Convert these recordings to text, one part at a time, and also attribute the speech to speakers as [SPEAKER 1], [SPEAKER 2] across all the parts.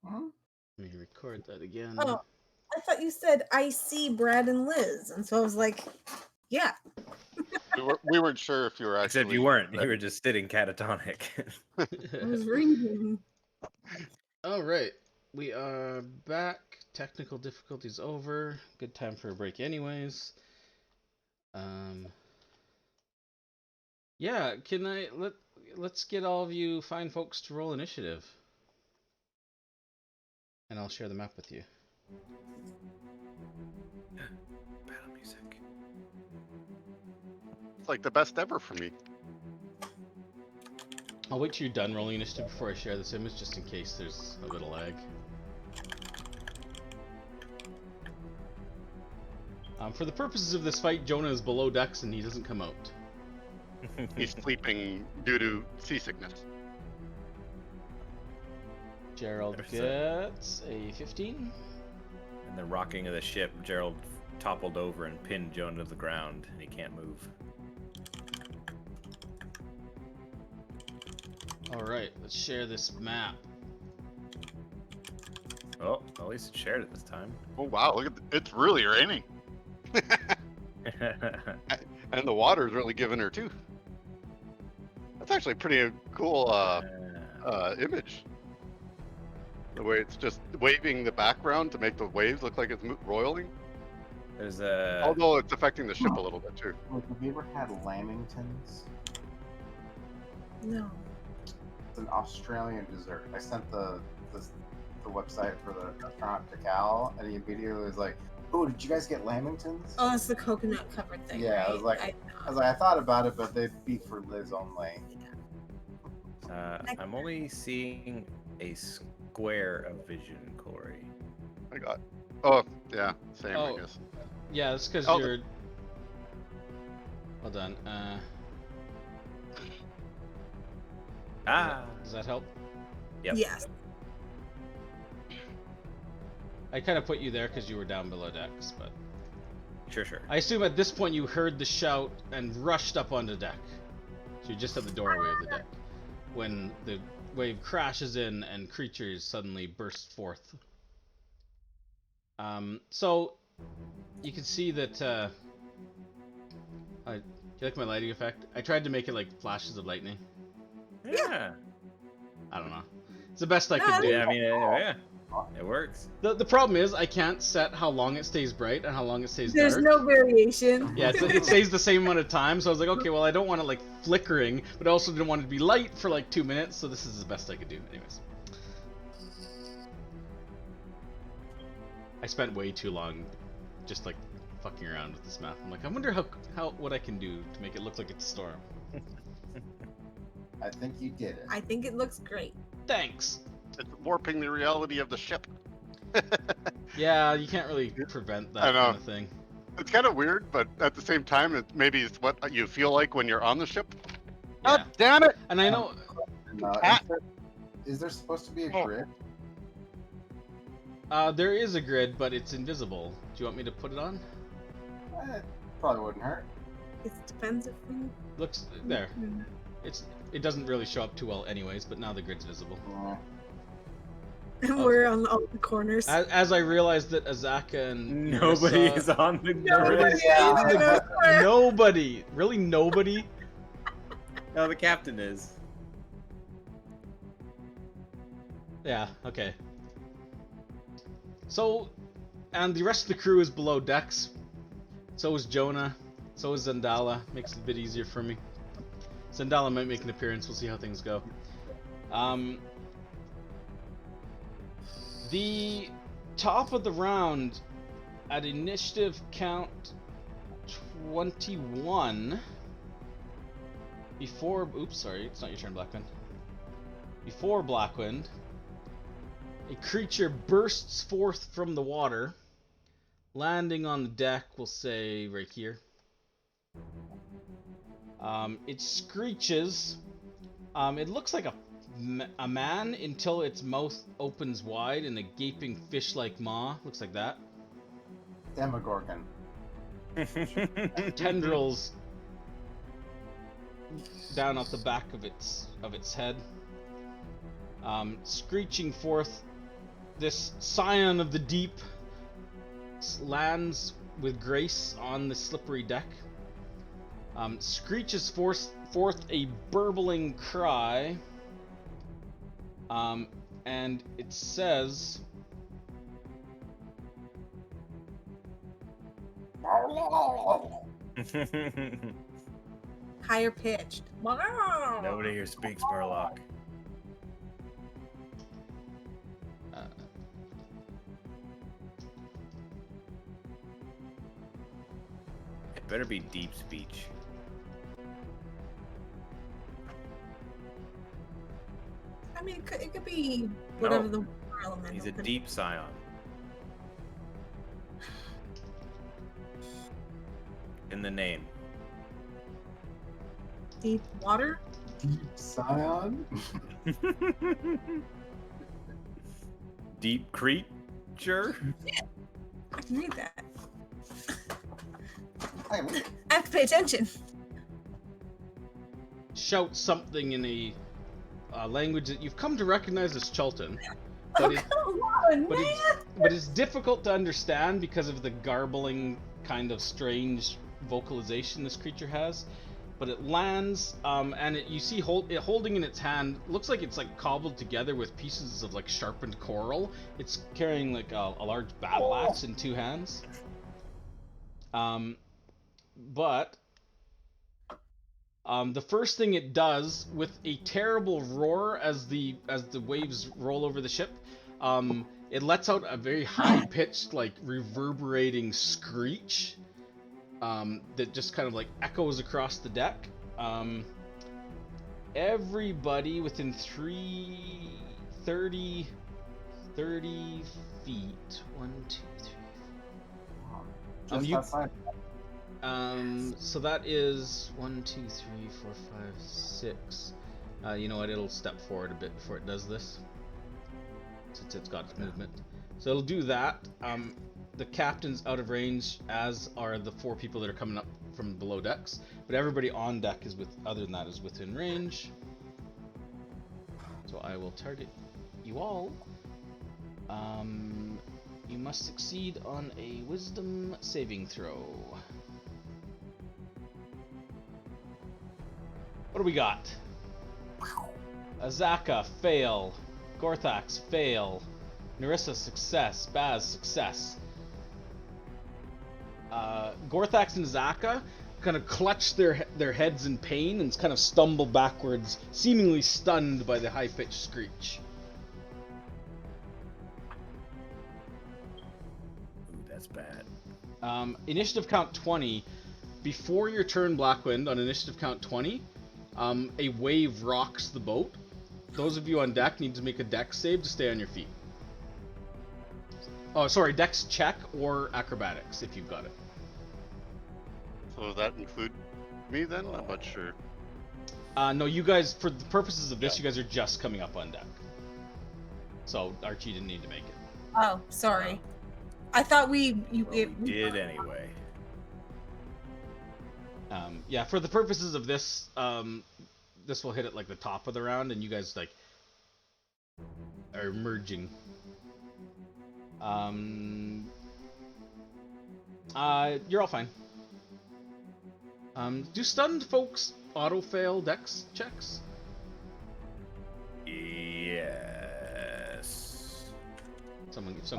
[SPEAKER 1] Huh?
[SPEAKER 2] Let me record that again.
[SPEAKER 3] Oh, I thought you said I see Brad and Liz, and so I was like, yeah.
[SPEAKER 1] We weren't sure if you were actually.
[SPEAKER 4] Except you weren't. You were just sitting catatonic.
[SPEAKER 3] I was reading.
[SPEAKER 2] All right, we are back. Technical difficulties over. Good time for a break, anyways. Yeah, let's get all of you fine folks to roll initiative, and I'll share the map with you.
[SPEAKER 4] Battle music.
[SPEAKER 1] It's like the best ever for me.
[SPEAKER 2] I'll wait till you're done rolling initiative before I share this image, just in case there's a little lag. For the purposes of this fight, Jonah is below decks and he doesn't come out.
[SPEAKER 1] He's sleeping due to seasickness.
[SPEAKER 2] Gerald gets a 15.
[SPEAKER 4] In the rocking of the ship, Gerald toppled over and pinned Jonah to the ground, and he can't move.
[SPEAKER 2] Alright, let's share this map.
[SPEAKER 4] Oh, at least it shared it this time.
[SPEAKER 1] Oh wow! Look at it's really raining, and the water's really giving her too. That's actually a pretty cool image. The way it's just waving the background to make the waves look like it's roiling.
[SPEAKER 4] There's a.
[SPEAKER 1] Although it's affecting the ship a little bit too.
[SPEAKER 5] Have you ever had lamingtons?
[SPEAKER 3] No.
[SPEAKER 5] It's an Australian dessert. I sent the website for the restaurant to Cal, and he immediately was like, "Oh, did you guys get lamingtons?"
[SPEAKER 3] Oh, that's the coconut covered thing.
[SPEAKER 5] Yeah,
[SPEAKER 3] right?
[SPEAKER 5] I was like, I thought about it, but they'd be for Liz only.
[SPEAKER 4] I'm only seeing a square of vision, Corey.
[SPEAKER 1] I got. Oh yeah, same
[SPEAKER 2] Oh.
[SPEAKER 1] I guess.
[SPEAKER 2] Yeah, that's because
[SPEAKER 1] Oh,
[SPEAKER 2] you're... Hold on. Does that help?
[SPEAKER 4] Yep.
[SPEAKER 3] Yes.
[SPEAKER 2] I kind of put you there because you were down below decks, but...
[SPEAKER 4] Sure.
[SPEAKER 2] I assume at this point you heard the shout and rushed up onto deck. So you're just at the doorway of the deck. When the wave crashes in and creatures suddenly burst forth. So you can see that do you like my lighting effect? I tried to make it like flashes of lightning.
[SPEAKER 4] Yeah.
[SPEAKER 2] I don't know. It's the best I could do.
[SPEAKER 4] Yeah, I mean, yeah. It works.
[SPEAKER 2] The problem is I can't set how long it stays bright and how long it stays
[SPEAKER 3] There's
[SPEAKER 2] dark.
[SPEAKER 3] no variation.
[SPEAKER 2] Yeah, it stays the same amount of time, so I was like, okay, well, I don't want it, like, flickering, but I also didn't want it to be light for, like, 2 minutes, so this is the best I could do. Anyways. I spent way too long just, like, fucking around with this map. I'm like, I wonder what I can do to make it look like it's a storm.
[SPEAKER 5] I think you did it.
[SPEAKER 3] I think it looks great.
[SPEAKER 2] Thanks!
[SPEAKER 1] It's warping the reality of the ship.
[SPEAKER 2] Yeah, you can't really prevent that
[SPEAKER 1] I know.
[SPEAKER 2] kind of thing.
[SPEAKER 1] It's kind of weird, but at the same time, maybe it's what you feel like when you're on the ship.
[SPEAKER 2] Yeah.
[SPEAKER 1] God damn it!
[SPEAKER 2] And I know...
[SPEAKER 5] Is there supposed to be a
[SPEAKER 1] Oh.
[SPEAKER 5] grid?
[SPEAKER 2] there is a grid, but it's invisible. Do you want me to put it on?
[SPEAKER 5] Probably wouldn't hurt.
[SPEAKER 3] It depends if we...
[SPEAKER 2] Looks... There. It doesn't really show up too well anyways, but now the grid's visible.
[SPEAKER 3] And we're on all the corners.
[SPEAKER 2] As I realized that Azaka and
[SPEAKER 4] Nobody
[SPEAKER 2] Marissa-
[SPEAKER 4] is on the
[SPEAKER 3] Nobody
[SPEAKER 4] grid.
[SPEAKER 2] Nobody, really nobody.
[SPEAKER 4] No, the captain is.
[SPEAKER 2] Yeah, okay. So, and the rest of the crew is below decks. So is Jonah. So is Zendala. Makes it a bit easier for me. Zendala might make an appearance. We'll see how things go. The top of the round at initiative count 21. Before, oops, sorry, it's not your turn, Blackwind. Before Blackwind, a creature bursts forth from the water, landing on the deck, we'll say right here. It screeches. It looks like a man until its mouth opens wide in a gaping fish-like maw. Looks like that.
[SPEAKER 5] Demogorgon.
[SPEAKER 2] Tendrils down at the back of its head. Screeching forth This scion of the deep lands with grace on the slippery deck. Screeches forth a burbling cry. And it says,
[SPEAKER 3] Higher pitched.
[SPEAKER 4] Nobody here speaks Murloc. It better be deep speech.
[SPEAKER 3] I mean, it could be whatever
[SPEAKER 4] No.
[SPEAKER 3] the element.
[SPEAKER 4] He's a deep scion. In the name.
[SPEAKER 3] Deep water.
[SPEAKER 5] Deep Scion.
[SPEAKER 4] Deep creature?
[SPEAKER 3] I can read that.
[SPEAKER 5] I mean,
[SPEAKER 3] I have to pay attention.
[SPEAKER 2] shout something in a language that you've come to recognize as Chultan. But
[SPEAKER 3] Oh,
[SPEAKER 2] it,
[SPEAKER 3] come on,
[SPEAKER 2] but
[SPEAKER 3] man!
[SPEAKER 2] but it's difficult to understand because of the garbling kind of strange vocalization this creature has. But it lands, and you see it holding in its hand, looks like it's like cobbled together with pieces of like sharpened coral. It's carrying like a large battle axe in two hands. But the first thing it does, with a terrible roar as the waves roll over the ship, it lets out a very high-pitched, like reverberating screech. That just kind of like echoes across the deck. Everybody within 30 feet. 1, 2, 3.
[SPEAKER 5] just outside.
[SPEAKER 2] So that is 1, 2, 3, 4, 5, 6. You know what? It'll step forward a bit before it does this, since it's got its movement. So it'll do that. The captain's out of range, as are the 4 people that are coming up from below decks. But everybody on deck is other than that is within range. So I will target you all. You must succeed on a Wisdom saving throw. What do we got? Azaka, fail. Gorthax, fail. Narissa, success. Baz, success. Gorthax and Azaka kind of clutch their heads in pain and kind of stumble backwards, seemingly stunned by the high-pitched screech.
[SPEAKER 4] Ooh, that's bad.
[SPEAKER 2] Initiative count 20. Before your turn, Blackwind, on initiative count 20, a wave rocks the boat. Those of you on deck need to make a dex save to stay on your feet. Oh, sorry, dex check or acrobatics if you've got it.
[SPEAKER 1] So does that include me then? I'm not sure.
[SPEAKER 2] No, you guys, for the purposes of this,
[SPEAKER 1] Yeah.
[SPEAKER 2] you guys are just coming up on deck. So Archie didn't need to make it.
[SPEAKER 3] Oh, sorry. I thought we
[SPEAKER 4] Did anyway.
[SPEAKER 2] Yeah, for the purposes of this, this will hit at like the top of the round, and you guys like are merging. You're all fine. Do stunned folks auto-fail dex checks?
[SPEAKER 4] Yes.
[SPEAKER 2] Someone.
[SPEAKER 4] Because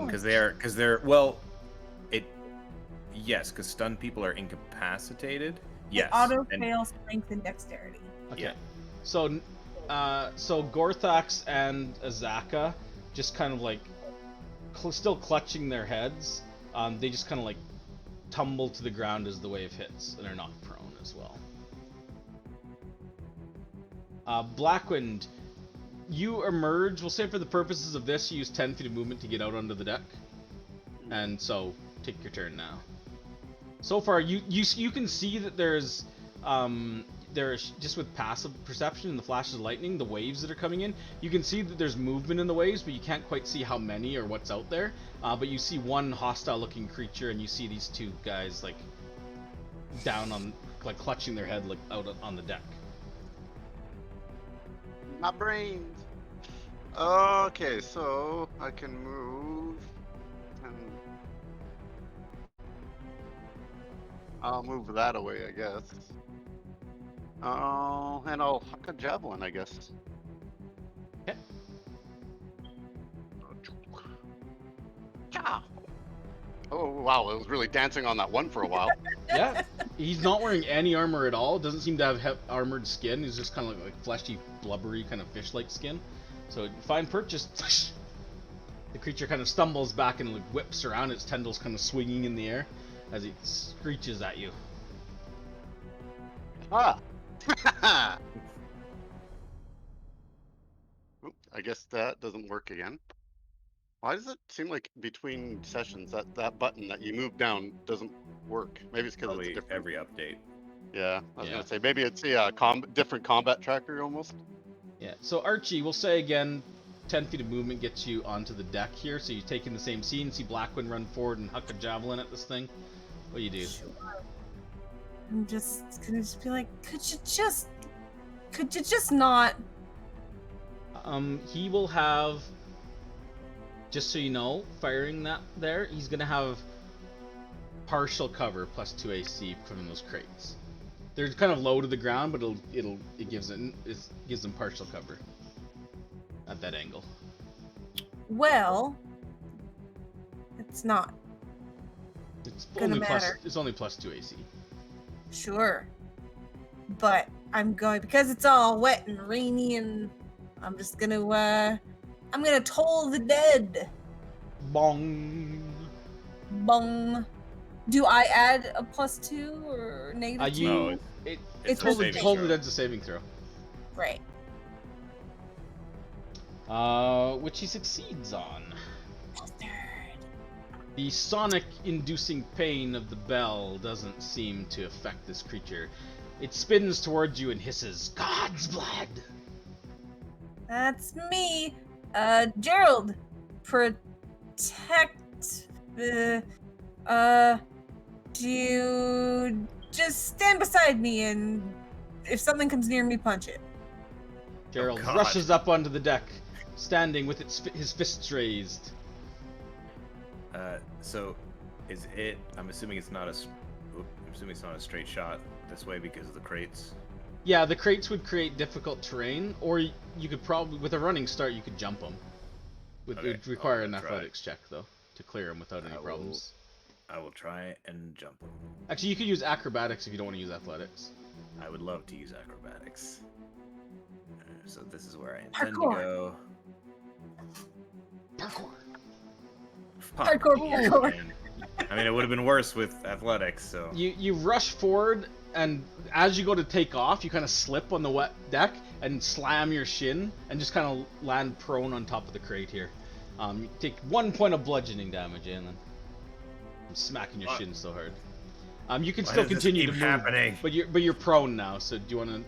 [SPEAKER 4] because stunned people are incapacitated. Yes.
[SPEAKER 3] auto
[SPEAKER 4] and-
[SPEAKER 3] fail strength and dexterity.
[SPEAKER 2] Okay.
[SPEAKER 4] Yeah.
[SPEAKER 2] So Gorthax and Azaka just kind of like still clutching their heads. They just kind of like tumble to the ground as the wave hits and are knocked prone as well. Blackwind, you emerge. We'll say for the purposes of this, you use 10 feet of movement to get out onto the deck, and so take your turn now. So far, you can see that there's just with passive perception and the flashes of lightning, the waves that are coming in, you can see that there's movement in the waves, but you can't quite see how many or what's out there. But you see one hostile-looking creature, and you see these 2 guys like down on, like clutching their head like out on the deck.
[SPEAKER 1] My brains. Okay, so I can move, and I'll move that away, I guess. Oh, and I'll huck a javelin, I guess.
[SPEAKER 2] Okay.
[SPEAKER 1] Cha! Oh wow, it was really dancing on that one for a while.
[SPEAKER 2] Yeah, he's not wearing any armor at all. Doesn't seem to have armored skin. He's just kind of like fleshy, blubbery, kind of fish-like skin. So fine purchase. The creature kind of stumbles back and like whips around, its tendrils kind of swinging in the air as it screeches at you.
[SPEAKER 1] Ah! Oop, I guess that doesn't work again. Why does it seem like between sessions that button that you move down doesn't work? Maybe it's because it's
[SPEAKER 4] Probably
[SPEAKER 1] different.
[SPEAKER 4] every update.
[SPEAKER 1] Yeah, I was
[SPEAKER 2] Yeah.
[SPEAKER 1] gonna say maybe it's a different combat tracker almost.
[SPEAKER 2] Yeah, so Archie, we'll say again, 10 feet of movement gets you onto the deck here, so you take in the same scene, see Blackwind run forward and huck a javelin at this thing. What do you do?
[SPEAKER 3] Sure. I'm just gonna be like, could you just not?
[SPEAKER 2] He will have, just so you know, firing that there, he's gonna have partial cover plus 2 AC from those crates. They're kind of low to the ground, but it gives them partial cover at that angle.
[SPEAKER 3] Well, it's not.
[SPEAKER 2] It's
[SPEAKER 3] Gonna
[SPEAKER 2] only
[SPEAKER 3] matter.
[SPEAKER 2] it's only plus 2 AC.
[SPEAKER 3] Sure. But I'm going because it's all wet and rainy, and I'm just gonna toll the dead.
[SPEAKER 2] Bong.
[SPEAKER 3] Bung. Do I add a +2 or -2?
[SPEAKER 2] You
[SPEAKER 3] It's
[SPEAKER 2] totally
[SPEAKER 4] saving
[SPEAKER 2] totally
[SPEAKER 4] throw.
[SPEAKER 2] that's a saving throw.
[SPEAKER 3] Right.
[SPEAKER 2] Which he succeeds on.
[SPEAKER 3] Bastard.
[SPEAKER 2] The sonic-inducing pain of the bell doesn't seem to affect this creature. It spins towards you and hisses, "God's blood!"
[SPEAKER 3] That's me. Gerald. Protect. Do you just stand beside me, and if something comes near me, punch it.
[SPEAKER 2] Gerald
[SPEAKER 4] God.
[SPEAKER 2] rushes up onto the deck, standing with his fists raised.
[SPEAKER 4] So, is it? I'm assuming it's not a straight shot this way because of the crates.
[SPEAKER 2] Yeah, the crates would create difficult terrain, or you could probably, with a running start, you could jump them. It
[SPEAKER 4] Okay,
[SPEAKER 2] would require
[SPEAKER 4] I'll
[SPEAKER 2] an
[SPEAKER 4] try.
[SPEAKER 2] athletics check, though, to clear them without any
[SPEAKER 4] I will-
[SPEAKER 2] problems.
[SPEAKER 4] I will try and jump them.
[SPEAKER 2] Actually, you could use acrobatics if you don't want to use athletics.
[SPEAKER 4] I would love to use acrobatics. So this is where I intend
[SPEAKER 3] Parkour.
[SPEAKER 4] to go.
[SPEAKER 2] Parkour.
[SPEAKER 4] Fuck.
[SPEAKER 3] Parkour, parkour.
[SPEAKER 4] And- I mean, it would have been worse with athletics. So
[SPEAKER 2] You rush forward, and as you go to take off, you kind of slip on the wet deck and slam your shin, and just kind of land prone on top of the crate here. You take 1 point of bludgeoning damage, Alan. I'm smacking your
[SPEAKER 4] What?
[SPEAKER 2] shin so hard. You can
[SPEAKER 4] Why
[SPEAKER 2] still
[SPEAKER 4] does this
[SPEAKER 2] continue to
[SPEAKER 4] keep
[SPEAKER 2] move,
[SPEAKER 4] happening?
[SPEAKER 2] but you're prone now. So do you want to?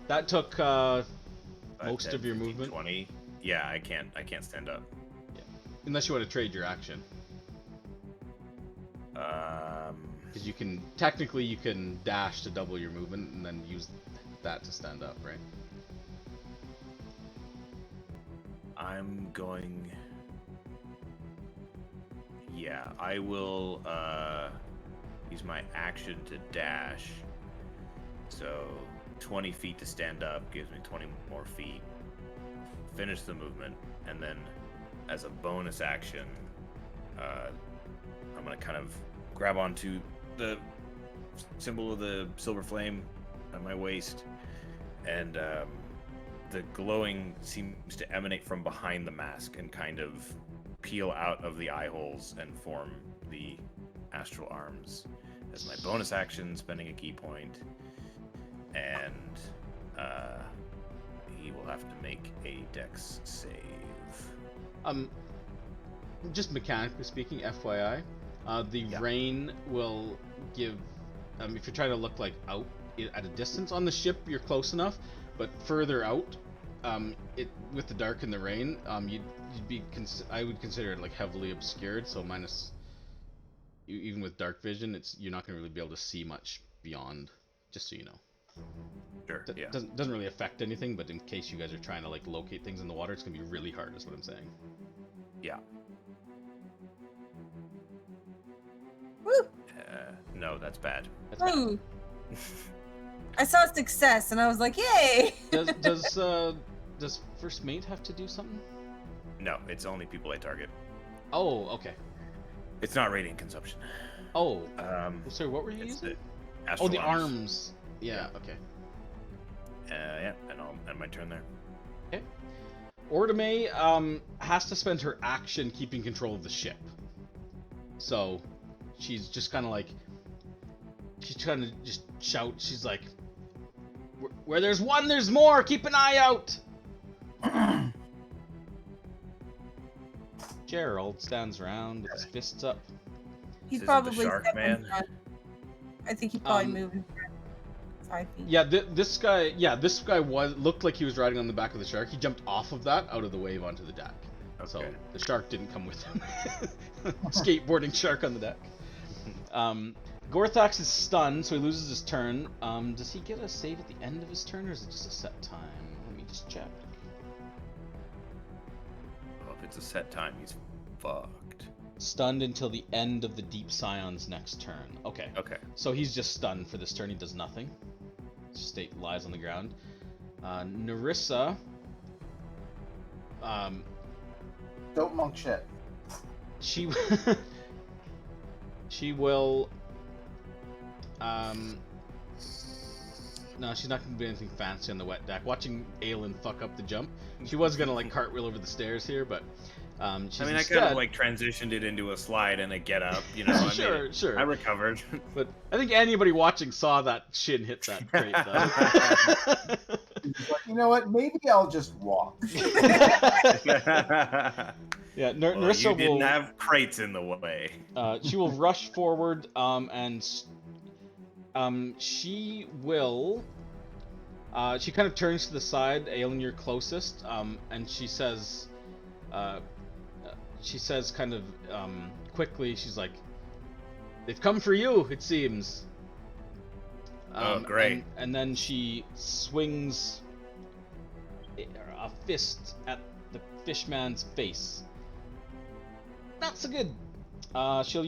[SPEAKER 2] That took most
[SPEAKER 4] 10,
[SPEAKER 2] of your
[SPEAKER 4] 15,
[SPEAKER 2] movement,
[SPEAKER 4] 20. Yeah, I can't stand up.
[SPEAKER 2] unless you want to trade your action,
[SPEAKER 4] Um,
[SPEAKER 2] because you can dash to double your movement and then use that to stand up, right?
[SPEAKER 4] I'm going. Yeah, I will use my action to dash. So 20 feet to stand up gives me 20 more feet. Finish the movement, and then as a bonus action, I'm gonna kind of grab onto the symbol of the silver flame on my waist, and the glowing seems to emanate from behind the mask and kind of peel out of the eye holes and form the astral arms as my bonus action, spending a key point, and he will have to make a dex save.
[SPEAKER 2] Just mechanically speaking, FYI, the rain will give. If you're trying to look like out at a distance on the ship, you're close enough, but further out, with the dark and the rain, you'd be. I would consider it like heavily obscured. So minus, even with dark vision, you're not going to really be able to see much beyond. Just so you know.
[SPEAKER 4] Sure. Yeah.
[SPEAKER 2] Doesn't really affect anything, but in case you guys are trying to like locate things in the water, it's gonna be really hard. Is what I'm saying.
[SPEAKER 4] Yeah.
[SPEAKER 3] Woo!
[SPEAKER 4] No, that's bad.
[SPEAKER 2] That's bad.
[SPEAKER 3] Woo! I saw success, and I was like, "Yay!"
[SPEAKER 2] Does first mate have to do something?
[SPEAKER 4] No, it's only people I target.
[SPEAKER 2] Oh, okay.
[SPEAKER 4] It's not radiant consumption.
[SPEAKER 2] Oh,
[SPEAKER 4] So
[SPEAKER 2] sorry, what were you
[SPEAKER 4] it's
[SPEAKER 2] using?
[SPEAKER 4] the
[SPEAKER 2] Oh, the
[SPEAKER 4] astral
[SPEAKER 2] arms. Yeah, okay.
[SPEAKER 4] Yeah, and I'll end my turn there.
[SPEAKER 2] Okay. Ordame has to spend her action keeping control of the ship. So she's just kind of like, she's trying to just shout. She's like, where there's one, there's more. Keep an eye out. Gerald stands around with his fists up.
[SPEAKER 3] He's
[SPEAKER 4] This isn't the
[SPEAKER 3] probably
[SPEAKER 4] shark
[SPEAKER 3] 7
[SPEAKER 4] man.
[SPEAKER 3] front. I think he probably moved 5 feet.
[SPEAKER 2] Yeah, this guy looked like he was riding on the back of the shark. He jumped off of that out of the wave onto the deck. So
[SPEAKER 4] Okay.
[SPEAKER 2] the shark didn't come with him. Skateboarding shark on the deck. Gorthax is stunned, so he loses his turn. Does he get a save at the end of his turn, or is it just a set time? Let me just check.
[SPEAKER 4] Well, if it's a set time, he's fucked.
[SPEAKER 2] Stunned until the end of the Deep Scion's next turn. Okay.
[SPEAKER 4] Okay.
[SPEAKER 2] So he's just stunned for this turn. He does nothing. Just lies on the ground. Narissa.
[SPEAKER 5] Don't monk shit.
[SPEAKER 2] She she will. No, she's not gonna do anything fancy on the wet deck. Watching Aelin fuck up the jump, she was gonna like cartwheel over the stairs here, but she's
[SPEAKER 4] I mean,
[SPEAKER 2] instead...
[SPEAKER 4] I could have like transitioned it into a slide and a get up, you know.
[SPEAKER 2] Sure, sure.
[SPEAKER 4] I recovered.
[SPEAKER 2] But I think anybody watching saw that shin hit that crate, though.
[SPEAKER 5] He's like, you know what? Maybe I'll just walk.
[SPEAKER 2] Yeah,
[SPEAKER 4] Well,
[SPEAKER 2] Narissa
[SPEAKER 4] you didn't
[SPEAKER 2] will.
[SPEAKER 4] have crates in the way.
[SPEAKER 2] She will rush forward, and she will. She kind of turns to the side, Aelin, you're closest, and she says, kind of quickly, she's like, "They've come for you, it seems."
[SPEAKER 4] Oh, great.
[SPEAKER 2] And then she swings a fist at the fishman's face. Not so good. She'll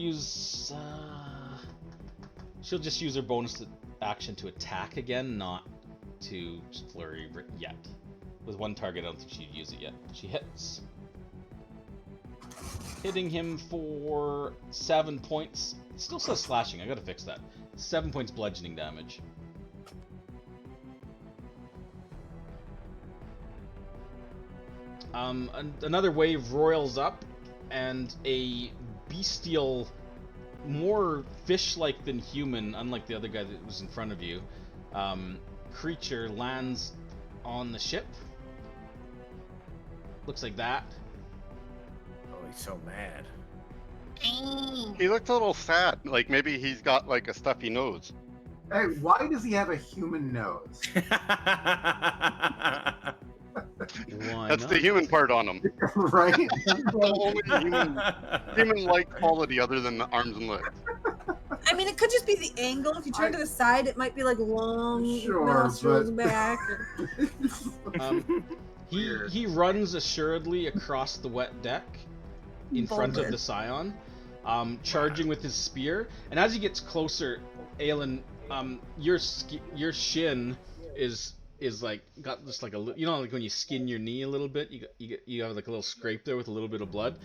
[SPEAKER 2] just use her bonus action to attack again, not to flurry yet. With one target, I don't think she'd use it yet. She hits. Hitting him for 7 points. It still says slashing, I gotta fix that. 7 points bludgeoning damage. Another wave roils up, and a bestial, more fish-like than human, unlike the other guy that was in front of you, creature lands on the ship. Looks like that.
[SPEAKER 4] Oh, he's so mad.
[SPEAKER 1] He looked a little sad. Like maybe he's got like a stuffy nose.
[SPEAKER 5] Hey, why does he have a human nose?
[SPEAKER 2] Why
[SPEAKER 1] That's
[SPEAKER 2] not?
[SPEAKER 1] the human part on him.
[SPEAKER 5] Right?
[SPEAKER 1] The only human-like quality other than the arms and legs.
[SPEAKER 3] I mean, it could just be the angle. If you turn to the side, it might be like long
[SPEAKER 5] Sure,
[SPEAKER 3] nostrils
[SPEAKER 5] but-
[SPEAKER 3] back.
[SPEAKER 2] He runs assuredly across the wet deck in front of
[SPEAKER 3] Bullet.
[SPEAKER 2] the Scion, charging with his spear. And as he gets closer, Aelin, your shin is like got just like a like when you skin your knee a little bit, you have like a little scrape there with a little bit of blood.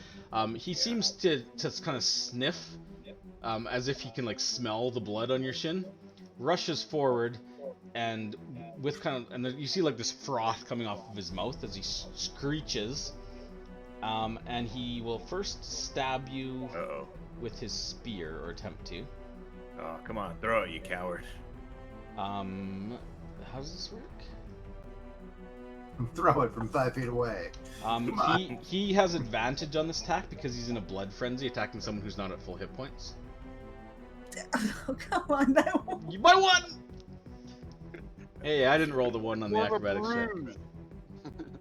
[SPEAKER 2] He seems to kind of sniff, as if he can like smell the blood on your shin. Rushes forward, and with you see like this froth coming off of his mouth as he screeches. And he will first stab you
[SPEAKER 4] Uh-oh.
[SPEAKER 2] with his spear, or attempt to.
[SPEAKER 4] Oh, come on, throw it, you coward.
[SPEAKER 2] How does this work?
[SPEAKER 5] Throw it from 5 feet away.
[SPEAKER 2] He has advantage on this attack because he's in a blood frenzy, attacking someone who's not at full hit points.
[SPEAKER 3] Oh, come on, that one.
[SPEAKER 2] You by one! Hey, I didn't roll the one on the
[SPEAKER 1] What a
[SPEAKER 2] acrobatics
[SPEAKER 1] bruise.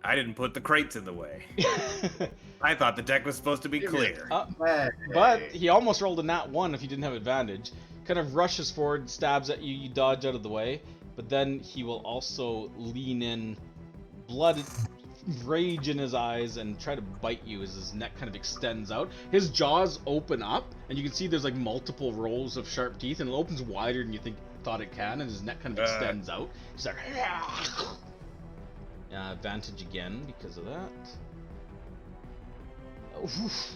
[SPEAKER 4] I didn't put the crates in the way.
[SPEAKER 2] check.
[SPEAKER 4] I thought the deck was supposed to be clear.
[SPEAKER 5] Hey.
[SPEAKER 2] But he almost rolled a nat 1 if he didn't have advantage. Kind of rushes forward, stabs at you, you dodge out of the way, but but then he will also lean in, blood, rage in his eyes, and try to bite you as his neck kind of extends out. His jaws open up, and you can see there's like multiple rows of sharp teeth, and it opens wider than you thought it can, and his neck kind of extends out. He's like, advantage again because of that. Oof.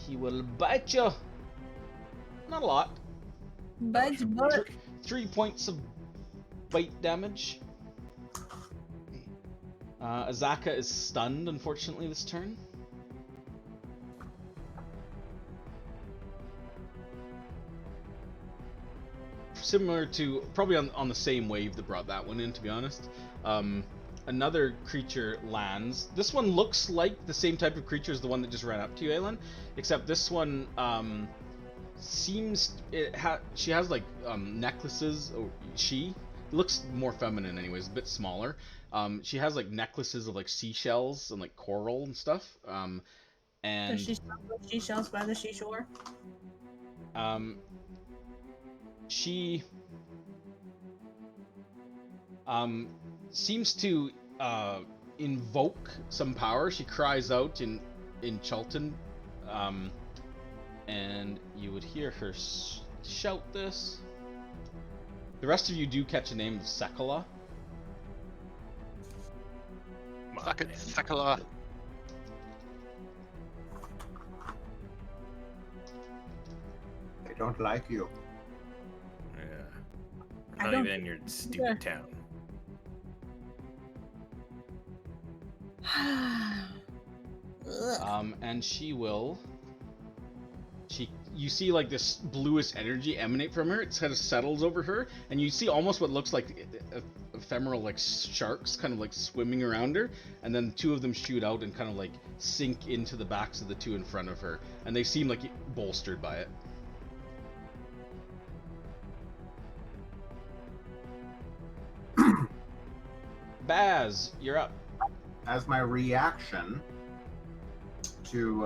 [SPEAKER 2] He will bite you. Not a lot.
[SPEAKER 3] Bite your butt.
[SPEAKER 2] 3 points of bite damage. Azaka is stunned, unfortunately, this turn. Similar to, probably on the same wave that brought that one in, to be honest. Another creature lands. This one looks like the same type of creature as the one that just ran up to you, Aelin, except this one seems she has like necklaces. She looks more feminine, anyways, a bit smaller. She has like necklaces of like seashells and like coral and stuff. And
[SPEAKER 3] Does she sell the seashells by the seashore?
[SPEAKER 2] She seems to invoke some power. She cries out in Chultan, and you would hear her shout this. The rest of you do catch the name of Sekala.
[SPEAKER 1] Suck it, Sekala.
[SPEAKER 5] They don't like you.
[SPEAKER 4] Yeah.
[SPEAKER 3] I
[SPEAKER 4] Not
[SPEAKER 3] don't
[SPEAKER 4] even in your stupid town.
[SPEAKER 3] Ugh.
[SPEAKER 2] And you see like this bluish energy emanate from her. It kind of settles over her, and you see almost what looks like ephemeral like sharks kind of like swimming around her, and then two of them shoot out and kind of like sink into the backs of the two in front of her, and they seem like bolstered by it. Baz, you're up.
[SPEAKER 5] As my reaction to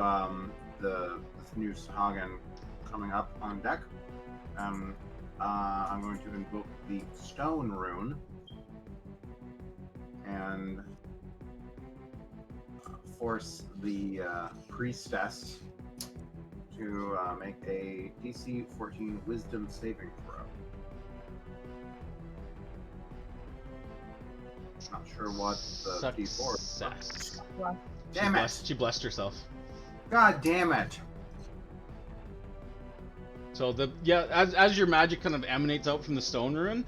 [SPEAKER 5] the new Sahaugin coming up on deck, I'm going to invoke the stone rune and force the priestess to make a DC 14 Wisdom saving throw. Not sure what the D4 is.
[SPEAKER 2] Success.
[SPEAKER 5] Damn it!
[SPEAKER 2] She blessed herself.
[SPEAKER 5] God damn it!
[SPEAKER 2] So as your magic kind of emanates out from the stone rune,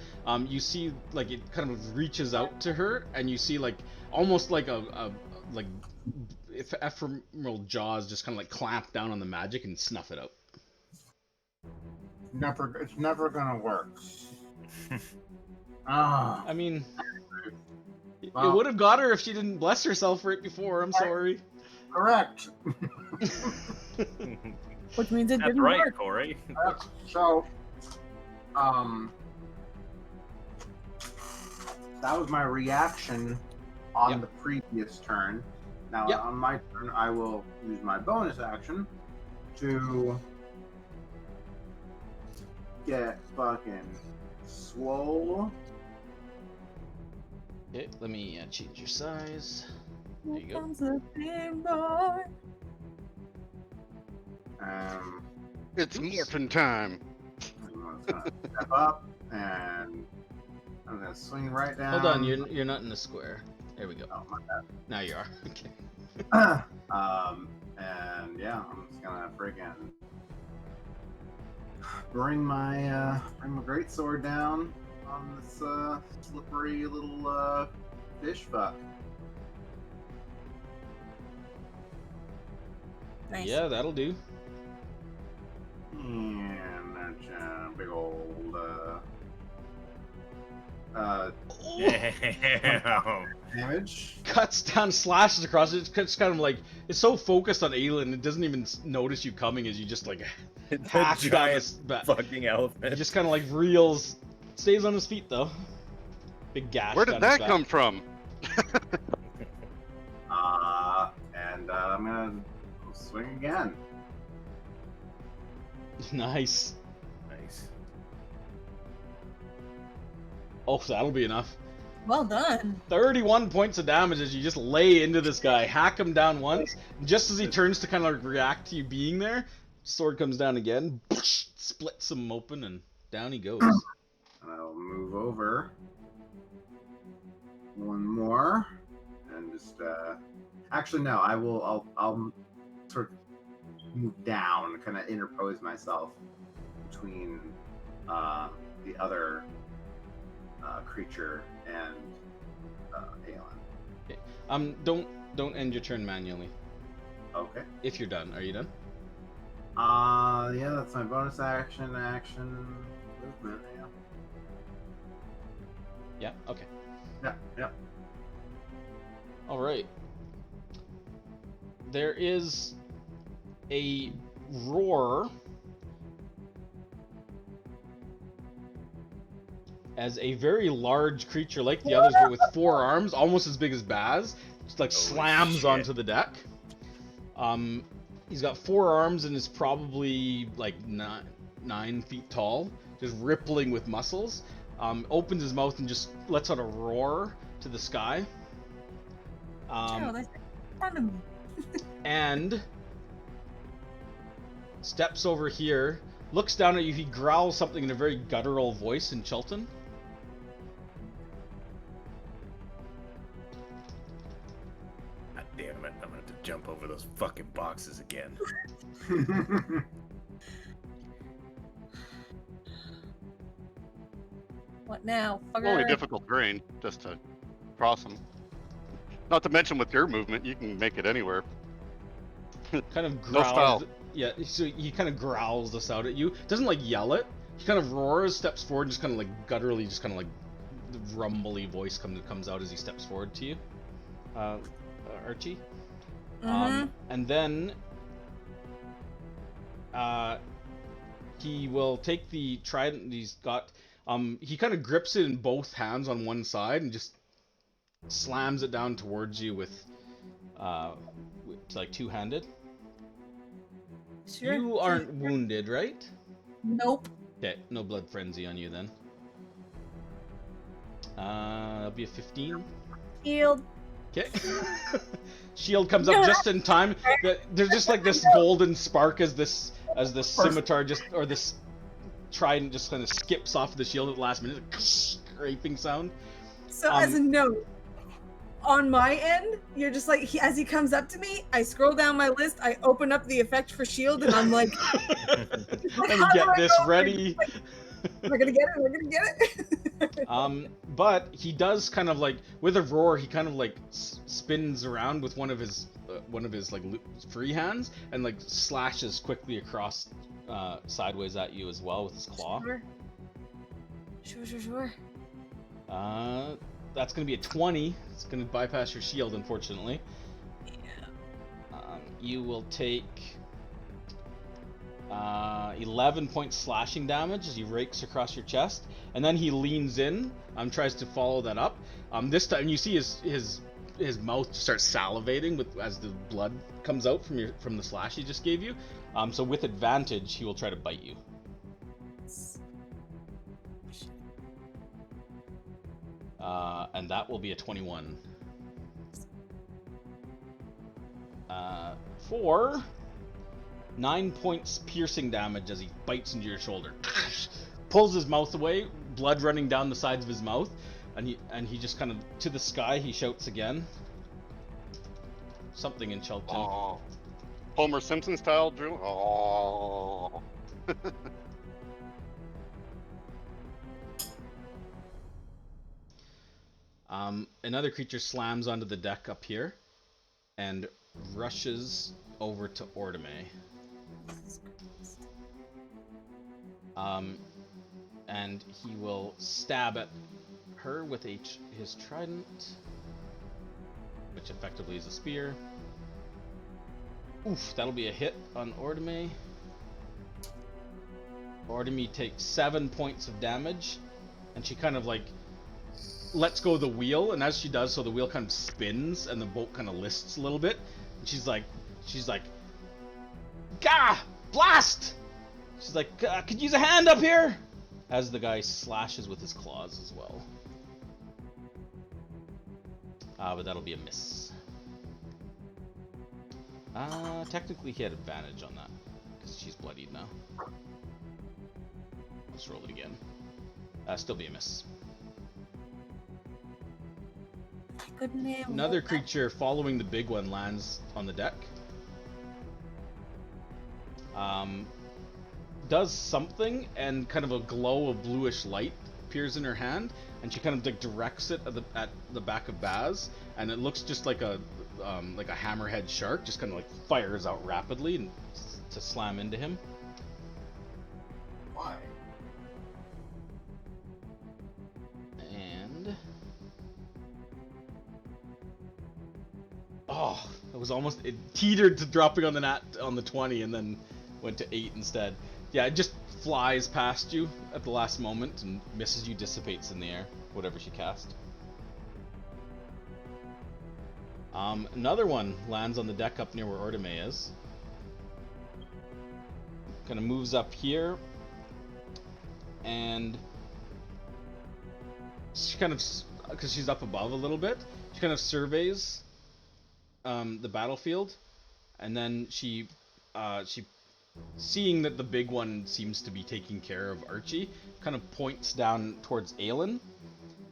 [SPEAKER 2] you see like it kind of reaches out to her, and you see like almost like like ephemeral jaws just kind of like clamp down on the magic and snuff it out.
[SPEAKER 5] It's never gonna work. Ah.
[SPEAKER 2] I mean, it
[SPEAKER 5] Well,
[SPEAKER 2] would have got her if she didn't bless herself for it before. I'm sorry.
[SPEAKER 5] correct.
[SPEAKER 3] Which means it
[SPEAKER 4] That's
[SPEAKER 3] didn't
[SPEAKER 4] right,
[SPEAKER 3] work.
[SPEAKER 4] Corey.
[SPEAKER 5] So, that was my reaction on
[SPEAKER 2] Yep.
[SPEAKER 5] the previous turn. Now,
[SPEAKER 2] Yep.
[SPEAKER 5] on my turn, I will use my bonus action to get fucking swole.
[SPEAKER 2] Okay, let me change your size. There you
[SPEAKER 3] Here
[SPEAKER 2] go.
[SPEAKER 3] comes the big boy.
[SPEAKER 1] It's morphin' time.
[SPEAKER 5] I'm gonna step up and I'm gonna swing right down.
[SPEAKER 2] Hold on, you're not in the square. There we go.
[SPEAKER 5] Oh, my bad.
[SPEAKER 2] Now you are. Okay.
[SPEAKER 5] And yeah, I'm just gonna friggin' bring my greatsword down on this slippery little fish fuck.
[SPEAKER 3] Nice.
[SPEAKER 2] Yeah, that'll do.
[SPEAKER 5] And that's a big old
[SPEAKER 4] Damn.
[SPEAKER 5] damage.
[SPEAKER 2] Cuts down, slashes across it. It's kind of like it's so focused on Aelin, it doesn't even notice you coming as you just like
[SPEAKER 4] It's a
[SPEAKER 2] hack down
[SPEAKER 4] giant
[SPEAKER 2] his back.
[SPEAKER 4] fucking
[SPEAKER 2] He
[SPEAKER 4] elephant.
[SPEAKER 2] just kind of like reels, stays on his feet though. Big gash.
[SPEAKER 1] Where
[SPEAKER 2] down
[SPEAKER 1] did
[SPEAKER 2] his
[SPEAKER 1] that come from?
[SPEAKER 5] And I'm gonna swing again.
[SPEAKER 2] back. Nice.
[SPEAKER 4] Nice.
[SPEAKER 2] Oh, that'll be enough.
[SPEAKER 3] Well done.
[SPEAKER 2] 31 points of damage as you just lay into this guy, hack him down once. Just as he turns to kind of react to you being there, sword comes down again, splits him open, and down he goes.
[SPEAKER 5] I'll move over. One more, and just actually no, I'll sort of move down, kind of interpose myself between the other creature and Aelin.
[SPEAKER 2] Okay. Don't end your turn manually.
[SPEAKER 5] Okay.
[SPEAKER 2] If you're done, are you done?
[SPEAKER 5] Yeah, that's my bonus action, movement. Yeah.
[SPEAKER 2] Yeah. Okay.
[SPEAKER 5] Yeah.
[SPEAKER 2] All right. There is a roar as a very large creature like the others, but with 4 arms, almost as big as Baz, just like slams
[SPEAKER 4] shit.
[SPEAKER 2] onto the deck. He's got 4 arms and is probably like 9 feet tall, just rippling with muscles. Opens his mouth and just lets out a roar to the sky.
[SPEAKER 3] That's in front of me.
[SPEAKER 2] And steps over here, looks down at you. He growls something in a very guttural voice in Chilton.
[SPEAKER 4] God damn it! I'm gonna have to jump over those fucking boxes again.
[SPEAKER 3] What now?
[SPEAKER 1] Only
[SPEAKER 3] Fucker?
[SPEAKER 1] difficult terrain just to cross them. Not to mention with your movement, you can make it anywhere.
[SPEAKER 2] Kind of
[SPEAKER 1] No
[SPEAKER 2] growls.
[SPEAKER 1] style.
[SPEAKER 2] Yeah, so he kind of growls this out at you. Doesn't like yell it. He kind of roars, steps forward, just kind of like gutturally, just kind of like the rumbly voice comes out as he steps forward to you, Archie. And then he will take the trident he's got. He kind of grips it in both hands on one side and just slams it down towards you with like two-handed.
[SPEAKER 3] Sure.
[SPEAKER 2] You aren't wounded, right?
[SPEAKER 3] Nope.
[SPEAKER 2] Okay, no blood frenzy on you then. That'll be a 15.
[SPEAKER 3] Healed.
[SPEAKER 2] Okay. Shield comes up just in time. There's just like this golden spark as this scimitar this trident just kind of skips off the shield at the last minute. Scraping sound.
[SPEAKER 3] So as a note, on my end, you're just like, as he comes up to me, I scroll down my list, I open up the effect for shield, and I'm like,
[SPEAKER 2] and you get this ready.
[SPEAKER 3] We're gonna get it. We're gonna get it.
[SPEAKER 2] But he does kind of like, with a roar, he kind of like spins around with one of his like free hands and like slashes quickly across sideways at you as well with his claw.
[SPEAKER 3] Sure.
[SPEAKER 2] That's gonna be a 20. It's gonna bypass your shield, unfortunately.
[SPEAKER 3] Yeah.
[SPEAKER 2] You will take 11 points slashing damage as he rakes across your chest, and then he leans in, tries to follow that up. This time you see his mouth start salivating as the blood comes out from the slash he just gave you. So with advantage, he will try to bite you. And that will be a 21. For 9 points piercing damage as he bites into your shoulder. Pulls his mouth away, blood running down the sides of his mouth, and he just kind of, to the sky, he shouts again. Something in Chelton.
[SPEAKER 1] Oh. Homer Simpson style drill. Oh.
[SPEAKER 2] Another creature slams onto the deck up here and rushes over to Ordame. And he will stab at her with his trident, which effectively is a spear. Oof, that'll be a hit on Ordame. Ordame takes 7 points of damage, and she kind of like lets go of the wheel, and as she does so, the wheel kind of spins and the boat kind of lists a little bit, and she's like gah, blast. She's like, could use a hand up here, as the guy slashes with his claws as well. But that'll be a miss. Technically he had advantage on that, because she's bloodied now. Let's roll it again. Still be a miss.
[SPEAKER 3] Couldn't have
[SPEAKER 2] Another
[SPEAKER 3] rolled that.
[SPEAKER 2] creature following the big one lands on the deck. Does something, and kind of a glow of bluish light appears in her hand, and she kind of like directs it at the back of Baz, and it looks just like a hammerhead shark, just kind of like fires out rapidly and to slam into him.
[SPEAKER 5] Why?
[SPEAKER 2] And oh, it teetered to dropping on the 20, and then went to 8 instead. Yeah, it just flies past you at the last moment and misses you, dissipates in the air, whatever she cast. Another one lands on the deck up near where Ordame is. Kind of moves up here, and she kind of, because she's up above a little bit, she kind of surveys the battlefield, and then she seeing that the big one seems to be taking care of Archie, kind of points down towards Aelin,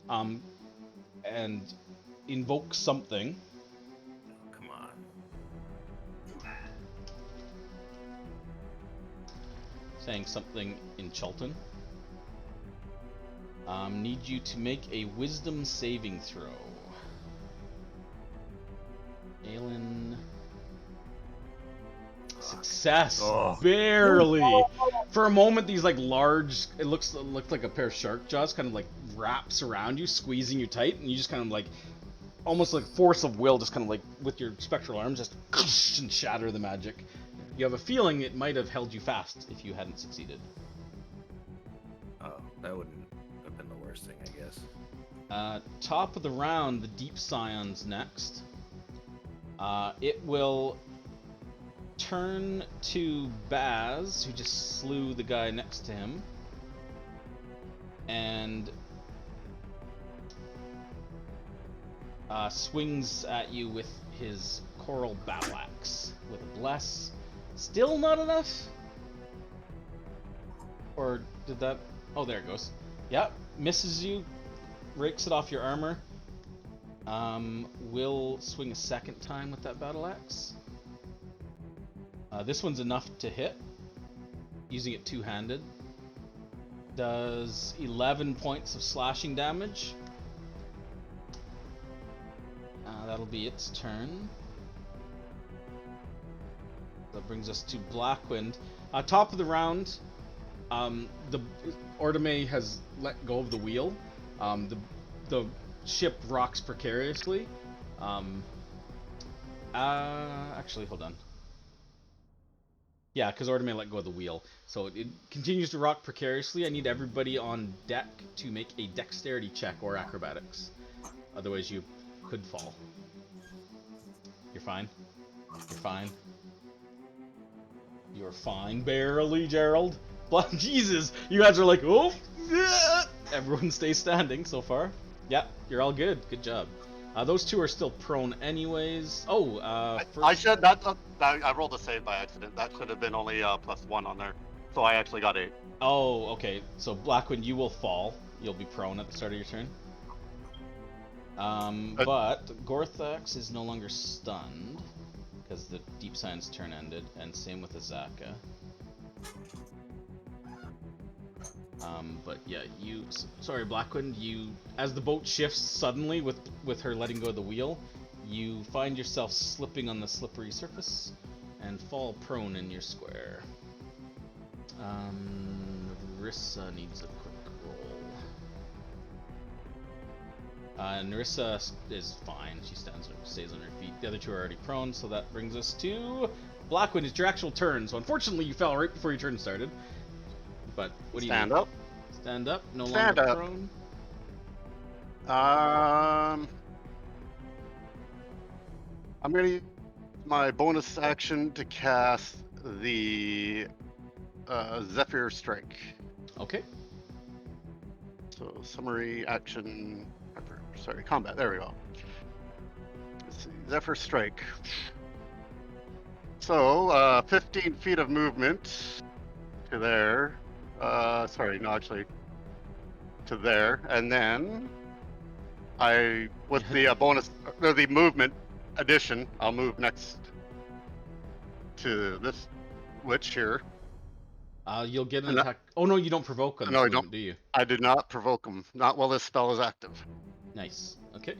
[SPEAKER 2] and invokes something.
[SPEAKER 4] Come on.
[SPEAKER 2] Saying something in Chelton. Need you to make a wisdom saving throw. Aelin. Success!
[SPEAKER 4] Oh.
[SPEAKER 2] Barely! For a moment, these like large, it looked like a pair of shark jaws kind of like wraps around you, squeezing you tight, and you just kind of like, almost like force of will, just kind of like with your spectral arms, just and shatter the magic. You have a feeling it might have held you fast if you hadn't succeeded.
[SPEAKER 4] Oh, that wouldn't have been the worst thing, I guess.
[SPEAKER 2] Top of the round, the Deep Scion's next. It will turn to Baz, who just slew the guy next to him, and swings at you with his coral battle axe with a bless. Still not enough? Or did that... Oh, there it goes. Yep, misses you, rakes it off your armor. Will swing a second time with that battle axe. This one's enough to hit, using it two-handed. Does 11 points of slashing damage. That'll be its turn. That brings us to Blackwind. Top of the round, the Ordame has let go of the wheel. The ship rocks precariously. Actually, hold on. Yeah, because Ordame let go of the wheel. So it continues to rock precariously. I need everybody on deck to make a dexterity check or acrobatics. Otherwise you could fall. You're fine. You're fine. You're fine. Barely, Gerald. Jesus! You guys are like, oh! Yeah! Everyone stays standing so far. Yeah, you're all good. Good job. Those two are still prone anyways. Oh,
[SPEAKER 1] I rolled a save by accident. That should have been only +1 on there. So I actually got 8.
[SPEAKER 2] Oh, okay. So Blackwind, you will fall. You'll be prone at the start of your turn. But Gorthax is no longer stunned because the Deep Science turn ended, and same with Azaka. But yeah, sorry, Blackwind, as the boat shifts suddenly with her letting go of the wheel, you find yourself slipping on the slippery surface and fall prone in your square. Narissa needs a quick roll. Narissa is fine. She stays on her feet. The other two are already prone, so that brings us to Blackwind. It's your actual turn. So unfortunately, you fell right before your turn started. But what do you
[SPEAKER 1] Stand
[SPEAKER 2] do?
[SPEAKER 1] up.
[SPEAKER 2] Stand up. No
[SPEAKER 1] Stand
[SPEAKER 2] longer
[SPEAKER 1] up.
[SPEAKER 2] prone.
[SPEAKER 1] I'm gonna use my bonus action to cast the Zephyr Strike.
[SPEAKER 2] Okay.
[SPEAKER 1] So summary action, sorry, combat. There we go. see, Zephyr Strike. So, 15 feet of movement to there. Sorry, no, actually, to there, and then with the bonus, or the movement addition, I'll move next to this witch here.
[SPEAKER 2] You'll get an
[SPEAKER 1] And
[SPEAKER 2] attack. Oh no, you don't provoke on
[SPEAKER 1] No, I
[SPEAKER 2] this
[SPEAKER 1] don't.
[SPEAKER 2] movement, do you?
[SPEAKER 1] I did not provoke him. Not while this spell is active.
[SPEAKER 2] Nice. Okay.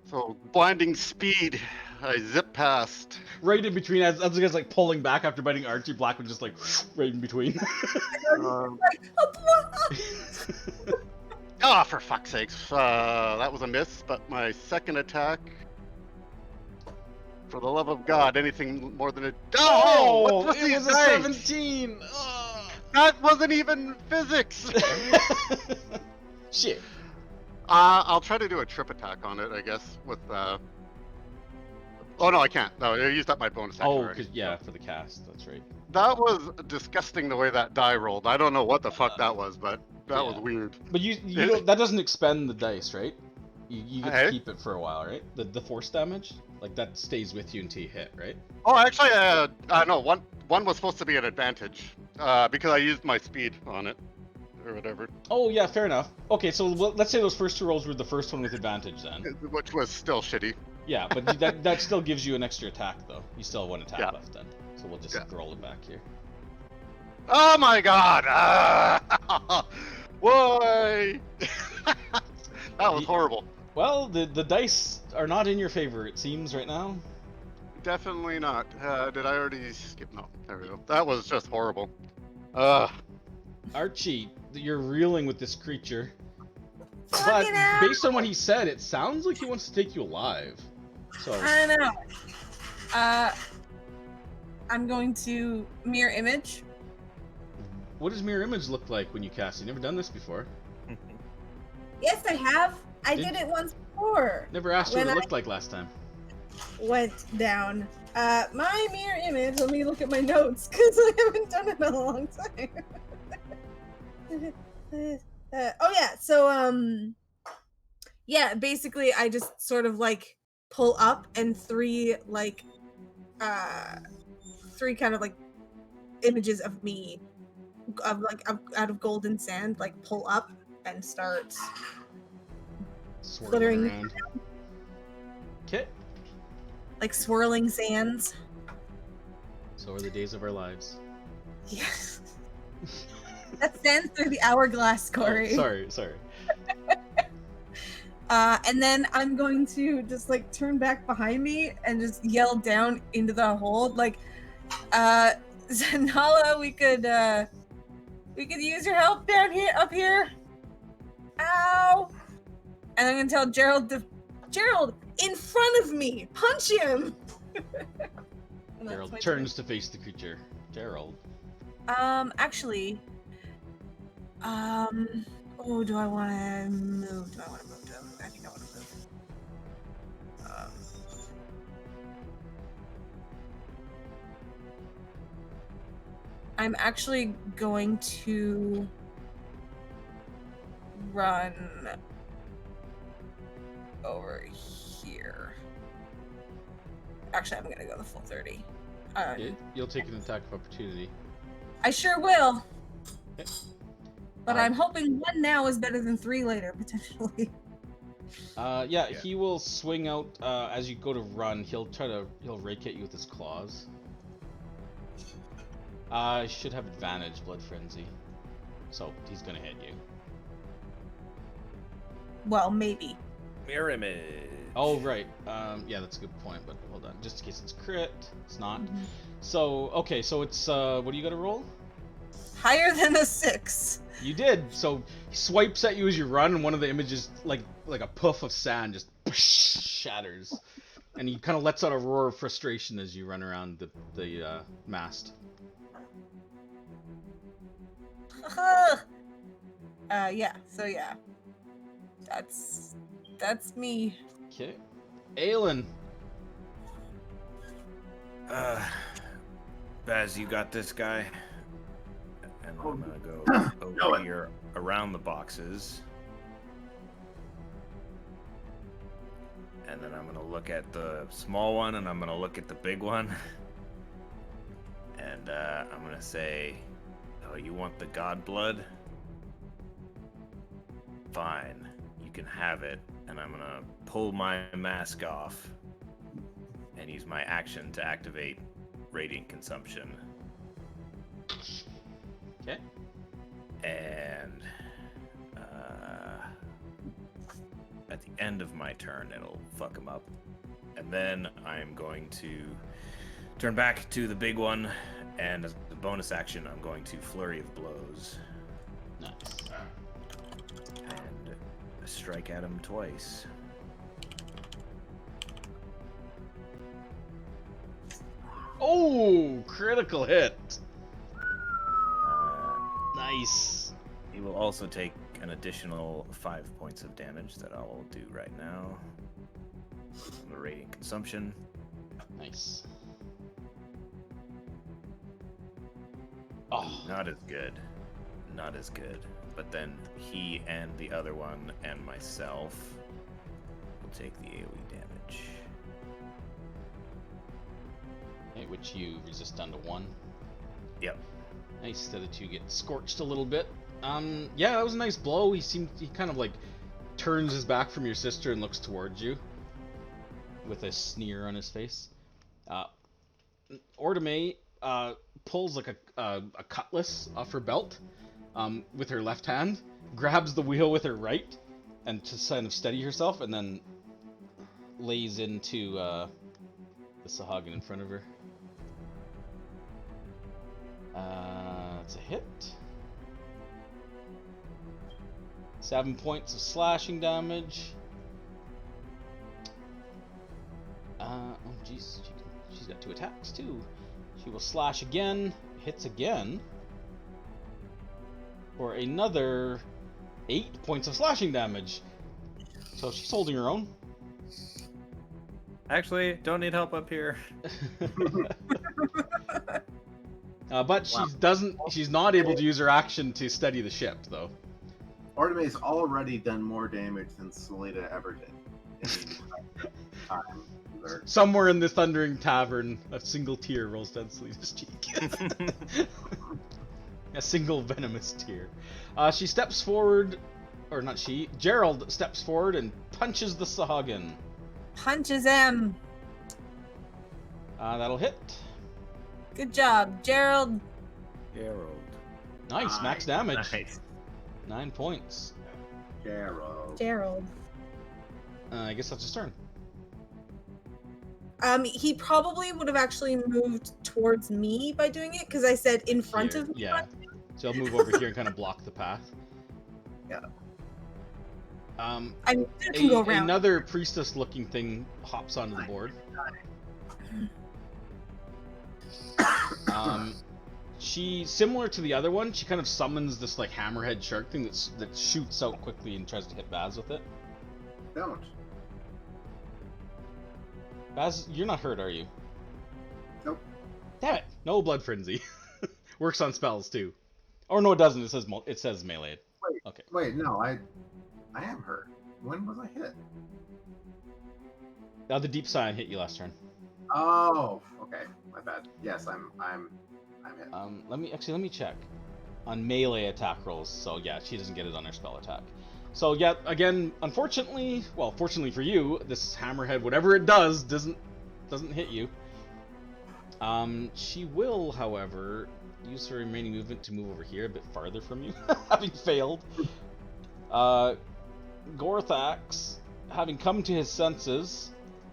[SPEAKER 1] So, blinding speed. I zip past.
[SPEAKER 2] Right in between, as the guy's like pulling back after biting Archie, Blackwood just like right in between.
[SPEAKER 1] Um,
[SPEAKER 3] Like,
[SPEAKER 1] Oh, for fuck's sakes. That was a miss, but my second attack. For the love of God, anything more than a. Oh! What's with
[SPEAKER 2] it
[SPEAKER 1] these
[SPEAKER 2] was a
[SPEAKER 1] dice?
[SPEAKER 2] 17! Ugh.
[SPEAKER 1] That wasn't even physics!
[SPEAKER 2] Shit.
[SPEAKER 1] I'll try to do a trip attack on it, I guess, with. Oh, no, I can't. No, I used up my bonus action
[SPEAKER 2] Oh,
[SPEAKER 1] already.
[SPEAKER 2] yeah, for the cast, that's right.
[SPEAKER 1] That was disgusting the way that die rolled. I don't know what the fuck that was, but that was
[SPEAKER 2] Yeah.
[SPEAKER 1] weird.
[SPEAKER 2] But you don't, that doesn't expend the dice, right? You get to
[SPEAKER 1] Hey?
[SPEAKER 2] keep it for a while, right? The force damage? Like, that stays with you until you hit, right?
[SPEAKER 1] Oh, actually, no, one was supposed to be an advantage, because I used my speed on it, or whatever,
[SPEAKER 2] Oh, yeah, fair enough. Okay, so let's say those first 2 rolls were the first one with advantage then.
[SPEAKER 1] which was still shitty.
[SPEAKER 2] Yeah, but that still gives you an extra attack, though. You still have 1 attack
[SPEAKER 1] Yeah.
[SPEAKER 2] left then. So we'll just
[SPEAKER 1] Yeah.
[SPEAKER 2] roll it back here.
[SPEAKER 1] Oh my god! Why? That was horrible.
[SPEAKER 2] Well, the dice are not in your favor, it seems, right now.
[SPEAKER 1] Definitely not. Did I already skip? No, there we go. That was just horrible.
[SPEAKER 2] Archie, you're reeling with this creature. But
[SPEAKER 3] Fucking hell.
[SPEAKER 2] based on what he said, it sounds like he wants to take you alive. So,
[SPEAKER 3] I know. I'm going to mirror image.
[SPEAKER 2] what does mirror image look like when you cast? You've never done this before.
[SPEAKER 3] Yes, I have. I
[SPEAKER 2] Did-
[SPEAKER 3] did it once before.
[SPEAKER 2] Never asked you what
[SPEAKER 3] When
[SPEAKER 2] it looked like last time.
[SPEAKER 3] Went down. My mirror image. Let me look at my notes because I haven't done it in a long time. Oh yeah. So yeah. Basically, I just sort of like pull up and three kind of like images of me out of golden sand like pull up and start
[SPEAKER 2] Swirling
[SPEAKER 3] Flittering.
[SPEAKER 2] around. Okay.
[SPEAKER 3] like swirling sands.
[SPEAKER 2] So are the days of our lives.
[SPEAKER 3] Yes. That stands through the hourglass,
[SPEAKER 2] Oh,
[SPEAKER 3] Corey.
[SPEAKER 2] sorry.
[SPEAKER 3] And then I'm going to just like turn back behind me and just yell down into the hold, like, Zanala, we could use your help down here, up here. Ow! And I'm gonna tell Gerald in front of me, punch him. And that's
[SPEAKER 2] Gerald
[SPEAKER 3] my
[SPEAKER 2] turns to face the creature. Gerald.
[SPEAKER 3] turn. Actually, oh, do I want to move? I think I want to move. I'm actually going to run over here. Actually, I'm gonna go the full 30.
[SPEAKER 2] You'll take an attack of opportunity.
[SPEAKER 3] I sure will.
[SPEAKER 2] Okay.
[SPEAKER 3] But I'm hoping 1 now is better than 3 later, potentially.
[SPEAKER 2] Yeah, he will swing out as you go to run. He'll rake at you with his claws. Should have advantage, Blood Frenzy. So he's gonna hit you.
[SPEAKER 3] Well, maybe.
[SPEAKER 4] Mirror image.
[SPEAKER 2] Oh right. Yeah, that's a good point. But hold on, just in case it's crit, it's not.
[SPEAKER 3] Mhm.
[SPEAKER 2] So okay, so it's what do you got to roll?
[SPEAKER 3] Higher than a 6.
[SPEAKER 2] You did. So he swipes at you as you run, and one of the images, like a puff of sand, just shatters, and he kind of lets out a roar of frustration as you run around the mast.
[SPEAKER 3] Yeah. So yeah, that's me.
[SPEAKER 2] Okay, Aelin.
[SPEAKER 4] Baz, you got this guy. And I'm gonna go
[SPEAKER 5] No.
[SPEAKER 4] over here around the boxes. And then I'm gonna look at the small one and I'm gonna look at the big one. And I'm gonna say, oh, you want the god blood? Fine, you can have it. And I'm gonna pull my mask off and use my action to activate radiant consumption.
[SPEAKER 2] Okay.
[SPEAKER 4] And at the end of my turn, it'll fuck him up. And then I'm going to turn back to the big one, and as the bonus action, I'm going to Flurry of Blows.
[SPEAKER 2] Nice.
[SPEAKER 4] And strike at him twice.
[SPEAKER 2] Oh, critical hit. Nice.
[SPEAKER 4] He will also take an additional 5 points of damage that I'll do right now. On the radiant consumption.
[SPEAKER 2] Nice. Oh,
[SPEAKER 4] Not as good. Not as good. But then he and the other one and myself will take the AoE damage.
[SPEAKER 2] okay, which you resist down to 1.
[SPEAKER 4] Yep.
[SPEAKER 2] Nice. The other two get scorched a little bit. Yeah, that was a nice blow. He kind of like turns his back from your sister and looks towards you with a sneer on his face. Ordame pulls like a cutlass off her belt with her left hand, grabs the wheel with her right, and to kind of steady herself, and then lays into the Sahaugin in front of her. It's a hit. 7 points of slashing damage. Oh jeez, she's got 2 attacks too. She will slash again, hits again, for another 8 points of slashing damage. So she's holding her own.
[SPEAKER 4] Actually, don't need help up here.
[SPEAKER 2] But she's not able to use her action to steady the ship, though.
[SPEAKER 5] Artemis already done more damage than Salida ever did. In the time.
[SPEAKER 2] Somewhere in the Thundering Tavern, a single tear rolls down Salida's cheek. A single venomous tear. She steps forward, or not she, Gerald steps forward and punches the Sahaugin.
[SPEAKER 3] Punches him.
[SPEAKER 2] That'll hit.
[SPEAKER 3] Good job, Gerald.
[SPEAKER 4] Gerald.
[SPEAKER 2] Nice, max damage.
[SPEAKER 4] Nice.
[SPEAKER 2] 9 points.
[SPEAKER 5] Gerald.
[SPEAKER 2] I guess that's his turn.
[SPEAKER 3] He probably would have actually moved towards me by doing it, because I said in front
[SPEAKER 2] Here,
[SPEAKER 3] of me.
[SPEAKER 2] yeah. So I'll move over here and kind of block the path.
[SPEAKER 3] Yeah.
[SPEAKER 2] I
[SPEAKER 3] mean, you can go around.
[SPEAKER 2] Another priestess-looking thing hops onto the board. She, similar to the other one, she kind of summons this like hammerhead shark thing that shoots out quickly and tries to hit Baz with it.
[SPEAKER 5] Don't.
[SPEAKER 2] Baz, you're not hurt, are you?
[SPEAKER 5] Nope.
[SPEAKER 2] Damn it! No blood frenzy. Works on spells too. Or no, it doesn't. It says melee. Okay.
[SPEAKER 5] Wait, no, I am hurt. When was I hit?
[SPEAKER 2] Now the deep scion hit you last turn.
[SPEAKER 5] Oh, okay, my bad. Yes, I'm hit.
[SPEAKER 2] Let me check on melee attack rolls. So yeah, she doesn't get it on her spell attack. So yeah, again, unfortunately, well, fortunately for you, this hammerhead, whatever it does, doesn't hit you. She will, however, use her remaining movement to move over here a bit farther from you, having failed. Gorthax, having come to his senses,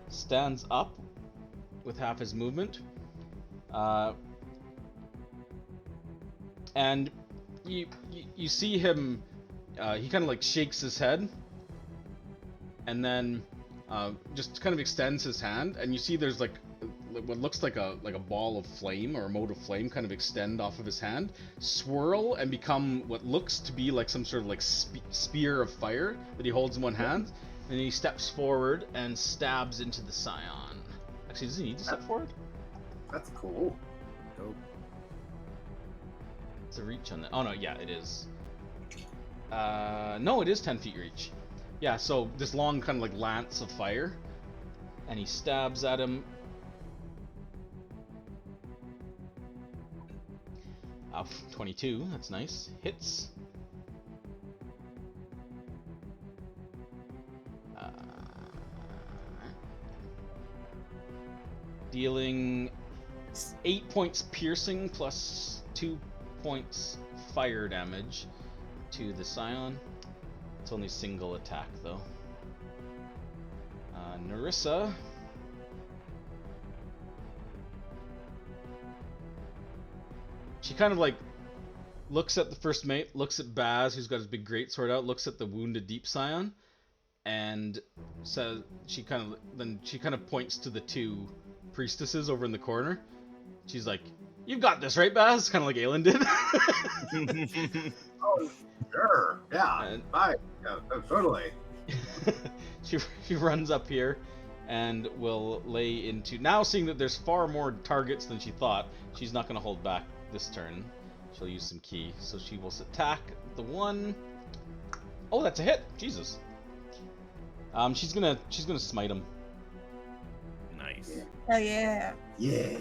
[SPEAKER 2] stands up with half his movement. And you see him, he kind of like shakes his head, and then just kind of extends his hand, and you see there's like what looks like a ball of flame or a mote of flame kind of extend off of his hand, swirl, and become what looks to be like some sort of like spear of fire that he holds in one hand, and he steps forward and stabs into the scion. Actually, does he need to step forward?
[SPEAKER 5] That's cool.
[SPEAKER 4] Nope.
[SPEAKER 2] It's a reach on that. Oh no, yeah, it is. No, it is 10 feet reach. Yeah, so this long kind of like lance of fire And he stabs at him. Oh, 22, that's nice. Hits. Dealing 8 points piercing plus 2 points fire damage to the Scion. It's only single attack though. Narissa. She kind of like looks at the first mate, looks at Baz, who's got his big greatsword out, looks at the wounded Deep Scion, and says she kind of points to the two priestesses over in the corner. She's like, "You've got this, right, Baz?" Kind of like Aelin did.
[SPEAKER 5] Oh, sure. Yeah. Totally.
[SPEAKER 2] She runs up here and will lay into... Now seeing that there's far more targets than she thought, she's not going to hold back this turn. She'll use some key. So she will attack the one... Oh, that's a hit! Jesus. She's gonna smite him.
[SPEAKER 4] Nice.
[SPEAKER 3] Oh yeah.
[SPEAKER 5] Yeah.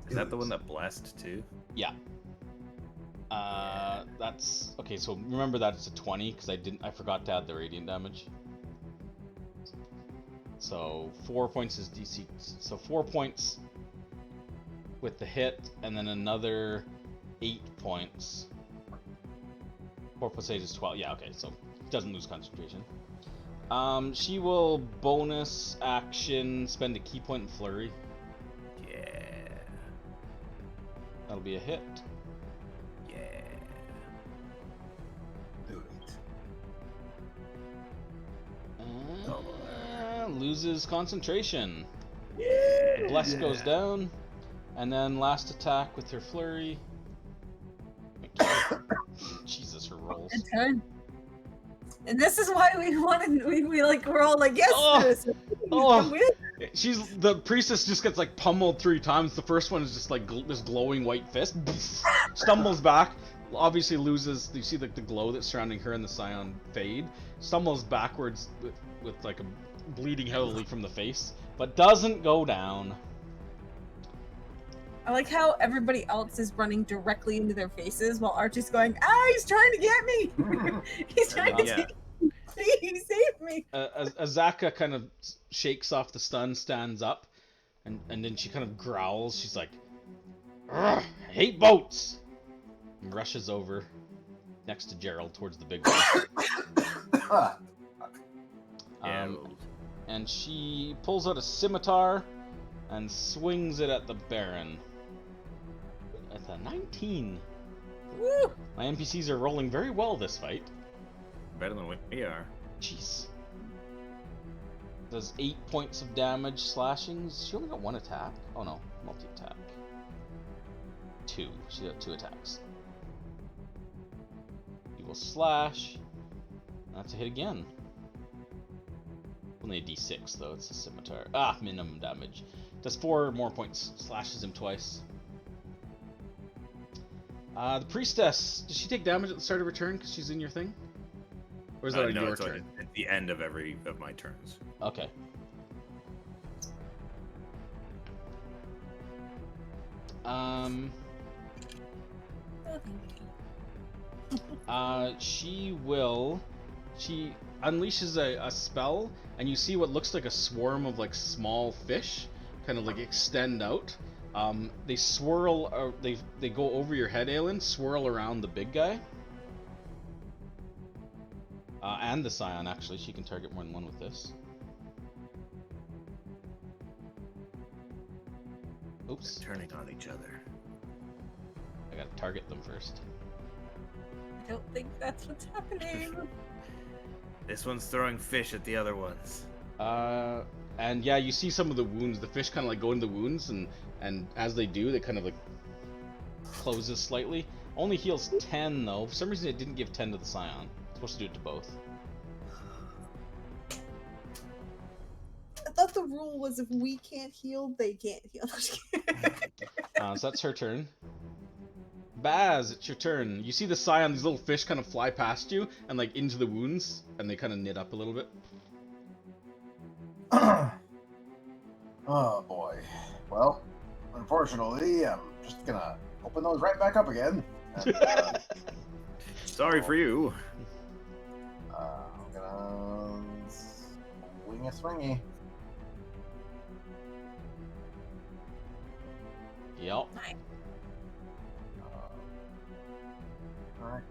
[SPEAKER 4] Is that the one that blessed too?
[SPEAKER 2] Yeah. That's... Okay, so remember that it's a 20, because I forgot to add the radiant damage. So 4 points is DC. So 4 points with the hit, and then another 8 points. 4 plus 8 is 12. Yeah, okay, so doesn't lose concentration. She will bonus action spend a key point in flurry.
[SPEAKER 4] Yeah.
[SPEAKER 2] That'll be a hit.
[SPEAKER 4] Yeah.
[SPEAKER 5] Do it.
[SPEAKER 2] Loses concentration.
[SPEAKER 5] Yeah.
[SPEAKER 2] Bless goes down, and then last attack with her flurry. Jesus, her rolls.
[SPEAKER 3] Good turn. And this is why we're all like, yes,
[SPEAKER 2] Oh.
[SPEAKER 3] this.
[SPEAKER 2] Oh.
[SPEAKER 3] Come with.
[SPEAKER 2] The priestess just gets like pummeled 3 times. The first one is just like this glowing white fist. Stumbles back. Obviously loses. You see the glow that's surrounding her and the Scion fade. Stumbles backwards with like a bleeding heavily from the face, but doesn't go down.
[SPEAKER 3] I like how everybody else is running directly into their faces while Archie's going, he's trying to get me! He's trying to take me! Please save me!
[SPEAKER 2] Azaka kind of shakes off the stun, stands up, and then she kind of growls. She's like, "I hate boats!" And rushes over next to Gerald towards the big one. And she pulls out a scimitar and swings it at the Baron. That's a 19.
[SPEAKER 3] Woo!
[SPEAKER 2] My NPCs are rolling very well this fight.
[SPEAKER 4] Better than we are.
[SPEAKER 2] Jeez. Does 8 points of damage slashing. She only got 1 attack. Oh no, multi-attack. 2. She got 2 attacks. He will slash. That's a hit again. Only a d6 though, it's a scimitar. Minimum damage. Does 4 more points. Slashes him twice. The priestess, does she take damage at the start of her turn because she's in your thing? Or is that
[SPEAKER 4] No,
[SPEAKER 2] your
[SPEAKER 4] it's
[SPEAKER 2] turn?
[SPEAKER 4] at the end of every of my turns.
[SPEAKER 2] Okay. She unleashes a spell, and you see what looks like a swarm of like small fish kind of like extend out. They swirl, they go over your head, Aelin, swirl around the big guy. And the Scion, actually. She can target more than one with this. Oops.
[SPEAKER 4] They're turning on each other.
[SPEAKER 2] I gotta target them first.
[SPEAKER 3] I don't think that's what's happening.
[SPEAKER 4] This one's throwing fish at the other ones.
[SPEAKER 2] And yeah, you see some of the wounds. The fish kind of like go into the wounds, and as they do, they kind of like closes slightly. Only heals 10 though. For some reason, it didn't give 10 to the Scion. It's supposed to do it to both.
[SPEAKER 3] I thought the rule was if we can't heal, they can't heal.
[SPEAKER 2] So that's her turn. Baz, it's your turn. You see the Scion, these little fish kind of fly past you and like into the wounds, and they kind of knit up a little bit.
[SPEAKER 6] Oh boy. Well, unfortunately, I'm just gonna open those right back up again. And,
[SPEAKER 4] Sorry for you.
[SPEAKER 6] I'm gonna swing a swingy.
[SPEAKER 2] Yep.
[SPEAKER 3] Nice.
[SPEAKER 6] Alright.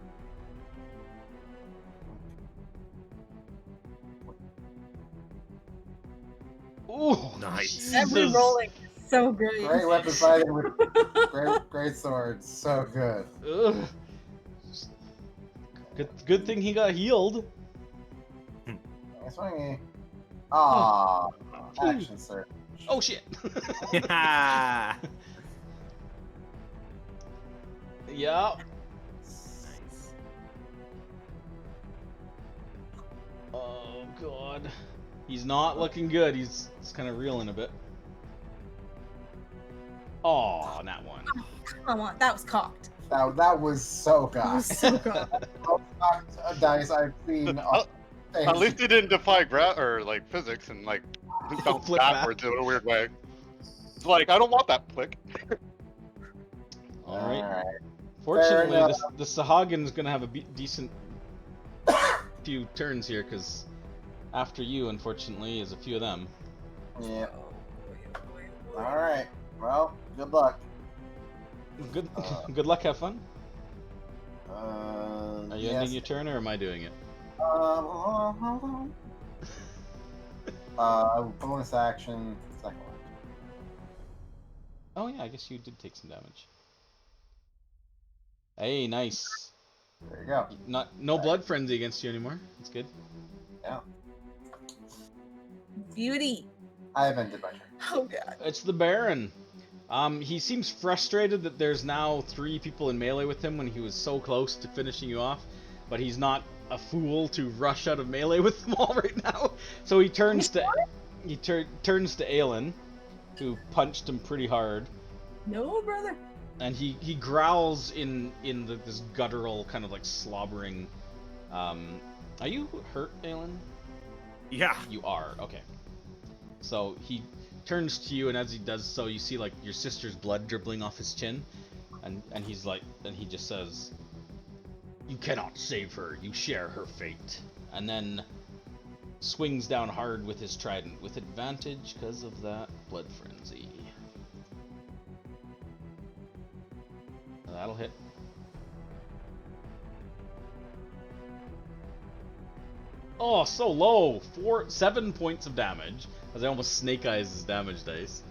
[SPEAKER 2] Ooh,
[SPEAKER 4] Nice.
[SPEAKER 3] Every
[SPEAKER 2] Jesus.
[SPEAKER 3] rolling is so great.
[SPEAKER 6] Great weapon fighting with great swords. So good.
[SPEAKER 2] Ugh. Good thing he got healed.
[SPEAKER 6] Swingy, swingy. Ah, action surge.
[SPEAKER 2] Oh shit.
[SPEAKER 4] Yeah.
[SPEAKER 2] Yep.
[SPEAKER 4] Nice.
[SPEAKER 2] Oh god. He's not looking good. He's kind of reeling a bit. Oh, that one.
[SPEAKER 3] Come on, that was cocked.
[SPEAKER 6] That was so
[SPEAKER 3] That was
[SPEAKER 6] cocked.
[SPEAKER 3] so cocked.
[SPEAKER 6] Most cocked dice I've seen.
[SPEAKER 1] At least he didn't defy physics and like bounce
[SPEAKER 2] Flick back.
[SPEAKER 1] backwards in a weird way. It's like I don't want that flick.
[SPEAKER 2] All right.
[SPEAKER 6] Alright.
[SPEAKER 2] Fortunately,
[SPEAKER 6] enough.
[SPEAKER 2] the Sahaugin's gonna have a decent few turns here, because after you, unfortunately, is a few of them.
[SPEAKER 6] Yeah. Alright. Well, good luck.
[SPEAKER 2] Good, good luck. Have fun.
[SPEAKER 6] Are
[SPEAKER 2] Are you ending your turn, or am I doing it?
[SPEAKER 6] Hold on. Bonus action, second one.
[SPEAKER 2] Oh yeah, I guess you did take some damage. Hey, nice.
[SPEAKER 6] There you go.
[SPEAKER 2] No blood frenzy against you anymore. That's good.
[SPEAKER 6] Yeah.
[SPEAKER 3] Beauty.
[SPEAKER 6] I have ended my turn.
[SPEAKER 3] Oh god.
[SPEAKER 2] It's the Baron. He seems frustrated that there's now 3 people in melee with him when he was so close to finishing you off, but he's not a fool to rush out of melee with them all right now. So he turns to turns to Aelin, who punched him pretty hard,
[SPEAKER 3] No, brother.
[SPEAKER 2] and he growls in this guttural kind of like slobbering. Are you hurt, Aelin?
[SPEAKER 4] Yeah.
[SPEAKER 2] You are. Okay. So he turns to you, and as he does so, you see like your sister's blood dribbling off his chin, and he's like, and he just says, "You cannot save her. You share her fate." And then swings down hard with his trident with advantage because of that blood frenzy. That'll hit. Oh, so low. 7 points of damage. As I almost snake eyes his damage dice.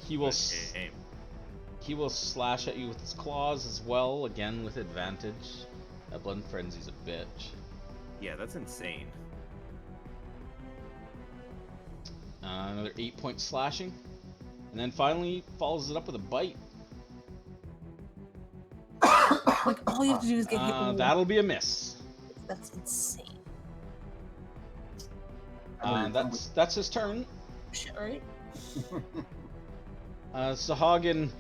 [SPEAKER 2] He will
[SPEAKER 4] Okay.
[SPEAKER 2] he will slash at you with his claws as well, again with advantage. That blood frenzy's a bitch.
[SPEAKER 4] Yeah, that's insane.
[SPEAKER 2] Another 8 points slashing, and then finally follows it up with a bite.
[SPEAKER 3] Like all you have to do is get hit with one.
[SPEAKER 2] That'll be a miss.
[SPEAKER 3] That's insane.
[SPEAKER 2] That's his turn.
[SPEAKER 3] Shit, right?
[SPEAKER 2] Sahaugin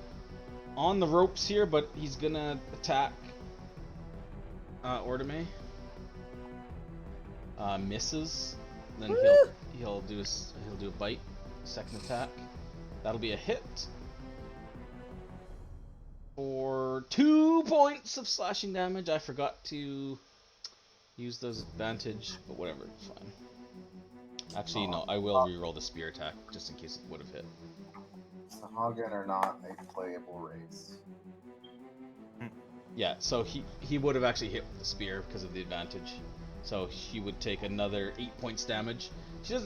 [SPEAKER 2] on the ropes here, but he's gonna attack Ordame. Misses. Then
[SPEAKER 3] Woo!
[SPEAKER 2] he'll do a bite. Second attack. That'll be a hit. For 2 points of slashing damage. I forgot to use those advantage, but whatever, fine. Actually, no, I will re-roll the spear attack just in case it would have hit.
[SPEAKER 6] Sahaugin are not a playable race.
[SPEAKER 2] Yeah, so he would have actually hit with the spear because of the advantage. So he would take another 8 points damage.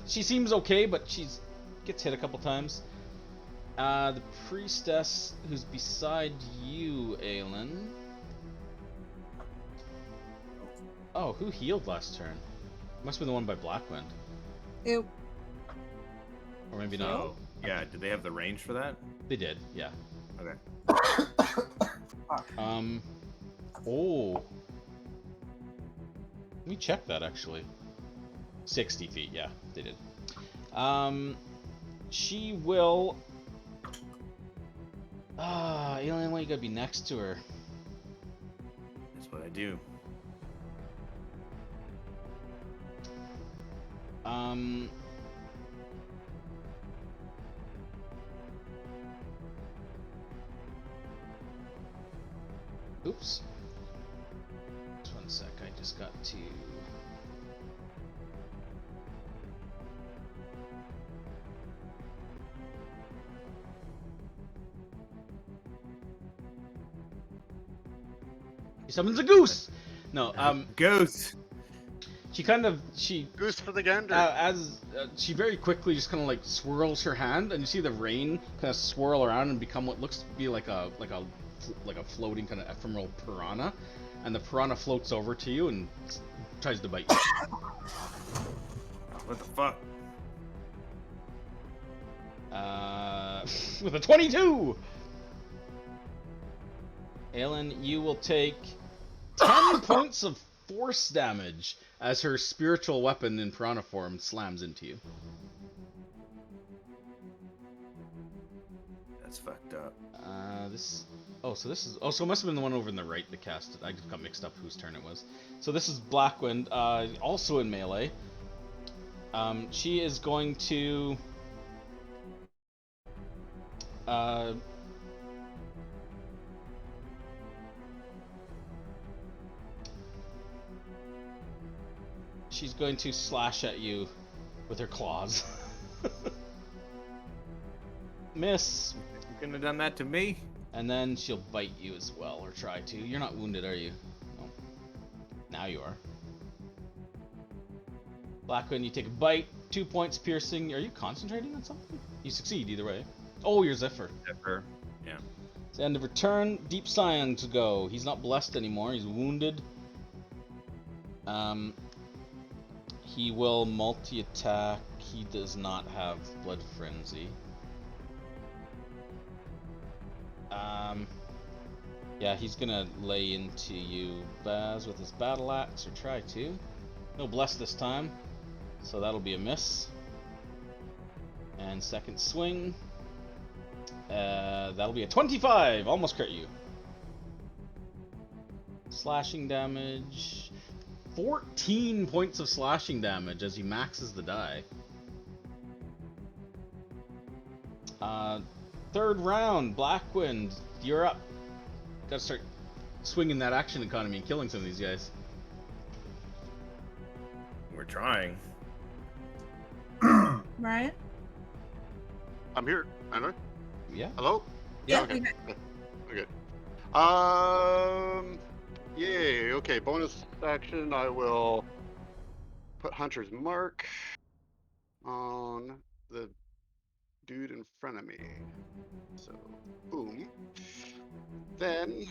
[SPEAKER 2] She seems okay, but gets hit a couple times. The priestess who's beside you, Aelin. Oh, who healed last turn? Must be the one by Blackwind.
[SPEAKER 3] Ew.
[SPEAKER 2] Or maybe not.
[SPEAKER 4] Oh, yeah. Did they have the range for that?
[SPEAKER 2] They did, yeah.
[SPEAKER 4] Okay.
[SPEAKER 2] Oh. Let me check that actually. 60 feet, yeah, they did. She will. Alien, why you gotta be next to her?
[SPEAKER 4] That's what I do.
[SPEAKER 2] Oops. Just 1 sec. I just got to. He summons a goose. No,
[SPEAKER 4] Goose.
[SPEAKER 2] she
[SPEAKER 1] Goose for the gander.
[SPEAKER 2] she very quickly just kind of like swirls her hand, and you see the rain kind of swirl around and become what looks to be like a floating kind of ephemeral piranha, and the piranha floats over to you and tries to bite you.
[SPEAKER 4] What the fuck?
[SPEAKER 2] With a 22. Aelin, you will take 10 points of force damage as her spiritual weapon in piranha form slams into you.
[SPEAKER 4] That's fucked up.
[SPEAKER 2] So it must have been the one over in the right that cast it. I just got mixed up whose turn it was. So this is Blackwind, also in melee. She is going to she's going to slash at you with her claws. Miss.
[SPEAKER 4] You couldn't have done that to me.
[SPEAKER 2] And then she'll bite you as well, or try to. You're not wounded, are you? No. Now you are. Blackwind, you take a bite, 2 points piercing. Are you concentrating on something? You succeed either way. Oh, you're Zephyr.
[SPEAKER 4] Zephyr. Yeah.
[SPEAKER 2] It's the end of her turn. Deep Scion to go. He's not blessed anymore. He's wounded. He will multi-attack. He does not have Blood Frenzy. Yeah, he's gonna lay into you, Baz, with his battle axe, or try to. No bless this time, so that'll be a miss. And second swing, that'll be a 25, almost crit you. Slashing damage, 14 points of slashing damage as he maxes the die. Third round, Blackwind, you're up. Gotta start swinging that action economy and killing some of these guys.
[SPEAKER 4] We're trying.
[SPEAKER 3] Ryan?
[SPEAKER 1] I'm here. Anna?
[SPEAKER 2] Yeah.
[SPEAKER 1] Hello?
[SPEAKER 3] Yeah.
[SPEAKER 1] Okay. Yay. Okay. Bonus action. I will put Hunter's Mark on the dude in front of me. So, boom. Then,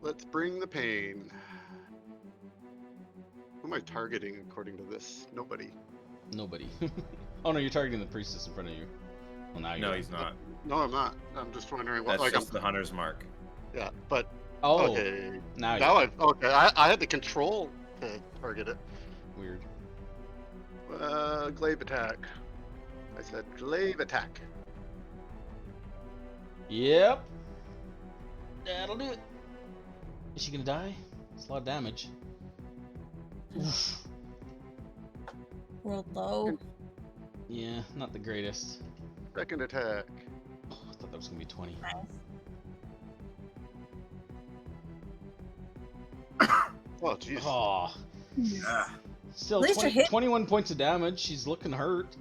[SPEAKER 1] let's bring the pain. Who am I targeting according to this? Nobody.
[SPEAKER 2] Nobody. Oh no, you're targeting the priestess in front of you. Well, now you
[SPEAKER 4] No,
[SPEAKER 2] are.
[SPEAKER 4] he's not.
[SPEAKER 1] No, I'm not. I'm just wondering what.
[SPEAKER 4] That's
[SPEAKER 1] Like,
[SPEAKER 4] just the hunter's mark.
[SPEAKER 1] yeah, but
[SPEAKER 2] Oh,
[SPEAKER 1] okay.
[SPEAKER 2] now
[SPEAKER 1] Now
[SPEAKER 2] you
[SPEAKER 1] I had the control to target it.
[SPEAKER 2] weird.
[SPEAKER 1] Glaive attack. I said glaive attack.
[SPEAKER 2] Yep. That'll do it. Is she gonna die? It's a lot of damage. Oof.
[SPEAKER 3] Rolled low.
[SPEAKER 2] Yeah, not the greatest.
[SPEAKER 1] Second attack.
[SPEAKER 2] Oh, I thought that was gonna be 20.
[SPEAKER 3] Nice.
[SPEAKER 1] Oh jeez.
[SPEAKER 2] Oh,
[SPEAKER 5] Yeah.
[SPEAKER 2] still
[SPEAKER 3] At least
[SPEAKER 2] 20,
[SPEAKER 3] you're hit.
[SPEAKER 2] 21 points of damage. She's looking hurt.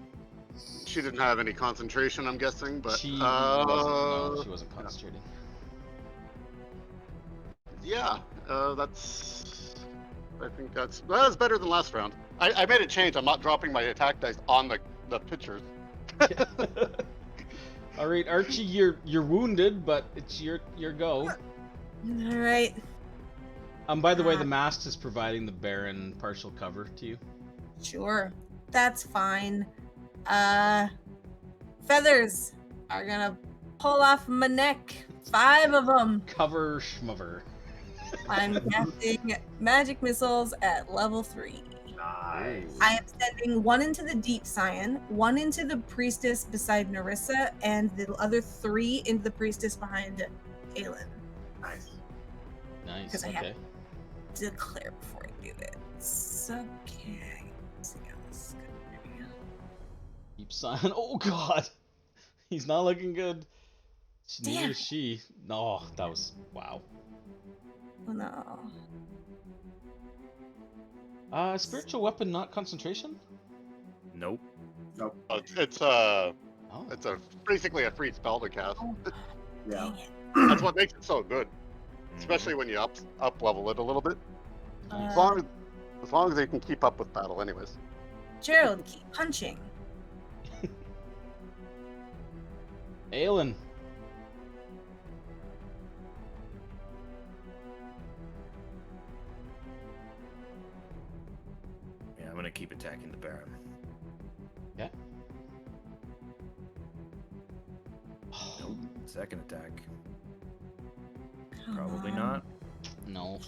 [SPEAKER 1] She didn't have any concentration, I'm guessing, but
[SPEAKER 2] She wasn't concentrating.
[SPEAKER 1] yeah, that's. I think that's better than last round. I made a change. I'm not dropping my attack dice on the pictures.
[SPEAKER 2] All right, Archie, you're wounded, but it's your go.
[SPEAKER 3] All right.
[SPEAKER 2] By the way, the mast is providing the Baron partial cover to you.
[SPEAKER 3] Sure. That's fine. Feathers are gonna pull off my neck. 5 of them.
[SPEAKER 2] Cover schmover.
[SPEAKER 3] I'm casting magic missiles at level 3.
[SPEAKER 5] Nice.
[SPEAKER 3] I am sending 1 into the Deep Scion, 1 into the priestess beside Narissa, and the other 3 into the priestess behind Aelin.
[SPEAKER 5] Nice.
[SPEAKER 2] Nice.
[SPEAKER 3] Because I have-
[SPEAKER 2] Okay.
[SPEAKER 3] Declare before I do it. It's okay. Let's see how this is gonna be.
[SPEAKER 2] Deep Scion. Oh god, he's not looking good. Neither
[SPEAKER 3] Damn
[SPEAKER 2] is she. No, that was wow.
[SPEAKER 3] Oh no.
[SPEAKER 2] Spiritual weapon, not concentration.
[SPEAKER 4] Nope.
[SPEAKER 5] Nope.
[SPEAKER 1] It's
[SPEAKER 2] Oh.
[SPEAKER 1] basically a free spell to cast.
[SPEAKER 3] Oh,
[SPEAKER 5] Yeah.
[SPEAKER 3] dang it.
[SPEAKER 1] That's what makes it so good, especially when you up level it a little bit. As long as they can keep up with battle, anyways.
[SPEAKER 3] Gerald, keep punching.
[SPEAKER 2] Aelin.
[SPEAKER 4] Yeah, I'm gonna keep attacking the Baron.
[SPEAKER 2] Yeah.
[SPEAKER 4] Nope. Second attack.
[SPEAKER 3] Come
[SPEAKER 4] Probably
[SPEAKER 3] on.
[SPEAKER 4] not.
[SPEAKER 2] No.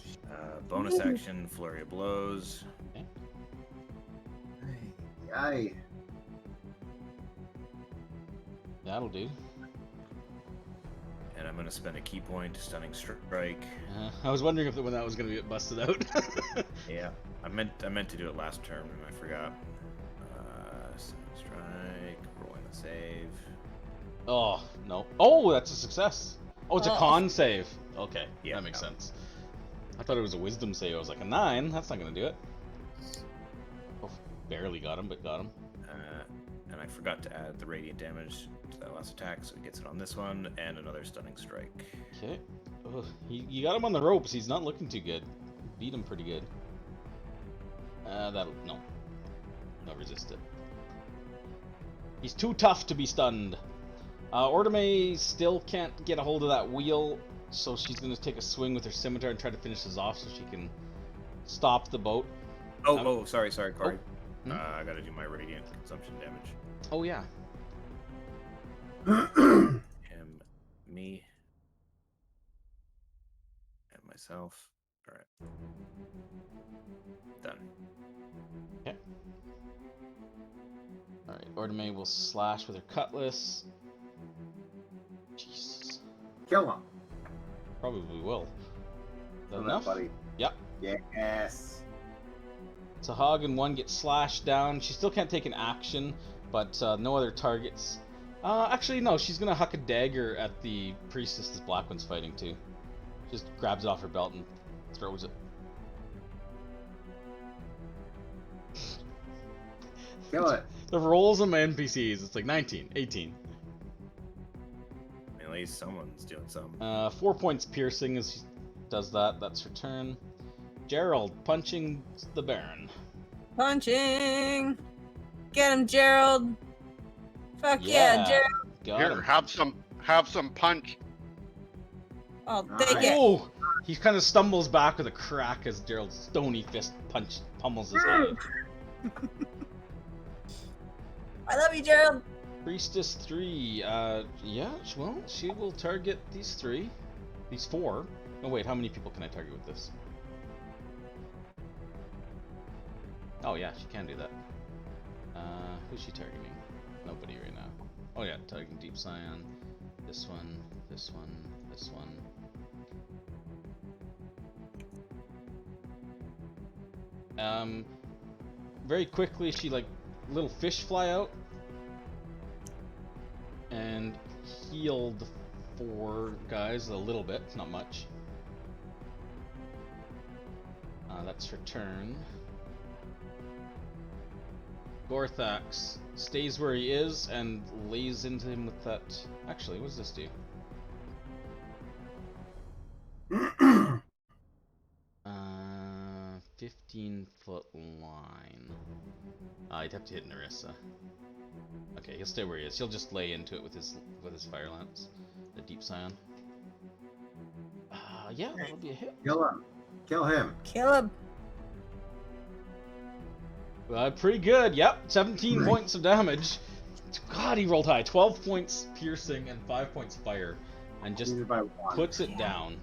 [SPEAKER 4] Bonus action, flurry of blows.
[SPEAKER 5] Aye.
[SPEAKER 2] That'll do.
[SPEAKER 4] And I'm gonna spend a key point, stunning strike.
[SPEAKER 2] I was wondering if when that was gonna get busted out.
[SPEAKER 4] Yeah, I meant to do it last turn and I forgot. Stunning strike, rolling a save.
[SPEAKER 2] Oh no. Oh, that's a success. Oh, it's a
[SPEAKER 3] Oh.
[SPEAKER 2] con save. Okay,
[SPEAKER 4] Yeah.
[SPEAKER 2] that makes sense. I thought it was a wisdom save. I was like, a 9? That's not gonna do it. Oh, barely got him, but got him.
[SPEAKER 4] And I forgot to add the radiant damage to that last attack, so he gets it on this one, and another stunning strike.
[SPEAKER 2] Okay. Ugh, you got him on the ropes. He's not looking too good. Beat him pretty good. That'll no. No, resist it. He's too tough to be stunned. Ordame still can't get a hold of that wheel, so she's gonna take a swing with her scimitar and try to finish this off so she can stop the boat.
[SPEAKER 4] Sorry, Corey.
[SPEAKER 2] Hmm?
[SPEAKER 4] I gotta do my radiant consumption damage.
[SPEAKER 2] Oh yeah.
[SPEAKER 4] Him, me, and myself. Alright. Done.
[SPEAKER 2] Okay. Alright, Ordame will slash with her cutlass. Jesus.
[SPEAKER 5] Kill him.
[SPEAKER 2] Probably will. Is that
[SPEAKER 5] Kill
[SPEAKER 2] enough?
[SPEAKER 5] buddy.
[SPEAKER 2] Yep.
[SPEAKER 5] Yes.
[SPEAKER 2] Sahaugin 1 gets slashed down. She still can't take an action, but no other targets. Actually, no, she's gonna huck a dagger at the priestess this black one's fighting too. Just grabs it off her belt and throws it.
[SPEAKER 5] Kill it.
[SPEAKER 2] The rolls on my NPCs, it's like 19, 18.
[SPEAKER 4] At least someone's doing something.
[SPEAKER 2] 4 points piercing as she does that. That's her turn. Gerald punching the Baron.
[SPEAKER 3] Punching. Get him, Gerald. Fuck yeah, Gerald.
[SPEAKER 2] Got
[SPEAKER 1] Here,
[SPEAKER 2] him.
[SPEAKER 1] have some punch.
[SPEAKER 3] Oh, take
[SPEAKER 5] Nice.
[SPEAKER 3] it.
[SPEAKER 2] Oh! He kind of stumbles back with a crack as Gerald's stony fist pummels his head.
[SPEAKER 3] I love you, Gerald.
[SPEAKER 2] Priestess 3, yeah, well, she will target these 3. These 4. Oh wait, how many people can I target with this? Oh yeah, she can do that. Who's she targeting? Nobody right now. Oh yeah, targeting Deep Scion. This one, this one, this one. Very quickly she like little fish fly out and healed 4 guys a little bit, not much. That's her turn. Gorthax stays where he is and lays into him with that. Actually, what does this do? 15-foot line. He'd have to hit Narissa. Okay, he'll stay where he is. He'll just lay into it with his fire lance, the Deep Scion. Yeah, that'll be a hit.
[SPEAKER 5] Kill him. Kill him.
[SPEAKER 3] Kill him.
[SPEAKER 2] Pretty good. Yep, 17 points of damage. God, he rolled high. 12 points piercing and 5 points fire, and just
[SPEAKER 5] Wounded by 1.
[SPEAKER 2] puts it down.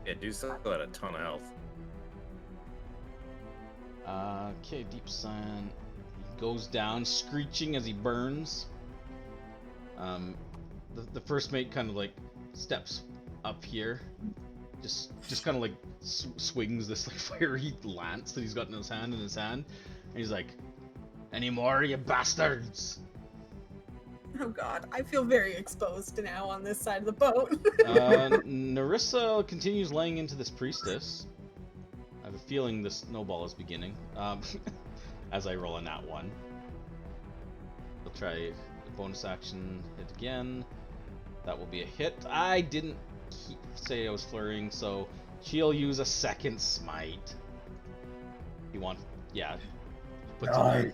[SPEAKER 4] Yeah, dude still had a ton of health.
[SPEAKER 2] Okay, Deep Scion goes down, screeching as he burns. The first mate kind of like steps up here, just kind of like swings this like fiery lance that he's got in his hand, and he's like, "Any more, you bastards?"
[SPEAKER 3] Oh god, I feel very exposed now on this side of the boat.
[SPEAKER 2] Narissa continues laying into this priestess. I have a feeling the snowball is beginning. As I roll a nat 1. I'll try the bonus action hit again. That will be a hit. I didn't say I was flurrying, so she'll use a second smite. You want, yeah. Puts it
[SPEAKER 6] Nice.
[SPEAKER 2] in.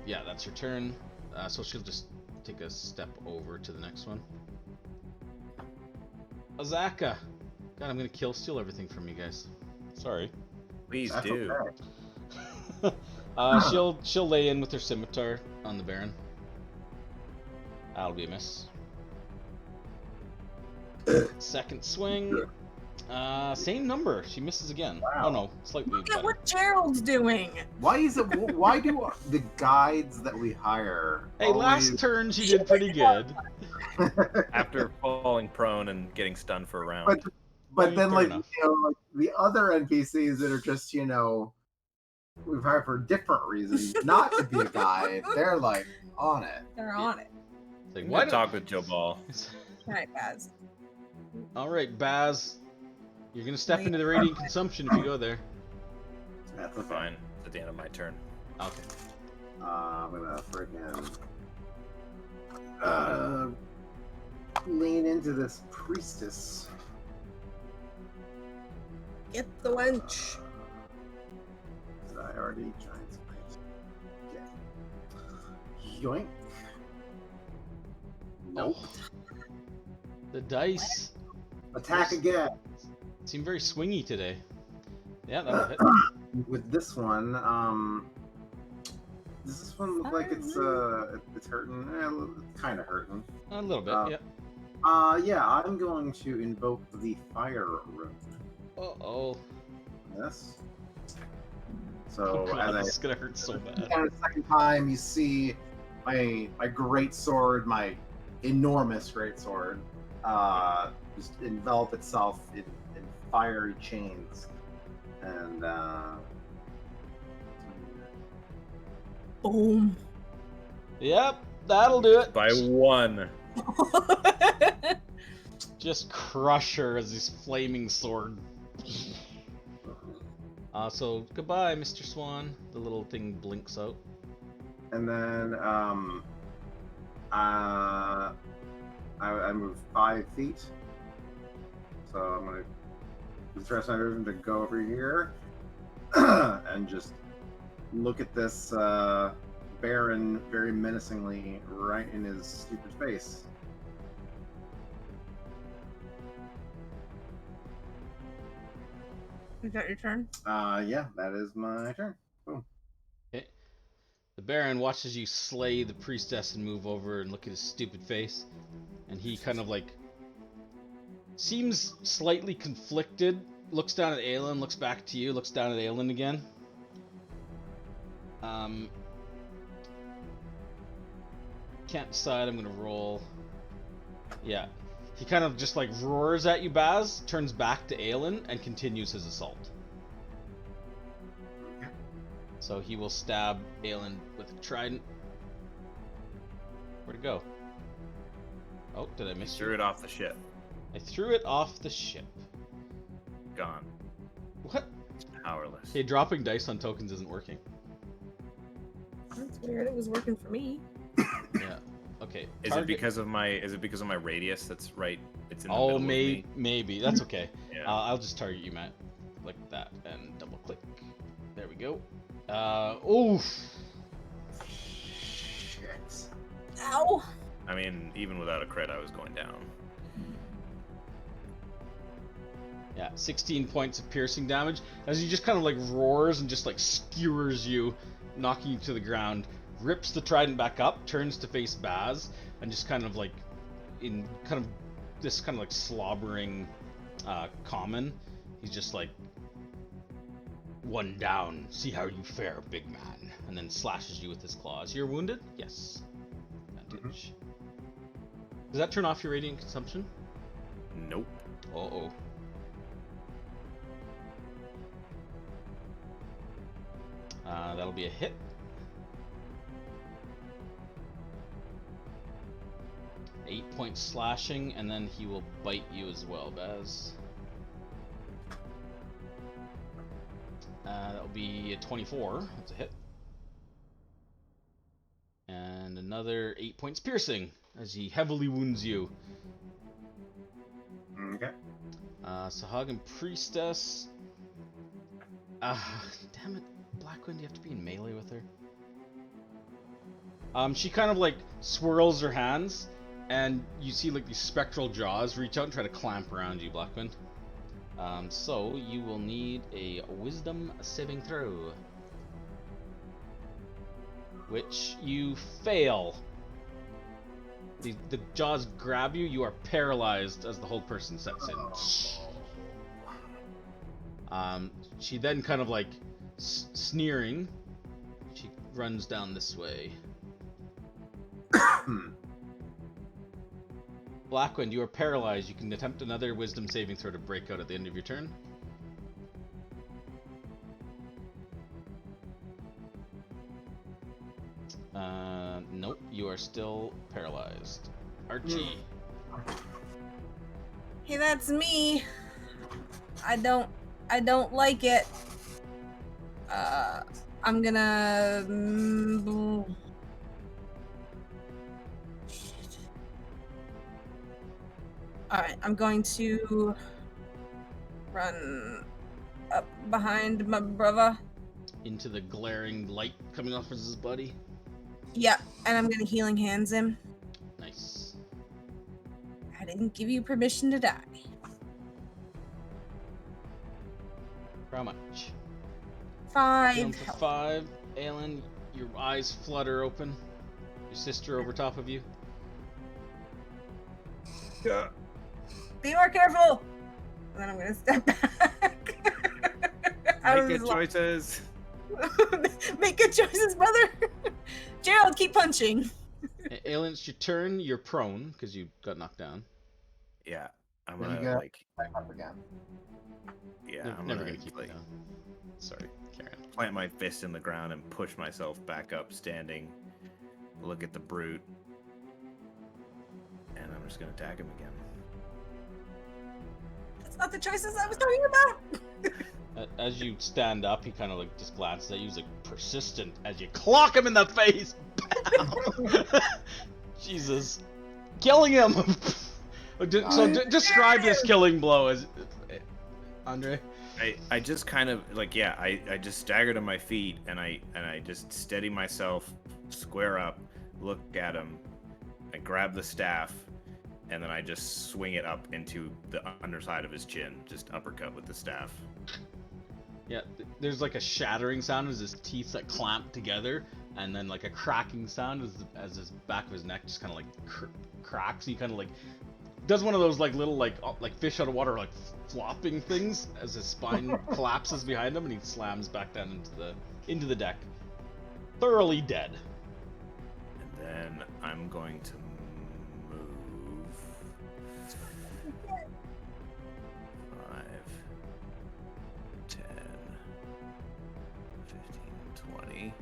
[SPEAKER 2] Yeah, that's her turn. So she'll just take a step over to the next one. Azaka. God, I'm gonna steal everything from you guys. Sorry.
[SPEAKER 4] Please
[SPEAKER 5] That's
[SPEAKER 4] do.
[SPEAKER 5] okay.
[SPEAKER 2] She'll lay in with her scimitar on the Baron. That'll be a miss. Second swing. Same number. She misses again.
[SPEAKER 5] Wow.
[SPEAKER 2] Oh no, slightly
[SPEAKER 3] Look at
[SPEAKER 2] better.
[SPEAKER 3] what Gerald's doing.
[SPEAKER 5] Why do the guides that we hire
[SPEAKER 2] Hey, last turn she did pretty good.
[SPEAKER 4] After falling prone and getting stunned for a round.
[SPEAKER 5] But then,
[SPEAKER 2] Fair
[SPEAKER 5] like,
[SPEAKER 2] enough.
[SPEAKER 5] like the other NPCs that are just, we've hired for different reasons, not to be a guide, they're like on it.
[SPEAKER 3] They're on it.
[SPEAKER 2] Like,
[SPEAKER 4] I'm
[SPEAKER 2] why
[SPEAKER 4] gonna
[SPEAKER 2] don't-
[SPEAKER 4] talk with Joe Ball.
[SPEAKER 3] All right, Baz.
[SPEAKER 2] All right, Baz. You're gonna step into the radiant consumption if you go there.
[SPEAKER 5] That's okay.
[SPEAKER 4] Fine. It's at the end of my turn.
[SPEAKER 2] Okay.
[SPEAKER 5] I'm gonna freaking lean into this priestess.
[SPEAKER 3] Get the wench.
[SPEAKER 5] I already giant smite. Yeah. Yoink. Nope.
[SPEAKER 2] The dice
[SPEAKER 5] Attack again.
[SPEAKER 2] seem very swingy today. Yeah, that'll hit.
[SPEAKER 5] With this one, does this one look like it's hurting? It's kind of hurting.
[SPEAKER 2] A little bit, yeah.
[SPEAKER 5] Yeah, I'm going to invoke the fire rune.
[SPEAKER 2] Uh-oh.
[SPEAKER 5] Yes.
[SPEAKER 2] Oh
[SPEAKER 5] So
[SPEAKER 2] god,
[SPEAKER 5] as
[SPEAKER 2] this is gonna hurt so bad.
[SPEAKER 5] the second time, you see my great sword, my enormous great sword, just envelop itself in fiery chains, and
[SPEAKER 3] Boom.
[SPEAKER 2] Yep, that'll do it.
[SPEAKER 4] By one.
[SPEAKER 2] Just crush her as this flaming sword. So goodbye, Mr. Swan. The little thing blinks out.
[SPEAKER 5] and then I move 5 feet, so I'm gonna use the rest of my movement to go over here and just look at this Baron very menacingly right in his stupid face.
[SPEAKER 3] Is that your turn?
[SPEAKER 5] Yeah, that is my turn. Boom.
[SPEAKER 2] Okay. The Baron watches you slay the priestess and move over and look at his stupid face. And he kind of like seems slightly conflicted. Looks down at Aelin, looks back to you, looks down at Aelin again. Can't decide. I'm gonna roll. Yeah. He kind of just like roars at you, Baz, turns back to Aelin, and continues his assault. So he will stab Aelin with a trident. Where'd it go? Oh, did I miss
[SPEAKER 4] Threw
[SPEAKER 2] you?
[SPEAKER 4] it off the ship.
[SPEAKER 2] I threw it off the ship.
[SPEAKER 4] Gone.
[SPEAKER 2] What?
[SPEAKER 4] Powerless.
[SPEAKER 2] Hey, dropping dice on tokens isn't working.
[SPEAKER 3] That's weird. It was working for me.
[SPEAKER 2] Yeah. Okay.
[SPEAKER 4] Is it because of my radius that's right? It's in the
[SPEAKER 2] Oh,
[SPEAKER 4] middle of me.
[SPEAKER 2] maybe. That's okay.
[SPEAKER 4] Yeah.
[SPEAKER 2] I'll just target you, Matt. Like that, and double click. There we go. Oof.
[SPEAKER 5] Shit.
[SPEAKER 3] Ow.
[SPEAKER 4] I mean, even without a crit, I was going down.
[SPEAKER 2] Yeah, 16 points of piercing damage as he just kind of like roars and just like skewers you, knocking you to the ground. Rips the trident back up, turns to face Baz, and just kind of like in kind of this kind of like slobbering common. He's just like, one down, see how you fare, big man, and then slashes you with his claws. You're wounded? Yes. Advantage. Does that turn off your radiant consumption?
[SPEAKER 4] Nope.
[SPEAKER 2] That'll be a hit. Eight points slashing, and then he will bite you as well, Baz. That'll be a 24. That's a hit. And another 8 points piercing as he heavily wounds you.
[SPEAKER 5] Okay.
[SPEAKER 2] Sahaugin Priestess. Damn it, Blackwind, you have to be in melee with her. She kind of like swirls her hands, and you see like these spectral jaws reach out and try to clamp around you, Blackwind. So you will need a wisdom saving throw, which you fail. The jaws grab you. You are paralyzed as the whole person sets in. She then kind of like sneering, she runs down this way. Blackwind, you are paralyzed. You can attempt another wisdom saving throw to break out at the end of your turn. Nope, you are still paralyzed. Archie.
[SPEAKER 3] Hey, that's me. I don't like it. I'm gonna. Shit. All right, I'm going to run up behind my brother.
[SPEAKER 2] Into the glaring light coming off of his buddy.
[SPEAKER 3] Yep, and I'm gonna healing hands him.
[SPEAKER 2] Nice.
[SPEAKER 3] I didn't give you permission to die.
[SPEAKER 2] How much?
[SPEAKER 3] 5
[SPEAKER 2] Healing for
[SPEAKER 3] health.
[SPEAKER 2] 5. Aelin, your eyes flutter open. Your sister over top of you.
[SPEAKER 4] Yeah.
[SPEAKER 3] Be more careful. And then I'm gonna step back.
[SPEAKER 4] Make good choices.
[SPEAKER 3] Make good choices, brother. Gerald, keep punching.
[SPEAKER 2] Aelin, it's your turn. You're prone because you got knocked down.
[SPEAKER 4] Yeah, I'm
[SPEAKER 6] Then you
[SPEAKER 4] gonna
[SPEAKER 6] go
[SPEAKER 4] like.
[SPEAKER 6] back up again.
[SPEAKER 4] Yeah, I'm
[SPEAKER 2] Never
[SPEAKER 4] gonna
[SPEAKER 2] gonna keep
[SPEAKER 4] like
[SPEAKER 2] it down. Sorry, Karen.
[SPEAKER 4] plant my fist in the ground and push myself back up, standing. Look at the brute, and I'm just gonna attack him again.
[SPEAKER 3] That's not the choices I was talking about.
[SPEAKER 2] As you stand up, he kind of like just glances at you. He's like persistent as you clock him in the face. Jesus, killing him. Describe this killing blow as Andre.
[SPEAKER 4] I just kind of like I just stagger to my feet and I just steady myself, square up, look at him, I grab the staff, and then I just swing it up into the underside of his chin, just uppercut with the staff.
[SPEAKER 2] Yeah, there's like a shattering sound as his teeth like clamp together, and then like a cracking sound as his back of his neck just kind of like cracks. He kind of like does one of those like little like fish out of water like flopping things as his spine collapses behind him, and he slams back down into the deck, thoroughly dead.
[SPEAKER 4] And then I'm going to move 5, 10, 15, 20.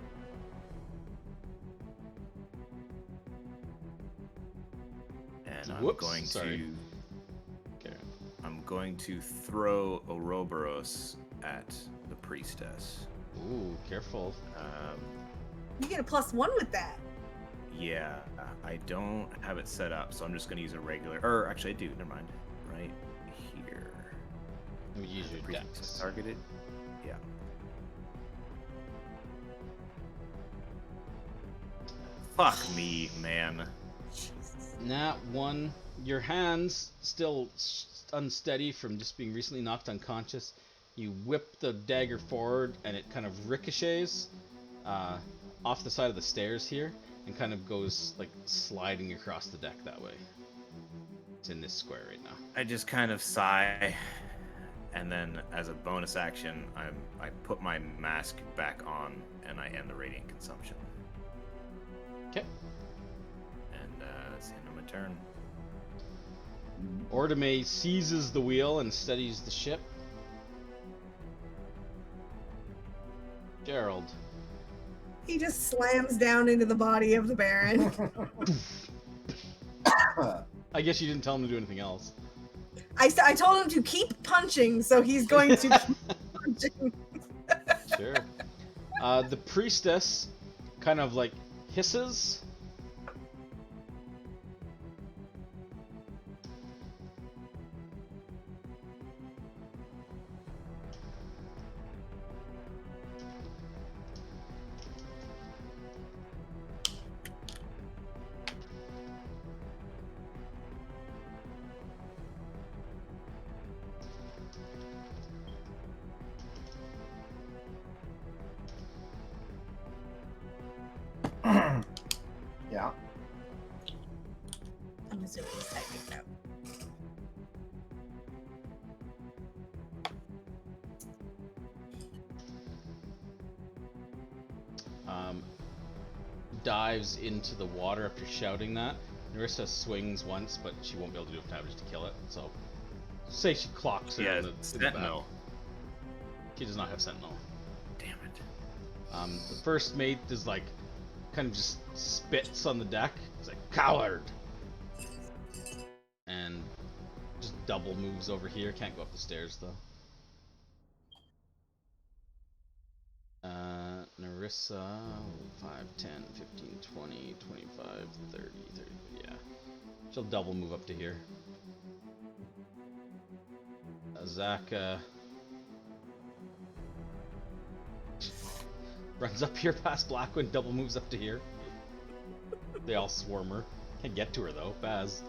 [SPEAKER 4] And I'm
[SPEAKER 2] Whoops,
[SPEAKER 4] going
[SPEAKER 2] sorry.
[SPEAKER 4] to
[SPEAKER 2] Okay.
[SPEAKER 4] I'm going to throw Ouroboros at the priestess.
[SPEAKER 2] Ooh, careful.
[SPEAKER 3] You get a +1 with that.
[SPEAKER 4] Yeah, I don't have it set up, so I'm just going to use a regular. Or actually, I do. Never mind. Right here.
[SPEAKER 2] We use your
[SPEAKER 4] Priestess
[SPEAKER 2] dex.
[SPEAKER 4] targeted. Yeah. Fuck me, man.
[SPEAKER 2] Nat 1. Your hands still unsteady from just being recently knocked unconscious. You whip the dagger forward, and it kind of ricochets off the side of the stairs here, and kind of goes like sliding across the deck that way. It's in this square right now.
[SPEAKER 4] I just kind of sigh, and then as a bonus action, I put my mask back on, and I end the radiant consumption.
[SPEAKER 2] Okay.
[SPEAKER 4] And that's the end of my turn.
[SPEAKER 2] Ordame seizes the wheel and steadies the ship. Gerald.
[SPEAKER 3] He just slams down into the body of the Baron.
[SPEAKER 2] I guess you didn't tell him to do anything else.
[SPEAKER 3] I told him to keep punching, so he's going to keep punching.
[SPEAKER 2] Sure. The priestess kind of like hisses.
[SPEAKER 6] Yeah.
[SPEAKER 3] I'm assuming he's typing now.
[SPEAKER 2] Dives into the water after shouting that. Narissa swings once, but she won't be able to do enough damage to kill it. So, say she clocks her
[SPEAKER 4] Yeah,
[SPEAKER 2] in the back.
[SPEAKER 4] Sentinel.
[SPEAKER 2] He does not have Sentinel.
[SPEAKER 4] Damn it.
[SPEAKER 2] The first mate is like, kind of just spits on the deck. He's like, coward! And just double moves over here. Can't go up the stairs though. Narissa, 5, 10, 15, 20, 25, 30, 30, yeah. She'll double move up to here. Zach, runs up here past Blackwind, double moves up to here. They all swarm her. Can't get to her though, Baz.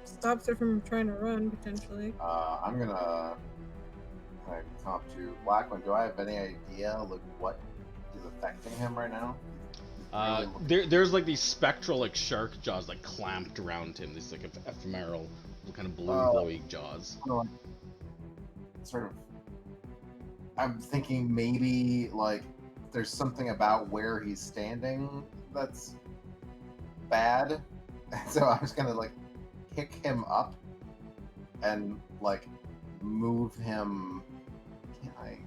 [SPEAKER 3] Stops her from trying to run, potentially.
[SPEAKER 6] I'm gonna talk to Blackwind. Do I have any idea like what is affecting him right now?
[SPEAKER 2] There's like these spectral like shark jaws like clamped around him. These like ephemeral kind of blue glowy jaws.
[SPEAKER 6] Sort of. I'm thinking maybe like there's something about where he's standing that's bad. So I was gonna like pick him up and like move him. I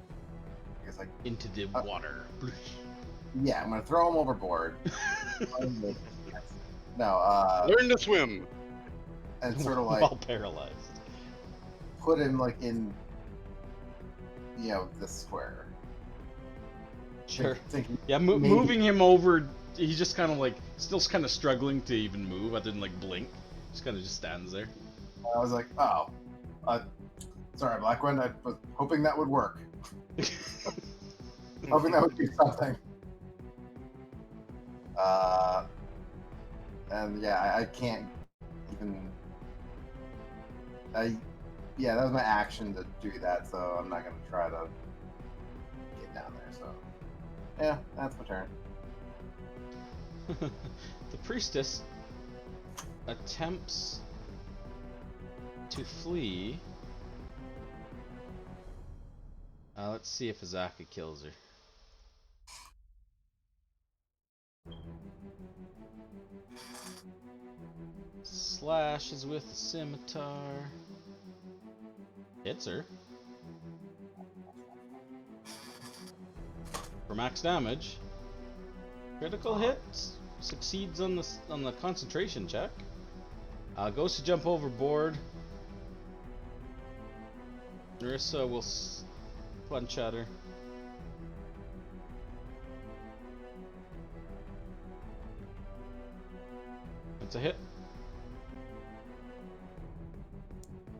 [SPEAKER 6] guess like
[SPEAKER 2] into the water.
[SPEAKER 6] Yeah, I'm gonna throw him overboard. No,
[SPEAKER 1] Learn to swim.
[SPEAKER 6] and sort of like
[SPEAKER 2] while paralyzed.
[SPEAKER 6] put him like in, this square.
[SPEAKER 2] Sure.
[SPEAKER 6] Thinking
[SPEAKER 2] Yeah,
[SPEAKER 6] maybe-
[SPEAKER 2] moving him over. He's just kind of like still kind of struggling to even move, other than like blink. Just kind of just stands there.
[SPEAKER 6] I was like, oh, sorry, Blackwind. I was hoping that would work. Hoping that would do something. And yeah, I can't even. Yeah, that was my action to do that, so I'm not gonna try to get down there. So, yeah, that's my turn.
[SPEAKER 2] The priestess attempts to flee. Let's see if Azaka kills her. Slashes with the scimitar. Hits her. For max damage. Critical hit. Succeeds on the concentration check. Goes to jump overboard. Narissa will punch at her. It's a hit.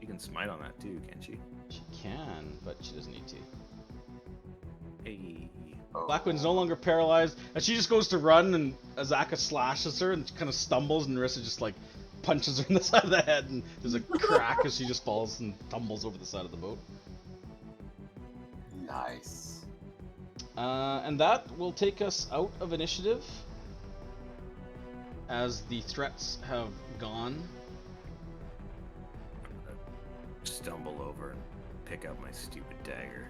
[SPEAKER 4] You can smite on that too, can't you?
[SPEAKER 2] She can, but she doesn't need to.
[SPEAKER 4] Hey.
[SPEAKER 2] Blackwind's no longer paralyzed, and she just goes to run, and Azaka slashes her and kind of stumbles, and Narissa just like punches her in the side of the head, and there's a crack as she just falls and tumbles over the side of the boat.
[SPEAKER 6] Nice.
[SPEAKER 2] And that will take us out of initiative, as the threats have gone.
[SPEAKER 4] Stumble over and pick up my stupid dagger.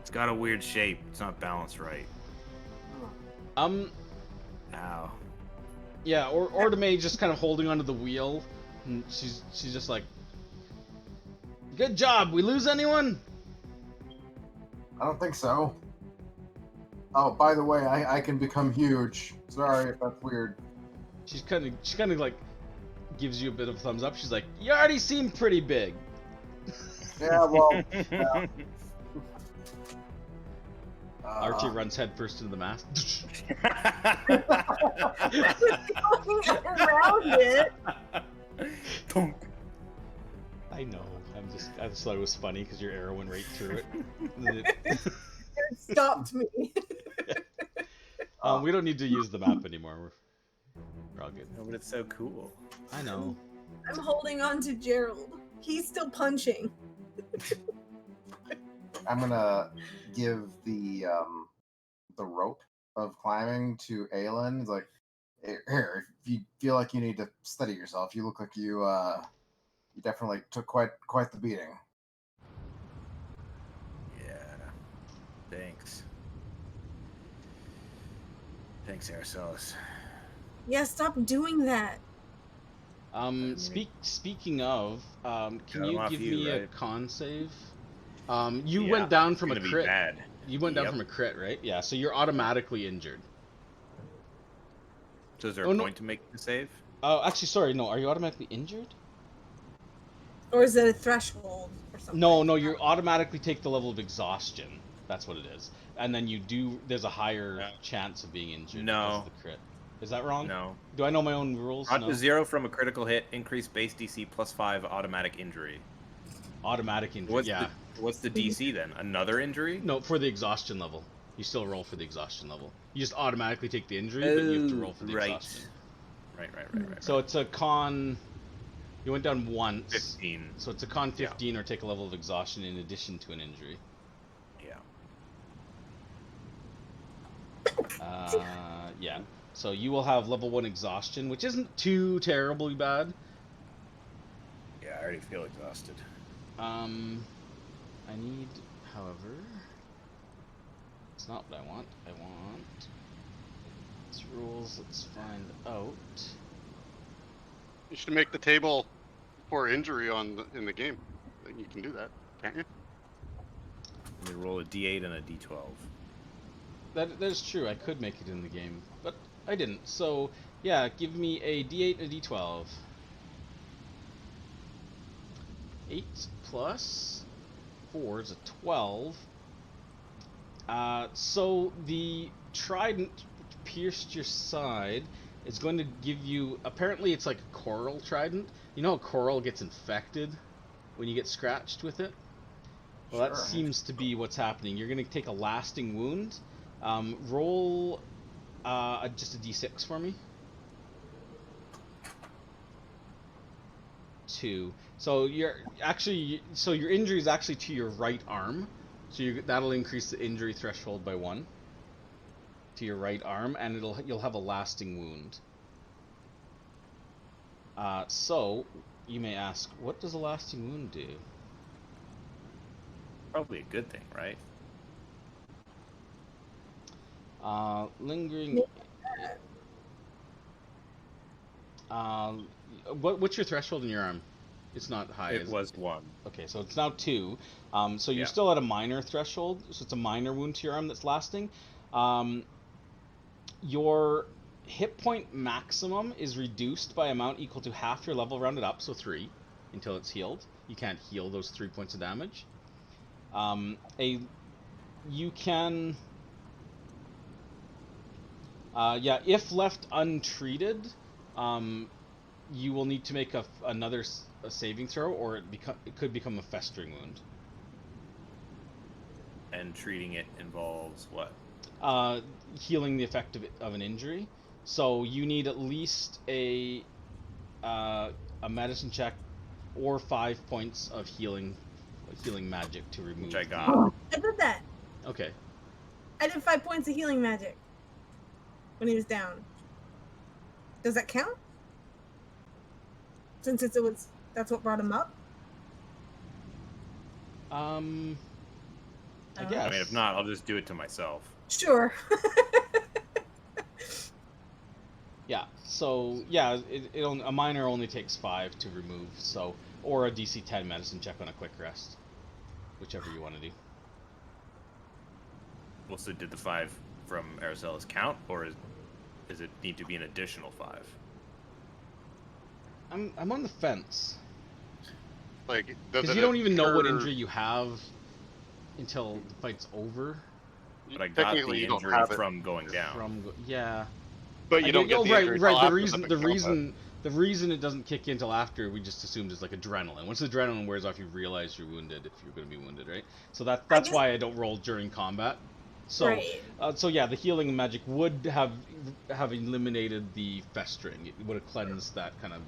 [SPEAKER 4] It's got a weird shape. It's not balanced right. Ow.
[SPEAKER 2] Yeah, Ordame just kind of holding onto the wheel, and she's just like, "Good job. We lose anyone?"
[SPEAKER 6] I don't think so. Oh, by the way, I can become huge. Sorry if that's weird.
[SPEAKER 2] She kind of like gives you a bit of a thumbs up. She's like, "You already seem pretty big."
[SPEAKER 6] Yeah, well, yeah.
[SPEAKER 2] Archie runs headfirst into the mast.
[SPEAKER 3] Going around it.
[SPEAKER 4] Thunk.
[SPEAKER 2] I know. I just thought it was funny because your arrow went right through it.
[SPEAKER 3] It stopped me.
[SPEAKER 2] We don't need to use the map anymore. We're all good.
[SPEAKER 4] No, but it's so cool.
[SPEAKER 2] I know.
[SPEAKER 3] I'm holding on to Gerald. He's still punching.
[SPEAKER 6] I'm gonna give the rope of climbing to Aelin. It's like, here, if you feel like you need to steady yourself, you look like you definitely took quite the beating.
[SPEAKER 4] Yeah. Thanks. Thanks, Aracelis.
[SPEAKER 3] Yeah, stop doing that.
[SPEAKER 2] Speaking of, can
[SPEAKER 4] Got 'em
[SPEAKER 2] you
[SPEAKER 4] off
[SPEAKER 2] give
[SPEAKER 4] you,
[SPEAKER 2] me a
[SPEAKER 4] right?
[SPEAKER 2] con save? You
[SPEAKER 4] Yeah,
[SPEAKER 2] went down from a
[SPEAKER 4] gonna be
[SPEAKER 2] crit.
[SPEAKER 4] bad.
[SPEAKER 2] You went down
[SPEAKER 4] Yep.
[SPEAKER 2] from a crit, right? Yeah, so you're automatically injured.
[SPEAKER 4] So is there
[SPEAKER 2] Oh,
[SPEAKER 4] a
[SPEAKER 2] no.
[SPEAKER 4] point to make the save?
[SPEAKER 2] Actually, sorry, no. Are you automatically injured?
[SPEAKER 3] Or is it a threshold or something?
[SPEAKER 2] No, you automatically take the level of exhaustion. That's what it is. And then there's a higher
[SPEAKER 4] No.
[SPEAKER 2] chance of being injured
[SPEAKER 4] No.
[SPEAKER 2] because of the crit. Is that wrong?
[SPEAKER 4] No.
[SPEAKER 2] Do I know my own rules?
[SPEAKER 4] Drop
[SPEAKER 2] No.
[SPEAKER 4] to 0 from a critical hit, increase base DC +5 automatic injury.
[SPEAKER 2] Automatic injury,
[SPEAKER 4] What's
[SPEAKER 2] yeah.
[SPEAKER 4] what's the DC then? Another injury?
[SPEAKER 2] No, for the exhaustion level. You still roll for the exhaustion level. You just automatically take the injury, but you have to roll for the
[SPEAKER 4] right.
[SPEAKER 2] exhaustion.
[SPEAKER 4] Right.
[SPEAKER 2] So it's a con... You went down once.
[SPEAKER 4] 15.
[SPEAKER 2] So it's a con 15 or take a level of exhaustion in addition to an injury.
[SPEAKER 4] Yeah.
[SPEAKER 2] Yeah. So you will have level 1 exhaustion, which isn't too terribly bad.
[SPEAKER 4] Yeah, I already feel exhausted.
[SPEAKER 2] I need, however... It's not what I want. I want... It's rules, let's find out.
[SPEAKER 1] You should make the table for injury in the game. You can do that, can't you?
[SPEAKER 4] Let me roll a D8 and a D12.
[SPEAKER 2] That is true, I could make it in the game, but I didn't. So, yeah, give me a D8 and a D12. 8 plus 4 is a 12. So the trident pierced your side. It's going to give you... Apparently it's like a coral trident. You know how coral gets infected when you get scratched with it? Well,
[SPEAKER 6] Sure.
[SPEAKER 2] that seems to be what's happening. You're going to take a lasting wound. Roll just a d6 for me. 2. So your injury is actually to your right arm. So that'll increase the injury threshold by 1 to your right arm, and you'll have a lasting wound. So you may ask, what does a lasting wound do?
[SPEAKER 4] Probably a good thing, right?
[SPEAKER 2] Lingering. What's your threshold in your arm? It's not high.
[SPEAKER 4] It was 1.
[SPEAKER 2] Okay, so it's now 2. So you're
[SPEAKER 4] Yeah.
[SPEAKER 2] still at a minor threshold. So it's a minor wound to your arm that's lasting. Your hit point maximum is reduced by amount equal to half your level rounded up, so 3, until it's healed. You can't heal those 3 points of damage. You can... if left untreated, you will need to make another saving throw, or it could become a festering wound.
[SPEAKER 4] And treating it involves what?
[SPEAKER 2] Healing the effect of an injury. So you need at least a medicine check or 5 points of healing magic to remove.
[SPEAKER 4] Which I got.
[SPEAKER 3] I did that.
[SPEAKER 2] Okay.
[SPEAKER 3] I did 5 points of healing magic when he was down. Does that count? Since that's what brought him up?
[SPEAKER 2] I
[SPEAKER 3] Oh.
[SPEAKER 2] guess.
[SPEAKER 4] I mean, if not, I'll just do it to myself.
[SPEAKER 3] Sure.
[SPEAKER 2] Yeah. So yeah, a minor only takes 5 to remove. So, or a DC 10 medicine check on a quick rest, whichever you want to do.
[SPEAKER 4] Well, so did the 5 from Aracella's count, or does it need to be an additional 5?
[SPEAKER 2] I'm on the fence.
[SPEAKER 1] Like, does
[SPEAKER 2] Because
[SPEAKER 1] it
[SPEAKER 2] you don't even know what
[SPEAKER 1] occur-
[SPEAKER 2] injury you have until the fight's over.
[SPEAKER 4] But I got
[SPEAKER 1] Technically,
[SPEAKER 4] the
[SPEAKER 1] you don't
[SPEAKER 4] injury
[SPEAKER 1] have it,
[SPEAKER 4] from going down.
[SPEAKER 2] Yeah.
[SPEAKER 1] but you don't get the injury
[SPEAKER 2] right.
[SPEAKER 1] till
[SPEAKER 2] The
[SPEAKER 1] after
[SPEAKER 2] reason
[SPEAKER 1] big
[SPEAKER 2] the
[SPEAKER 1] combat.
[SPEAKER 2] reason it doesn't kick in until after, we just assumed is like adrenaline. Once the adrenaline wears off, you realize you're wounded if you're going to be wounded, right? So that's why I don't roll during combat. So
[SPEAKER 3] Right.
[SPEAKER 2] so yeah, the healing magic would have eliminated the festering. It would have cleansed that kind of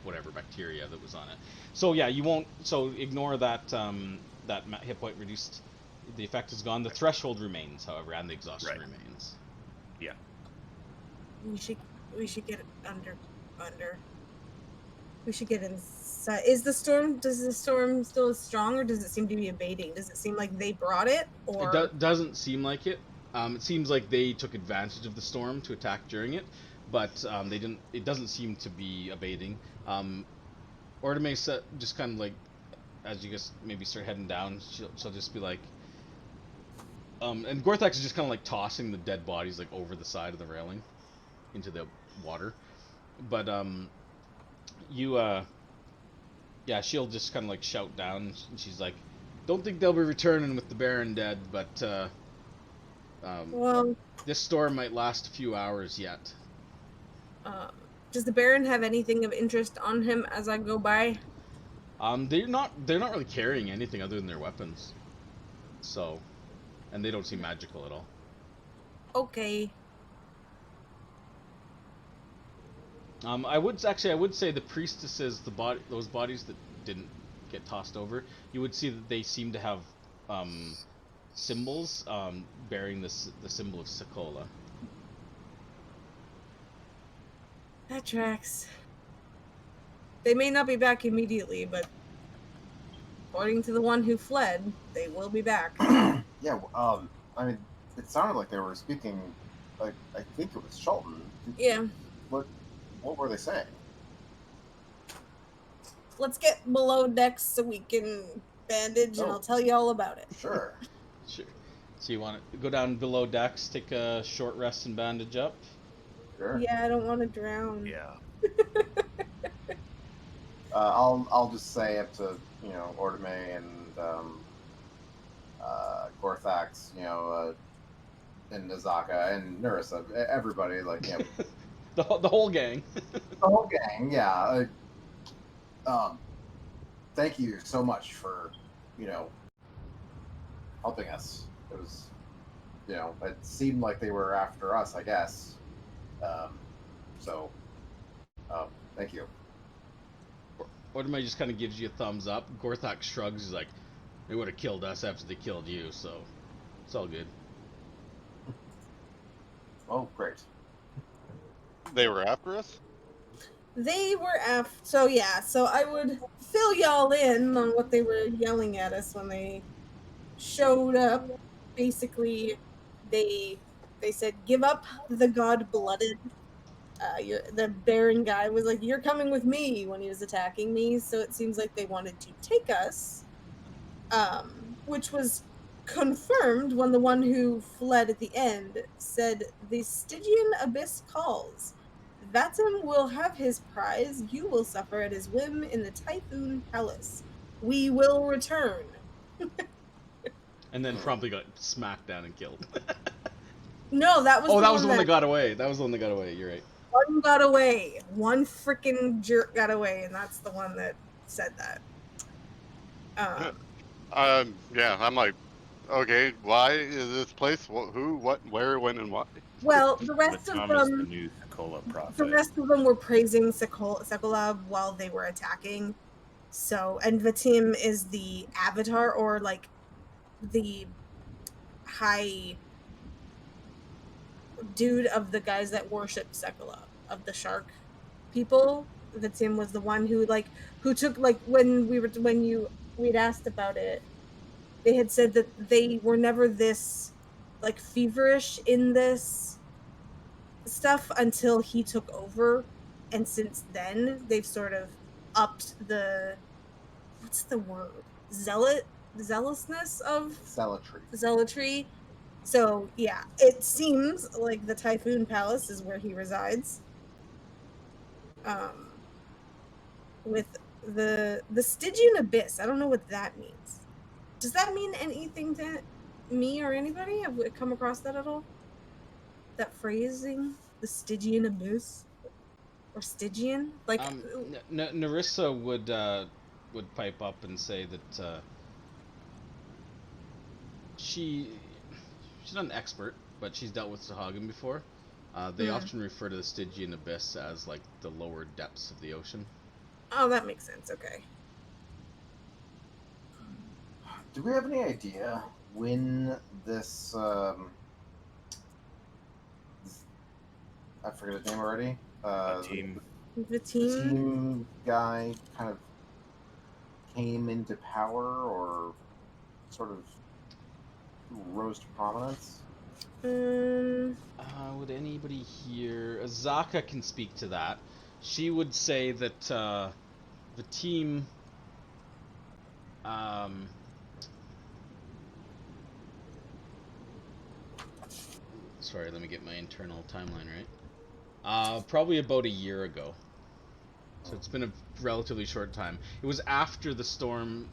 [SPEAKER 2] whatever bacteria that was on it. So yeah, you won't. So ignore that hit point reduced. The effect is gone. The threshold remains, however, and the exhaustion
[SPEAKER 4] Right.
[SPEAKER 2] remains.
[SPEAKER 4] Yeah.
[SPEAKER 3] We should get under. We should get inside. Does the storm still as strong, or does it seem to be abating? Does it seem like they brought it, or
[SPEAKER 2] It doesn't seem like it. It seems like they took advantage of the storm to attack during it, but they didn't. It doesn't seem to be abating. Ortome just kind of like, as you guys maybe start heading down, she'll just be like, and Gorthax is just kind of like tossing the dead bodies like over the side of the railing into the water, but yeah, she'll just kind of like shout down, and she's like, "Don't think they'll be returning with the Baron dead, but
[SPEAKER 3] well,
[SPEAKER 2] this storm might last a few hours yet."
[SPEAKER 3] does the Baron have anything of interest on him as I go by?
[SPEAKER 2] They're not really carrying anything other than their weapons, so, and they don't seem magical at all.
[SPEAKER 3] Okay.
[SPEAKER 2] I would say the priestesses, those bodies that didn't get tossed over, you would see that they seem to have symbols bearing the symbol of Sakola.
[SPEAKER 3] That tracks. They may not be back immediately, but according to the one who fled, they will be back.
[SPEAKER 6] Yeah, I mean, it sounded like they were speaking, like, I think it was Shelton.
[SPEAKER 3] Yeah.
[SPEAKER 6] What were they saying?
[SPEAKER 3] Let's get below decks so we can bandage, and I'll tell you all about it.
[SPEAKER 6] Sure.
[SPEAKER 2] Sure. So you want to go down below decks, take a short rest and bandage up?
[SPEAKER 6] Sure.
[SPEAKER 3] Yeah, I don't want to drown.
[SPEAKER 4] Yeah.
[SPEAKER 6] I'll just say up to Ortome and Gorthax, and Nazaka and Nerissa, everybody, like,
[SPEAKER 2] the whole gang.
[SPEAKER 6] the whole gang, yeah. Thank you so much for helping us. It was it seemed like they were after us, I guess. So thank you.
[SPEAKER 2] Ortome just kind of gives you a thumbs up. Gorthak shrugs. He's like, "They would have killed us after they killed you, so it's all good."
[SPEAKER 6] Oh, great.
[SPEAKER 1] They were after us?
[SPEAKER 3] They were after. So yeah, so I would fill y'all in on what they were yelling at us when they showed up. Basically, they said, "Give up the god-blooded." The Baron guy was like, "You're coming with me," when he was attacking me. So it seems like they wanted to take us, which was confirmed when the one who fled at the end said, "The Stygian abyss calls. Vatim will have his prize. You will suffer at his whim in the Typhoon Palace. We will return."
[SPEAKER 2] And then promptly got smacked down and killed.
[SPEAKER 3] No, that was
[SPEAKER 2] that was the one that got away. That was the one that got away. You're right.
[SPEAKER 3] One got away. One freaking jerk got away, and that's the one that said that.
[SPEAKER 1] Yeah, I'm like, okay, why is this place? Who, what, where, when, and why?
[SPEAKER 3] Well, the rest
[SPEAKER 4] Vatim
[SPEAKER 3] of
[SPEAKER 4] is the
[SPEAKER 3] them,
[SPEAKER 4] new Sakola prophet.
[SPEAKER 3] the rest of them were praising Sakola while they were attacking. So, and Vatim is the avatar, or like the high dude of the guys that worship Sakola, of the shark people. Vatim was the one who took, like, when we'd asked about it, they had said that they were never this like feverish in this stuff until he took over, and since then they've sort of upped the, what's the word, zealousness of
[SPEAKER 6] Zealotry.
[SPEAKER 3] zealotry. So yeah, it seems like the Typhoon Palace is where he resides. With the Stygian Abyss, I don't know what that means. Does that mean anything to me or anybody? Have we come across that at all? That phrasing, the Stygian Abyss, or Stygian, like
[SPEAKER 2] Narissa would pipe up and say that she's not an expert, but she's dealt with Sahaugin before. They often refer to the Stygian Abyss as like the lower depths of the ocean.
[SPEAKER 3] Oh, that makes sense. Okay.
[SPEAKER 6] Do we have any idea when this I forget his name already.
[SPEAKER 4] Team.
[SPEAKER 3] The
[SPEAKER 6] The
[SPEAKER 3] team.
[SPEAKER 6] team guy kind of came into power or sort of rose to prominence.
[SPEAKER 2] Would anybody here? Azaka can speak to that. She would say that the team. Sorry, let me get my internal timeline right. Probably about a year ago. So it's been a relatively short time. It was after the storm.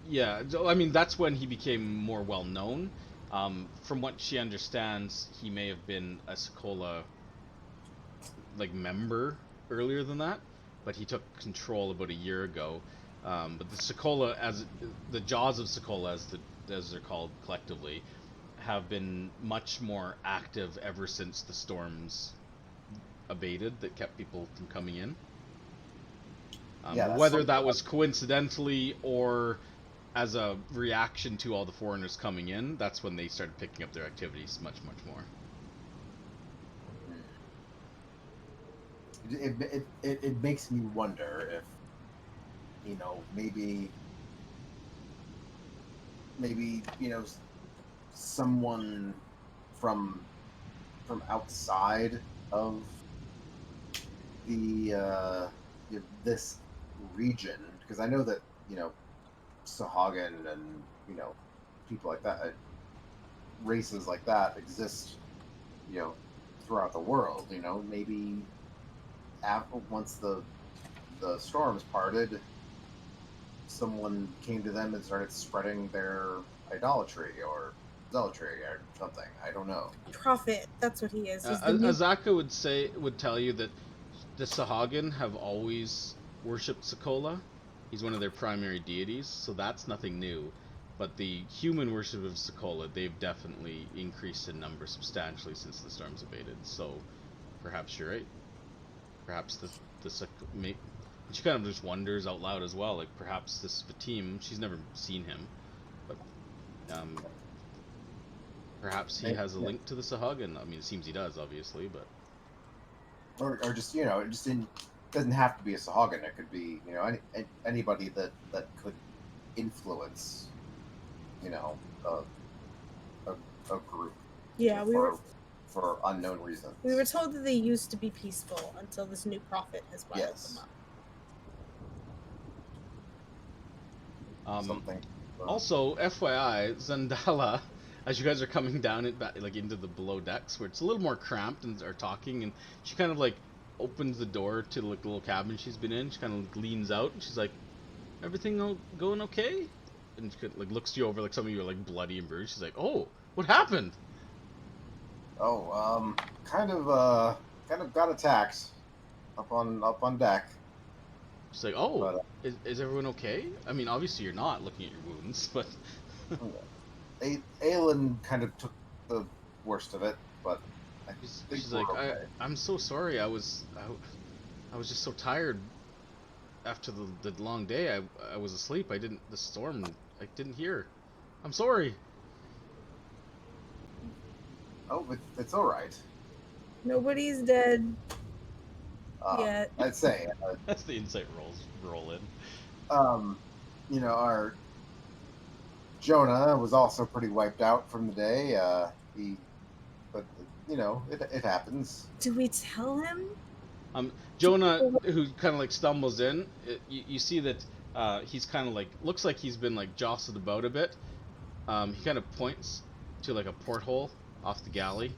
[SPEAKER 2] Yeah, I mean that's when he became more well known. From what she understands, he may have been a Sokola like member earlier than that, but he took control about a year ago. But the Sokola, as the Jaws of Sokola, as they're called collectively, have been much more active ever since the storms abated that kept people from coming in.
[SPEAKER 6] Yeah,
[SPEAKER 2] Whether that was coincidentally or as a reaction to all the foreigners coming in, that's when they started picking up their activities much more.
[SPEAKER 6] It makes me wonder if, you know, maybe you know, someone from outside of the this region, because I know that, you know, Sahaugin and, you know, people like that, races like that exist, you know, throughout the world. You know, maybe once the storms parted, someone came to them and started spreading their idolatry or zealotry or something. I don't know.
[SPEAKER 3] Prophet, that's what he is. He's the new...
[SPEAKER 2] Azaka would tell you that the Sahaugin have always worshipped Sokola. He's one of their primary deities, so that's nothing new. But the human worship of Sokola, they've definitely increased in number substantially since the storms abated. So perhaps you're right. Perhaps and she kind of just wonders out loud as well, like perhaps this Fatim, she's never seen him, but perhaps he has a link to the Sahaugin. I mean, it seems he does, obviously, but
[SPEAKER 6] or just, you know, it just doesn't have to be a Sahaugin. It could be, you know, anybody that could influence, you know, a group.
[SPEAKER 3] Yeah,
[SPEAKER 6] for unknown reasons.
[SPEAKER 3] We were told that they used to be peaceful until this new prophet has riled them up.
[SPEAKER 6] Something.
[SPEAKER 2] Also, FYI, Zandala, as you guys are coming down into the below decks, where it's a little more cramped and are talking, and she kind of like opens the door to like the little cabin she's been in. She kind of leans out and she's like, "Everything going okay?" And she like looks you over, like some of you are like bloody and bruised. She's like, "Oh, what happened?"
[SPEAKER 6] Oh, kind of got attacked up on deck.
[SPEAKER 2] She's like, "Oh, but, is everyone okay?" I mean, obviously you're not looking at your wounds, but
[SPEAKER 6] Aelin kind of took the worst of it, but
[SPEAKER 2] she's like, okay. I'm so sorry. I was just so tired after the long day. I was asleep. The storm. I didn't hear. I'm sorry.
[SPEAKER 6] Oh, it's all right.
[SPEAKER 3] Nobody's dead yet.
[SPEAKER 6] I'd say
[SPEAKER 2] that's the insight roll in.
[SPEAKER 6] You know, our Jonah was also pretty wiped out from the day. But you know, it happens.
[SPEAKER 3] Do we tell him?
[SPEAKER 2] Jonah, who kind of like stumbles in, you see that he's kind of like looks like he's been like jostled about a bit. He kind of points to like a porthole off the galley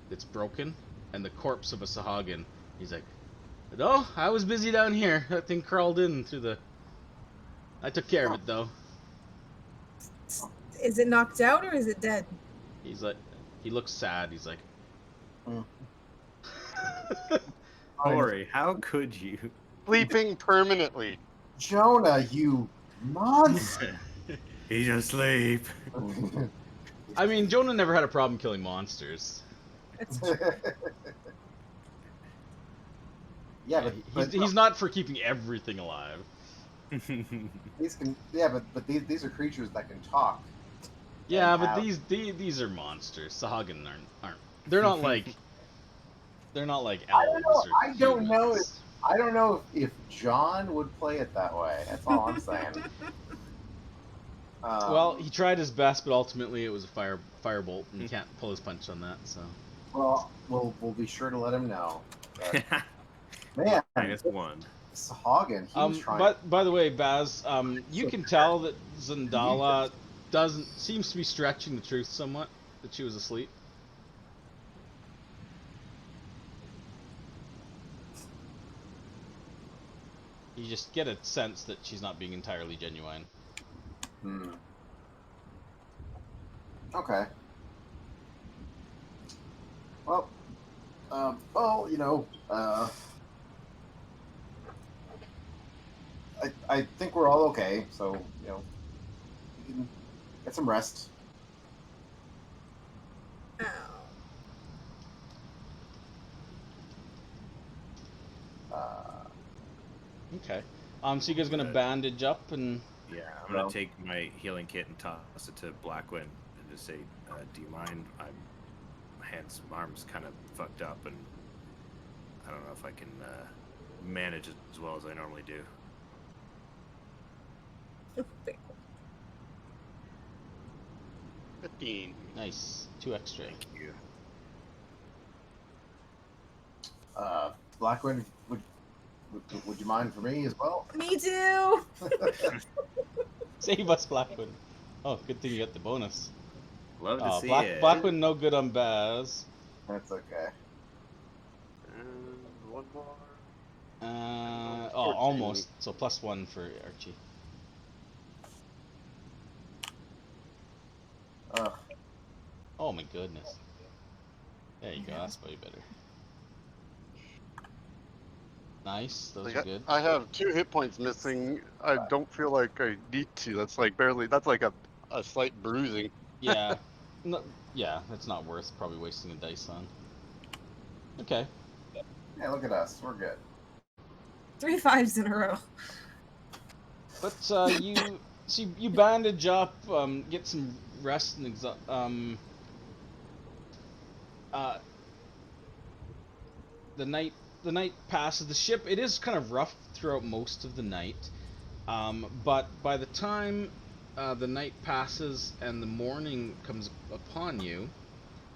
[SPEAKER 2] that's broken, and the corpse of a Sahaugin. He's like, "No, I was busy down here. That thing crawled in through the. I took care of it though."
[SPEAKER 3] Is it knocked out or is it dead?
[SPEAKER 2] He's like, he looks sad. He's like,
[SPEAKER 6] Mm.
[SPEAKER 4] Corey, how could you?
[SPEAKER 1] Sleeping permanently.
[SPEAKER 6] Jonah, you monster!
[SPEAKER 4] He's asleep.
[SPEAKER 2] I mean, Jonah never had a problem killing monsters.
[SPEAKER 3] It's
[SPEAKER 6] Yeah, but
[SPEAKER 2] He's not for keeping everything alive.
[SPEAKER 6] these can. Yeah, but these are creatures that can talk.
[SPEAKER 2] Yeah,
[SPEAKER 6] And
[SPEAKER 2] but
[SPEAKER 6] have-
[SPEAKER 2] these are monsters. Sahaugin aren't. They're not like. They're not like
[SPEAKER 6] I
[SPEAKER 2] elves.
[SPEAKER 6] don't know.
[SPEAKER 2] Or
[SPEAKER 6] I don't know
[SPEAKER 2] humans.
[SPEAKER 6] I don't know if John would play it that way. That's all I'm saying.
[SPEAKER 2] Well, he tried his best, but ultimately it was a firebolt, and he can't pull his punch on that. So.
[SPEAKER 6] well, we'll be sure to let him know. But, man,
[SPEAKER 4] -1.
[SPEAKER 6] Sahaugin, he was trying.
[SPEAKER 2] But by the way, Baz, you can tell that Zandala seems to be stretching the truth somewhat that she was asleep. You just get a sense that she's not being entirely genuine.
[SPEAKER 6] Okay. Well, you know, I think we're all okay. So you know, we can get some rest.
[SPEAKER 3] Ow.
[SPEAKER 2] Okay. So you guys gonna bandage up and
[SPEAKER 4] Yeah, I'm gonna
[SPEAKER 6] Well-
[SPEAKER 4] take my healing kit and toss it to Blackwind and just say, "Do you mind? My arms kind of fucked up, and I don't know if I can manage it as well as I normally do."
[SPEAKER 3] Okay.
[SPEAKER 1] 15.
[SPEAKER 2] nice 2 extra.
[SPEAKER 4] Thank you.
[SPEAKER 6] Blackwind, would you mind for me as well?
[SPEAKER 3] Me too.
[SPEAKER 2] Save us, Blackwood. Oh, good thing you got the bonus.
[SPEAKER 4] Love to
[SPEAKER 2] Oh,
[SPEAKER 4] see it.
[SPEAKER 2] Blackwood no good on Baz.
[SPEAKER 6] That's okay.
[SPEAKER 1] And one more.
[SPEAKER 2] Oh, almost. So +1 for Archie.
[SPEAKER 6] Ugh.
[SPEAKER 2] Oh my goodness. There you go. That's way better. Nice. Those
[SPEAKER 1] Like,
[SPEAKER 2] are good.
[SPEAKER 1] I have 2 hit points missing. I don't feel like I need to. That's like barely. That's like a slight bruising.
[SPEAKER 2] Yeah. No, yeah, that's not worth probably wasting a dice on. Okay.
[SPEAKER 6] Hey, look at us. We're good.
[SPEAKER 3] 3 5s in a row.
[SPEAKER 2] But you bandage up, get some rest and the night passes. The ship, it is kind of rough throughout most of the night, but by the time the night passes and the morning comes upon you,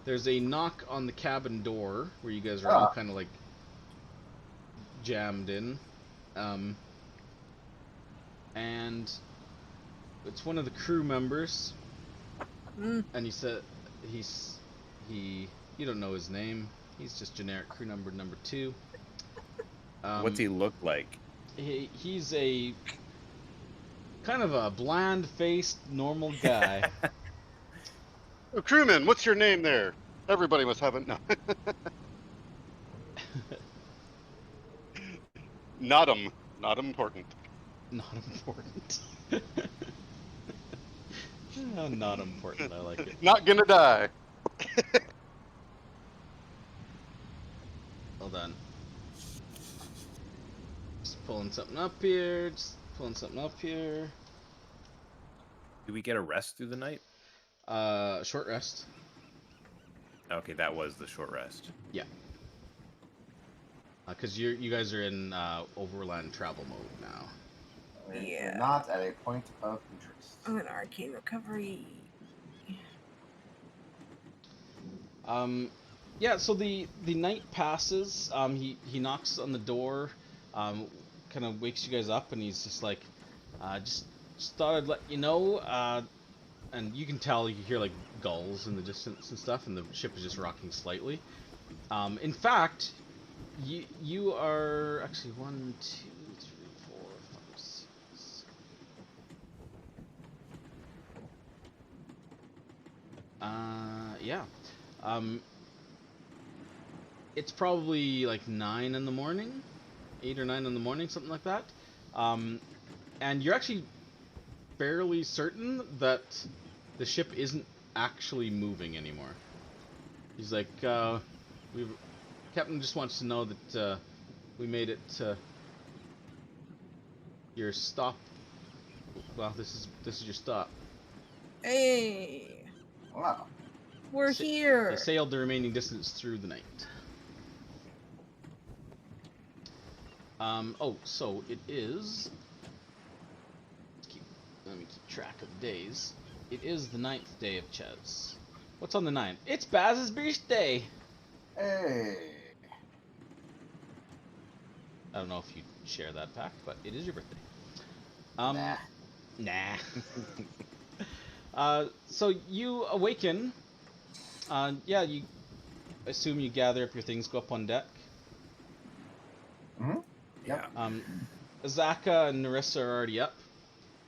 [SPEAKER 2] there's a knock on the cabin door where you guys are all kind of like jammed in, and it's one of the crew members,
[SPEAKER 3] Mm.
[SPEAKER 2] and he said you don't know his name. He's just generic crew number 2.
[SPEAKER 4] What's he look like?
[SPEAKER 2] He's a kind of a bland-faced, normal guy.
[SPEAKER 1] Oh, crewman, what's your name there? Everybody must have it. No. Not important.
[SPEAKER 2] Not important. Oh, not important. I like it.
[SPEAKER 1] Not gonna die.
[SPEAKER 2] Hold on. Just pulling something up here.
[SPEAKER 4] Do we get a rest through the night?
[SPEAKER 2] Short rest.
[SPEAKER 4] Okay, that was the short rest.
[SPEAKER 2] Yeah. Because you guys are in overland travel mode now.
[SPEAKER 6] We're
[SPEAKER 3] Yeah.
[SPEAKER 6] not at a point of interest.
[SPEAKER 3] I'm an arcane recovery.
[SPEAKER 2] Yeah, so the night passes. He knocks on the door, kind of wakes you guys up, and he's just like, just thought I'd let you know. And you can tell, you hear like gulls in the distance and stuff, and the ship is just rocking slightly. In fact, you are actually 1, 2, 3, 4, 5, 6. Yeah. It's probably like 9 in the morning, 8 or 9 in the morning, something like that. And you're actually fairly certain that the ship isn't actually moving anymore. He's like, Captain just wants to know that we made it to your stop. Well, this is your stop.
[SPEAKER 3] Hey,
[SPEAKER 6] Wow.
[SPEAKER 3] we're
[SPEAKER 2] They
[SPEAKER 3] here.
[SPEAKER 2] sailed the remaining distance through the night. So it is. Let me keep track of the days. It is the 9th day of Ches. What's on the 9th? It's Baz's birthday!
[SPEAKER 6] Hey.
[SPEAKER 2] I don't know if you share that fact, but it is your birthday.
[SPEAKER 6] Nah.
[SPEAKER 2] So you awaken. Yeah, you assume you gather up your things, go up on deck.
[SPEAKER 6] Mm-hmm.
[SPEAKER 4] Yeah.
[SPEAKER 2] Azaka and Narissa are already up.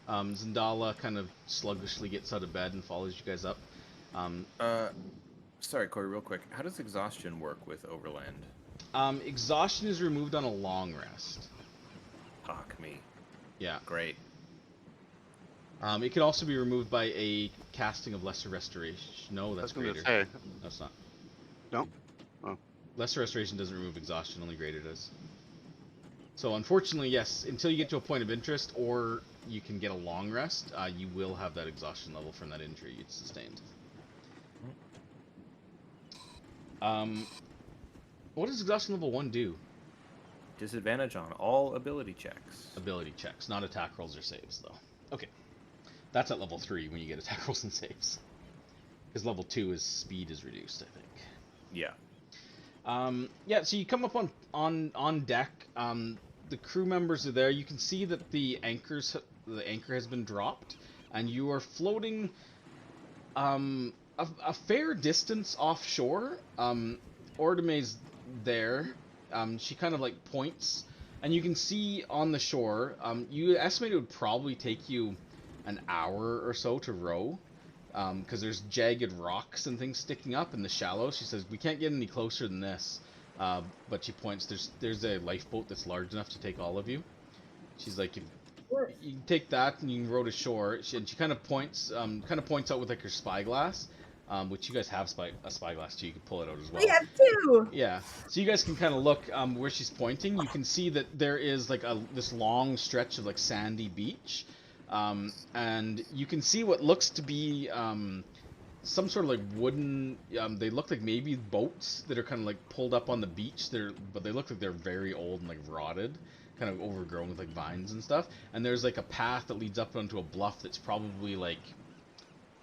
[SPEAKER 2] Zendala kind of sluggishly gets out of bed and follows you guys up.
[SPEAKER 4] Sorry, Corey, real quick. How does exhaustion work with Overland?
[SPEAKER 2] Exhaustion is removed on a long rest.
[SPEAKER 4] Fuck me.
[SPEAKER 2] Yeah.
[SPEAKER 4] Great.
[SPEAKER 2] It can also be removed by a casting of Lesser Restoration. No, that's
[SPEAKER 1] I was gonna
[SPEAKER 2] greater.
[SPEAKER 1] say,
[SPEAKER 2] No, it's not.
[SPEAKER 1] no. Oh.
[SPEAKER 2] Lesser Restoration doesn't remove exhaustion, only greater does. So unfortunately, yes, until you get to a point of interest, or you can get a long rest, you will have that exhaustion level from that injury you'd sustained. What does exhaustion level 1 do?
[SPEAKER 4] Disadvantage on all ability checks.
[SPEAKER 2] Ability checks, not attack rolls or saves, though. Okay. That's at level 3 when you get attack rolls and saves. Because level 2 is speed is reduced, I think.
[SPEAKER 4] Yeah.
[SPEAKER 2] Yeah, so you come up on deck. The crew members are there. You can see that the anchor has been dropped, and you are floating a fair distance offshore. Ordeme's there. She kind of like points, and you can see on the shore. You estimate it would probably take you an hour or so to row, because there's jagged rocks and things sticking up in the shallows. She says, we can't get any closer than this. But she points, there's a lifeboat that's large enough to take all of you. She's like, you can take that and you can row to shore. And she kind of points out with like her spyglass, which you guys have a spyglass too. You can pull it out as well.
[SPEAKER 3] We have 2.
[SPEAKER 2] Yeah, so you guys can kind of look where she's pointing. You can see that there is like this long stretch of like sandy beach, and you can see what looks to be some sort of like wooden. They look like maybe boats that are kind of like pulled up on the beach. But they look like they're very old and like rotted, kind of overgrown with like vines and stuff. And there's like a path that leads up onto a bluff that's probably like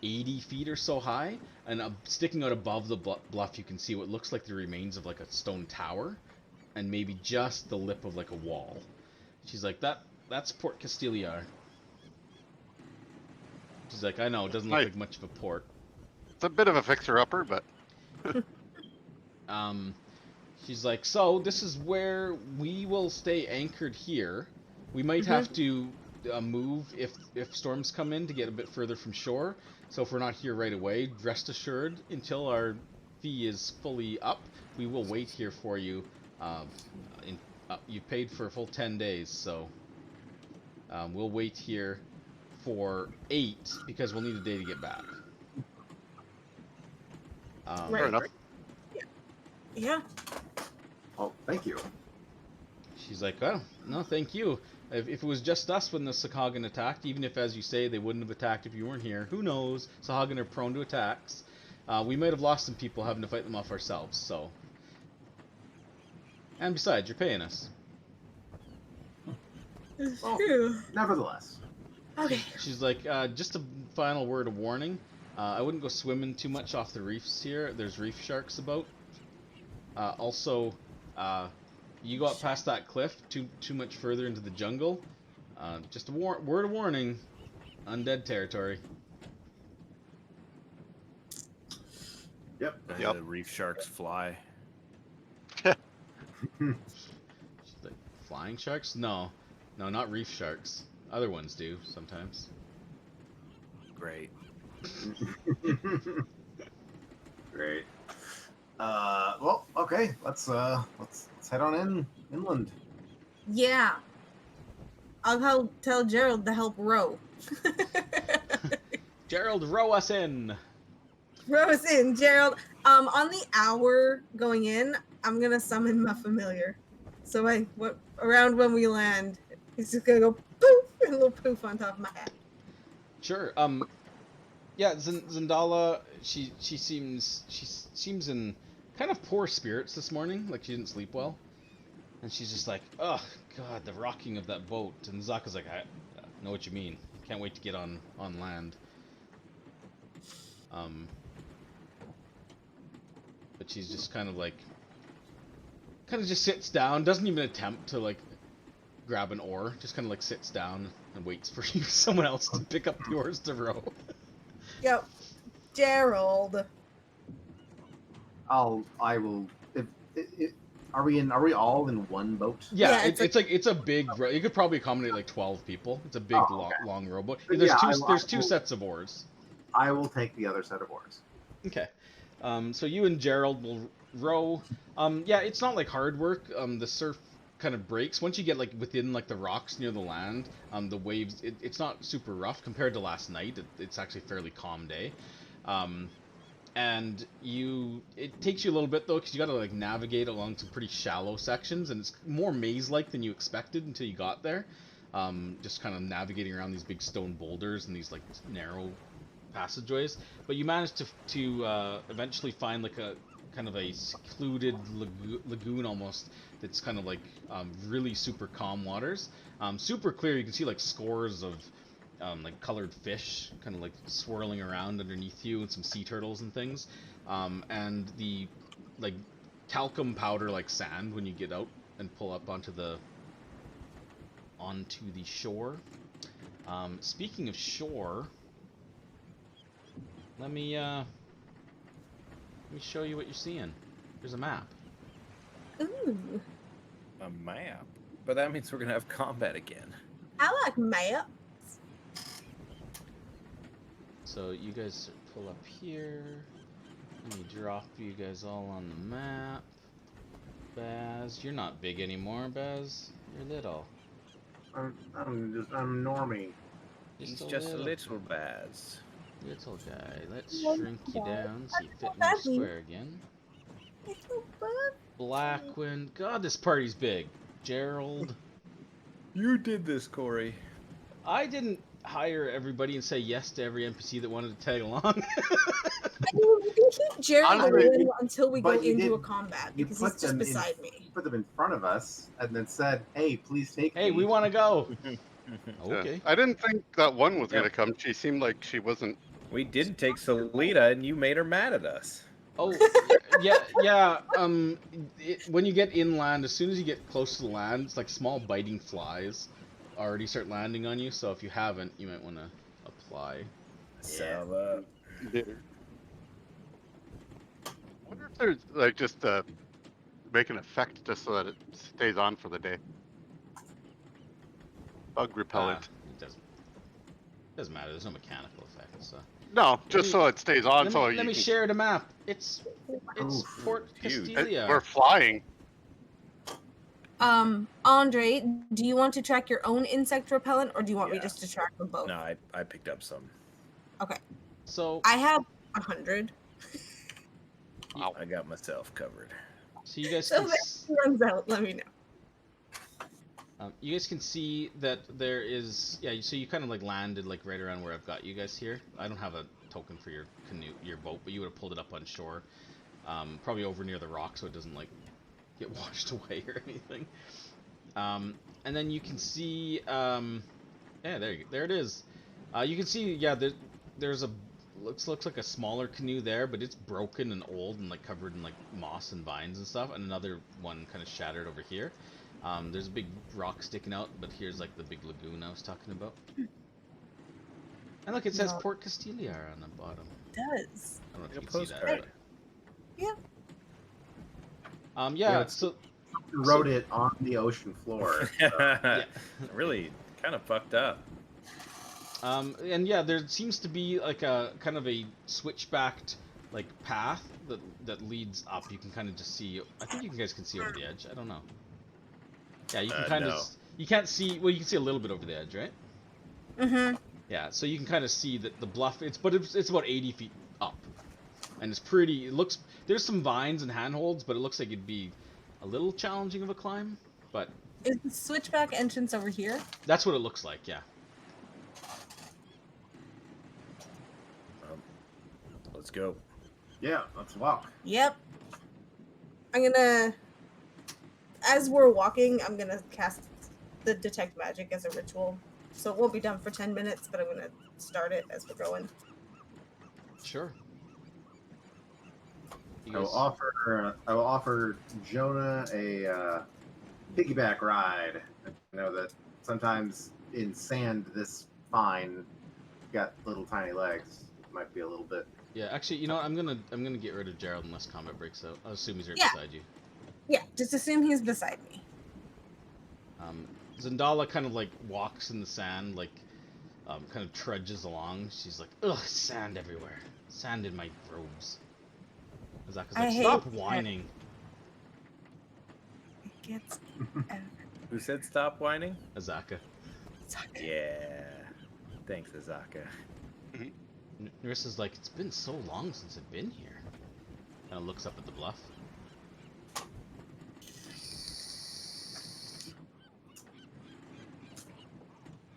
[SPEAKER 2] 80 feet or so high, and sticking out above the bluff you can see what looks like the remains of like a stone tower, and maybe just the lip of like a wall. She's like, that's Port Castigliar. She's like, I know, it doesn't look like much of a port.
[SPEAKER 1] It's a bit of a fixer-upper, but
[SPEAKER 2] She's like, so this is where we will stay anchored here. We might have to move if storms come in to get a bit further from shore. So if we're not here right away, rest assured, until our fee is fully up, we will wait here for you. You paid for a full 10 days, so we'll wait here for 8 because we'll need a day to get back.
[SPEAKER 1] fair enough.
[SPEAKER 3] Yeah.
[SPEAKER 5] Oh, thank you.
[SPEAKER 2] She's like, well, no, thank you. If it was just us when the Sahaugin attacked, even if, as you say, they wouldn't have attacked if you weren't here, who knows? Sahaugin are prone to attacks. We might have lost some people having to fight them off ourselves, so. And besides, you're paying us.
[SPEAKER 3] It's
[SPEAKER 5] Well,
[SPEAKER 3] true.
[SPEAKER 5] Nevertheless.
[SPEAKER 3] Okay.
[SPEAKER 2] She's like, just a final word of warning. I wouldn't go swimming too much off the reefs here. There's reef sharks about. Also, you go up past that cliff too much further into the jungle. Just a word of warning. Undead territory.
[SPEAKER 5] Yep.
[SPEAKER 1] Yep.
[SPEAKER 4] The reef sharks fly.
[SPEAKER 2] Like flying sharks? No, no, not reef sharks. Other ones do sometimes.
[SPEAKER 4] Great.
[SPEAKER 5] Great. Well, okay. Let's head on inland.
[SPEAKER 3] Yeah. I'll tell Gerald to help row.
[SPEAKER 2] Gerald, row us in.
[SPEAKER 3] Row us in, Gerald. On the hour going in, I'm gonna summon my familiar. So around when we land, he's just gonna go poof, and a little poof on top of my hat.
[SPEAKER 2] Sure. Yeah, Zendala. She seems in kind of poor spirits this morning. Like she didn't sleep well, and she's just like, "Oh God, the rocking of that boat." And Zaka's like, "I know what you mean. Can't wait to get on land." But she's just kind of just sits down, doesn't even attempt to like grab an oar, just kind of like sits down and waits for someone else to pick up the oars to row.
[SPEAKER 3] Yep. Gerald.
[SPEAKER 5] I will. Are we all in one boat?
[SPEAKER 2] Yeah,
[SPEAKER 3] Yeah,
[SPEAKER 2] it's a big. You could probably accommodate like 12 people. It's a big long rowboat. There's
[SPEAKER 5] Yeah,
[SPEAKER 2] there's two sets of oars.
[SPEAKER 5] I will take the other set of oars.
[SPEAKER 2] Okay. So you and Gerald will row. Yeah, it's not like hard work. The surf kind of breaks once you get like within like the rocks near the land. The waves, it's not super rough compared to last night. It's actually a fairly calm day. And it takes you a little bit though, because you got to like navigate along some pretty shallow sections, and it's more maze-like than you expected until you got there. Just kind of navigating around these big stone boulders and these like narrow passageways, but you managed to eventually find like a kind of a secluded lagoon almost that's kind of like really super calm waters, super clear. You can see like scores of like colored fish kind of like swirling around underneath you, and some sea turtles and things, and the like talcum powder like sand when you get out and pull up onto the shore. Speaking of shore, let me show you what you're seeing. There's a map.
[SPEAKER 3] Ooh.
[SPEAKER 4] A map? But that means we're gonna have combat again.
[SPEAKER 3] I like maps.
[SPEAKER 2] So you guys pull up here. Let me drop you guys all on the map. Baz, you're not big anymore, Baz. You're little.
[SPEAKER 5] I'm normie.
[SPEAKER 4] He's just a little Baz.
[SPEAKER 2] Little guy. Let's shrink you down so you fit in the square again. Blackwind. God, this party's big. Gerald.
[SPEAKER 4] You did this, Corey.
[SPEAKER 2] I didn't hire everybody and say yes to every NPC that wanted to tag along.
[SPEAKER 3] I mean, we can keep Gerald
[SPEAKER 5] Honestly,
[SPEAKER 3] in until we go
[SPEAKER 5] but you
[SPEAKER 3] into a
[SPEAKER 5] did-
[SPEAKER 3] combat,
[SPEAKER 5] you
[SPEAKER 3] because
[SPEAKER 5] put
[SPEAKER 3] he's just
[SPEAKER 5] them
[SPEAKER 3] beside me.
[SPEAKER 5] Put them in front of us and then said, "Hey, please take
[SPEAKER 2] Hey,
[SPEAKER 5] me."
[SPEAKER 2] we want to go.
[SPEAKER 1] Yeah.
[SPEAKER 2] Okay.
[SPEAKER 1] I didn't think that one was
[SPEAKER 4] Yeah.
[SPEAKER 1] gonna come. She seemed like she wasn't.
[SPEAKER 4] We did take Solita, and you made her mad at us.
[SPEAKER 2] Oh, yeah. When you get inland, as soon as you get close to the land, it's like small biting flies already start landing on you. So if you haven't, you might want to apply.
[SPEAKER 4] So,
[SPEAKER 1] I wonder if there's like just make an effect just so that it stays on for the day. Bug repellent.
[SPEAKER 2] It doesn't matter. There's no mechanical effect. So
[SPEAKER 1] No, just so it stays on.
[SPEAKER 2] let me share the map. It's
[SPEAKER 5] Oof.
[SPEAKER 2] Port
[SPEAKER 4] Huge.
[SPEAKER 2] Castigliar.
[SPEAKER 1] We're flying.
[SPEAKER 3] Andre, do you want to track your own insect repellent, or do you want me
[SPEAKER 4] Yeah.
[SPEAKER 3] just to track them both?
[SPEAKER 4] no, I picked up some.
[SPEAKER 3] Okay.
[SPEAKER 2] So
[SPEAKER 3] I have 100.
[SPEAKER 1] Wow.
[SPEAKER 4] I got myself covered.
[SPEAKER 2] so you guys
[SPEAKER 3] So
[SPEAKER 2] can
[SPEAKER 3] if it runs out, let me know.
[SPEAKER 2] you guys can see that there is so you kind of like landed like right around where I've got you guys here. I don't have a token for your boat, but you would have pulled it up on shore, probably over near the rock so it doesn't like get washed away or anything. And then you can see there it is. You can see there's a looks like a smaller canoe there, but it's broken and old and like covered in like moss and vines and stuff, and another one kind of shattered over here. There's a big rock sticking out, but here's like the big lagoon I was talking about. And look, it says
[SPEAKER 3] No.
[SPEAKER 2] Port Castigliar on the bottom.
[SPEAKER 3] It does.
[SPEAKER 2] I don't know if
[SPEAKER 4] Like
[SPEAKER 2] you
[SPEAKER 4] a
[SPEAKER 2] can see that.
[SPEAKER 4] postcard.
[SPEAKER 3] Yeah.
[SPEAKER 2] Yeah.
[SPEAKER 5] it's-
[SPEAKER 2] So
[SPEAKER 5] Wrote it on the ocean floor.
[SPEAKER 4] Really, kind of fucked up.
[SPEAKER 2] and yeah, there seems to be like a kind of a switchbacked like path that leads up. You can kind of just see. I think you guys can see over the edge. I don't know. Yeah, you can kind
[SPEAKER 4] No.
[SPEAKER 2] of. You can't see. Well, you can see a little bit over the edge, right?
[SPEAKER 3] Mm-hmm.
[SPEAKER 2] Yeah, so you can kind of see that the bluff. It's about 80 feet up, and it's pretty. It looks. There's some vines and handholds, but it looks like it'd be a little challenging of a climb. But
[SPEAKER 3] Is the switchback entrance over here?
[SPEAKER 2] that's what it looks like. Yeah.
[SPEAKER 4] Let's go.
[SPEAKER 5] Yeah, let's walk.
[SPEAKER 3] Yep. I'm gonna, as we're walking, I'm gonna cast the detect magic as a ritual. So it won't be done for 10 minutes, but I'm gonna start it as we're going.
[SPEAKER 2] Sure. You
[SPEAKER 5] I will
[SPEAKER 2] guys-
[SPEAKER 5] offer Jonah a piggyback ride. I know that sometimes in sand this fine got little tiny legs. Might be a little bit.
[SPEAKER 2] Yeah, actually, you know what? I'm gonna get rid of Gerald unless combat breaks out. I'll assume he's right
[SPEAKER 3] Yeah.
[SPEAKER 2] beside you.
[SPEAKER 3] Yeah, just assume he's beside me.
[SPEAKER 2] Zendala kind of like walks in the sand, like kind of trudges along. She's like, ugh, sand everywhere. Sand in my robes. Azaka's
[SPEAKER 3] I
[SPEAKER 2] like,
[SPEAKER 3] hate
[SPEAKER 2] stop
[SPEAKER 3] sand.
[SPEAKER 2] whining.
[SPEAKER 3] It gets
[SPEAKER 4] Who said stop whining?
[SPEAKER 2] Azaka.
[SPEAKER 4] Yeah. Thanks, Azaka.
[SPEAKER 2] Narissa's like, it's been so long since I've been here. Kind of looks up at the bluff.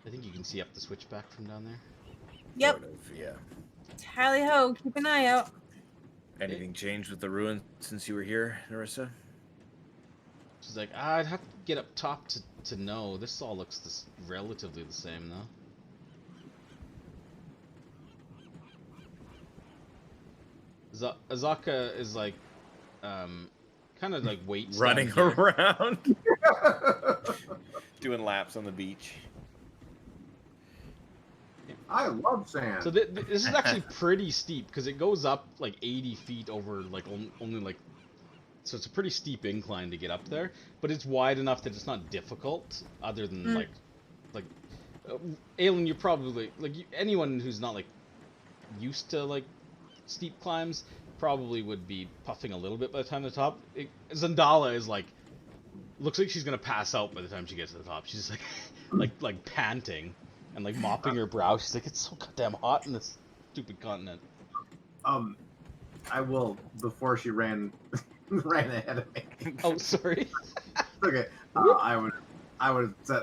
[SPEAKER 2] I think you can see up the switchback from down there.
[SPEAKER 3] Yep.
[SPEAKER 4] Sort of, yeah.
[SPEAKER 3] Tally ho, keep an eye out.
[SPEAKER 4] Anything changed with the ruin since you were here, Narissa?
[SPEAKER 2] She's like, I'd have to get up top to know. This all looks relatively the same, though. Azaka is like, kind of like waits down
[SPEAKER 4] Running
[SPEAKER 2] here.
[SPEAKER 4] around, doing laps on the beach.
[SPEAKER 5] I love sand.
[SPEAKER 2] So this is actually pretty steep because it goes up like 80 feet over like only like, so it's a pretty steep incline to get up there, but it's wide enough that it's not difficult. Other than like Aelin, you're probably like anyone who's not like used to like steep climbs probably would be puffing a little bit by the time to the top. Zendala is like, looks like she's gonna pass out by the time she gets to the top. She's like like panting and like mopping her brow. She's like, it's so goddamn hot in this stupid continent.
[SPEAKER 5] I will before she ran ahead of me.
[SPEAKER 2] Oh, sorry.
[SPEAKER 5] Okay. I would have said,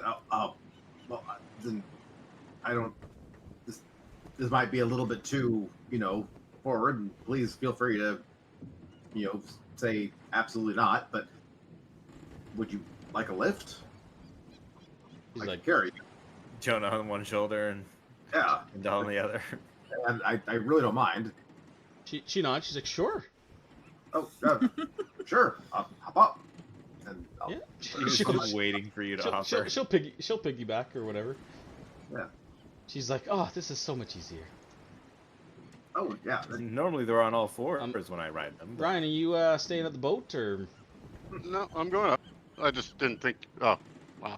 [SPEAKER 5] well, then I don't. This might be a little bit too, forward. And please feel free to, say absolutely not. But would you like a lift?
[SPEAKER 2] He's
[SPEAKER 5] I
[SPEAKER 2] like,
[SPEAKER 5] can carry you.
[SPEAKER 4] Jonah on one shoulder and
[SPEAKER 5] Yeah,
[SPEAKER 4] Dal on the other.
[SPEAKER 5] and I really don't mind.
[SPEAKER 2] she nods. She's like, sure.
[SPEAKER 5] Oh, sure. Hop up. And I'll,
[SPEAKER 2] Yeah.
[SPEAKER 4] She's just waiting for you to offer.
[SPEAKER 2] She'll piggyback or whatever.
[SPEAKER 5] Yeah.
[SPEAKER 2] She's like, oh, this is so much easier.
[SPEAKER 5] Oh, yeah.
[SPEAKER 4] Normally they're on all fours when I ride them. but-
[SPEAKER 2] Ryan, are you staying at the boat or?
[SPEAKER 1] No, I'm going up. I just didn't think. Oh, wow.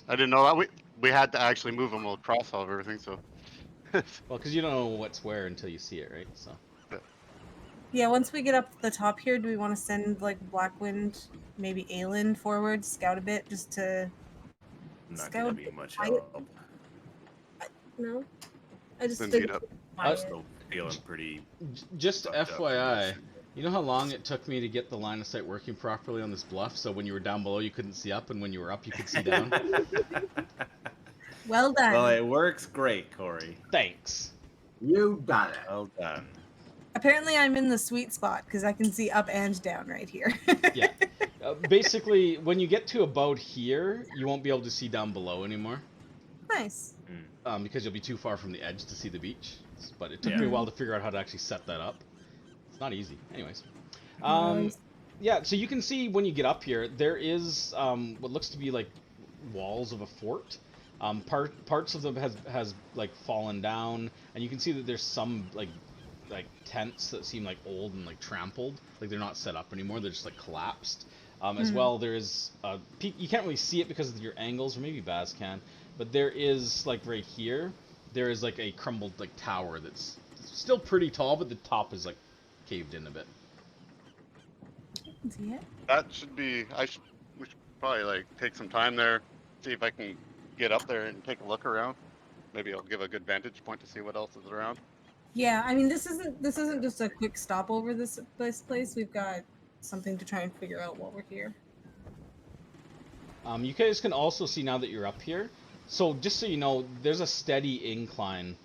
[SPEAKER 1] I didn't know that we had to actually move them across all of everything. So.
[SPEAKER 2] Well, because you don't know what's where until you see it, right? So.
[SPEAKER 3] Yeah, once we get up to the top here, do we want to send like Blackwind, maybe Aelin forward, scout a bit, just to
[SPEAKER 4] Not gonna
[SPEAKER 3] scout?
[SPEAKER 4] be much
[SPEAKER 3] I-
[SPEAKER 4] help.
[SPEAKER 3] No, I just
[SPEAKER 1] Then
[SPEAKER 3] think
[SPEAKER 1] meet up.
[SPEAKER 4] I'm
[SPEAKER 3] quiet.
[SPEAKER 4] still feeling pretty.
[SPEAKER 2] Just
[SPEAKER 4] fucked up from
[SPEAKER 2] FYI,
[SPEAKER 4] this.
[SPEAKER 2] you know how long it took me to get the line of sight working properly on this bluff? So when you were down below, you couldn't see up, and when you were up, you could see down.
[SPEAKER 3] Well done.
[SPEAKER 4] Well, it works great, Corey.
[SPEAKER 2] Thanks.
[SPEAKER 5] You got it.
[SPEAKER 4] Well done.
[SPEAKER 3] Apparently, I'm in the sweet spot because I can see up and down right here.
[SPEAKER 2] Yeah. Basically, when you get to about here, you won't be able to see down below anymore.
[SPEAKER 3] Nice.
[SPEAKER 2] Because you'll be too far from the edge to see the beach. But it took me
[SPEAKER 4] Yeah.
[SPEAKER 2] a while to figure out how to actually set that up. It's not easy. Anyways.
[SPEAKER 3] Nice.
[SPEAKER 2] Yeah, so you can see when you get up here, there is what looks to be like walls of a fort. Parts of them has like fallen down, and you can see that there's some like like tents that seem like old and like trampled, like they're not set up anymore. They're just like collapsed. As well, there is you can't really see it because of your angles, or maybe Baz can, but there is like right here, there is like a crumbled like tower that's still pretty tall, but the top is like caved in a bit.
[SPEAKER 3] I can see it.
[SPEAKER 1] That should be. We should probably like take some time there, see if I can get up there and take a look around. Maybe I'll give a good vantage point to see what else is around.
[SPEAKER 3] Yeah, I mean this isn't just a quick stop over this place. We've got something to try and figure out while we're here.
[SPEAKER 2] You guys can also see now that you're up here. So just so you know, there's a steady incline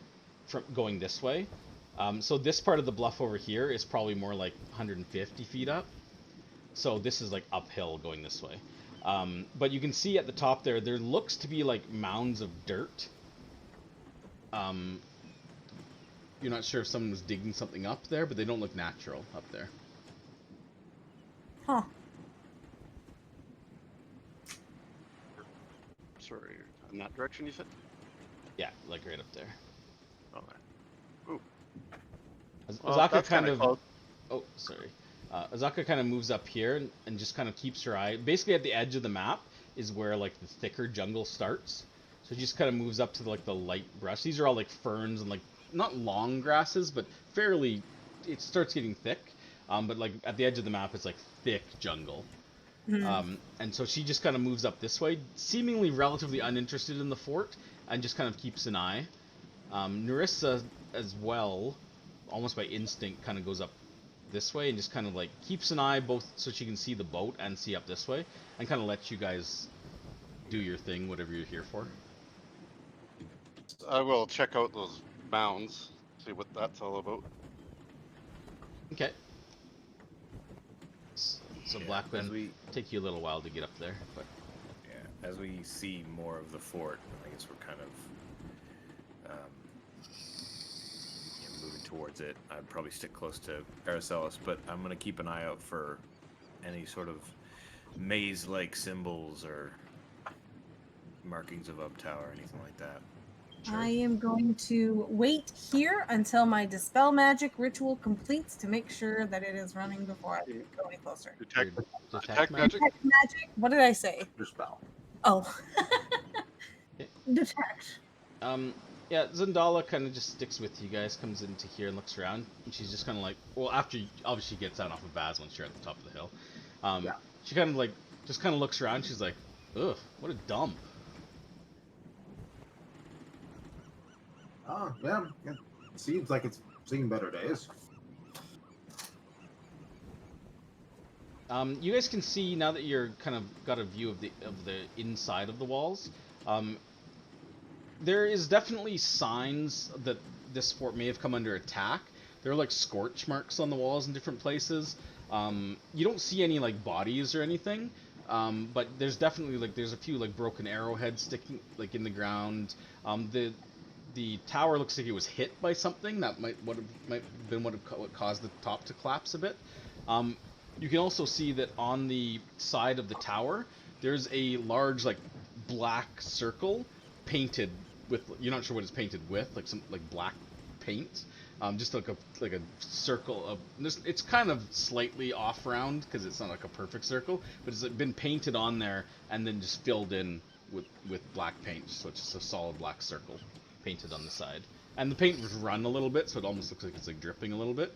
[SPEAKER 2] from going this way. So this part of the bluff over here is probably more like 150 feet up. So this is like uphill going this way. But you can see at the top there looks to be like mounds of dirt. You're not sure if someone was digging something up there, but they don't look natural up there.
[SPEAKER 3] Huh.
[SPEAKER 1] Sorry, in that direction you said?
[SPEAKER 2] Yeah, like right up there.
[SPEAKER 1] Okay. Ooh. Well,
[SPEAKER 2] Azaka
[SPEAKER 1] that's
[SPEAKER 2] kind
[SPEAKER 1] kinda
[SPEAKER 2] of.
[SPEAKER 1] close.
[SPEAKER 2] Oh, sorry. Azaka kind of moves up here and just kind of keeps her eye. Basically, at the edge of the map is where like the thicker jungle starts. So she just kind of moves up to like the light brush. These are all like ferns and like not long grasses, but fairly. It starts getting thick. But like at the edge of the map, it's like thick jungle. And so she just kind of moves up this way, seemingly relatively uninterested in the fort, and just kind of keeps an eye. Narissa as well, almost by instinct, kind of goes up this way and just kind of like keeps an eye both so she can see the boat and see up this way, and kind of lets you guys do your thing, whatever you're here for.
[SPEAKER 1] I will check out those mounds, see what that's all about.
[SPEAKER 2] Okay. So
[SPEAKER 4] Yeah,
[SPEAKER 2] Blackwind, take you a little while to get up there, but
[SPEAKER 4] yeah, as we see more of the fort, I guess we're kind of moving towards it. I'd probably stick close to Paracelsus, but I'm going to keep an eye out for any sort of maze-like symbols or markings of up tower or anything like that.
[SPEAKER 3] Sure. I am going to wait here until my dispel magic ritual completes to make sure that it is running before I go any closer.
[SPEAKER 1] Detect
[SPEAKER 2] Detect
[SPEAKER 1] magic?
[SPEAKER 3] Detect magic? What did I say?
[SPEAKER 5] Dispel.
[SPEAKER 3] Oh.
[SPEAKER 2] Okay.
[SPEAKER 3] Detect.
[SPEAKER 2] Yeah, Zendala kind of just sticks with you guys, comes into here and looks around, and she's just kind of like, well, after obviously gets down off of Baz once you're at the top of the hill.
[SPEAKER 5] Yeah.
[SPEAKER 2] She kind of like just kind of looks around. She's like, ugh, what a dump.
[SPEAKER 5] Oh, yeah. It seems like it's seen better days.
[SPEAKER 2] You guys can see now that you're kind of got a view of the inside of the walls. There is definitely signs that this fort may have come under attack. There are like scorch marks on the walls in different places. You don't see any like bodies or anything, but there's definitely like there's a few like broken arrowheads sticking like in the ground. The tower looks like it was hit by something that might have been what caused the top to collapse a bit. You can also see that on the side of the tower, there's a large like black circle painted with, you're not sure what it's painted with, like some like black paint. Just like a circle of, it's kind of slightly off round because it's not like a perfect circle, but it's been painted on there and then just filled in with black paint, so it's just a solid black circle painted on the side. And the paint was run a little bit, so it almost looks like it's like dripping a little bit.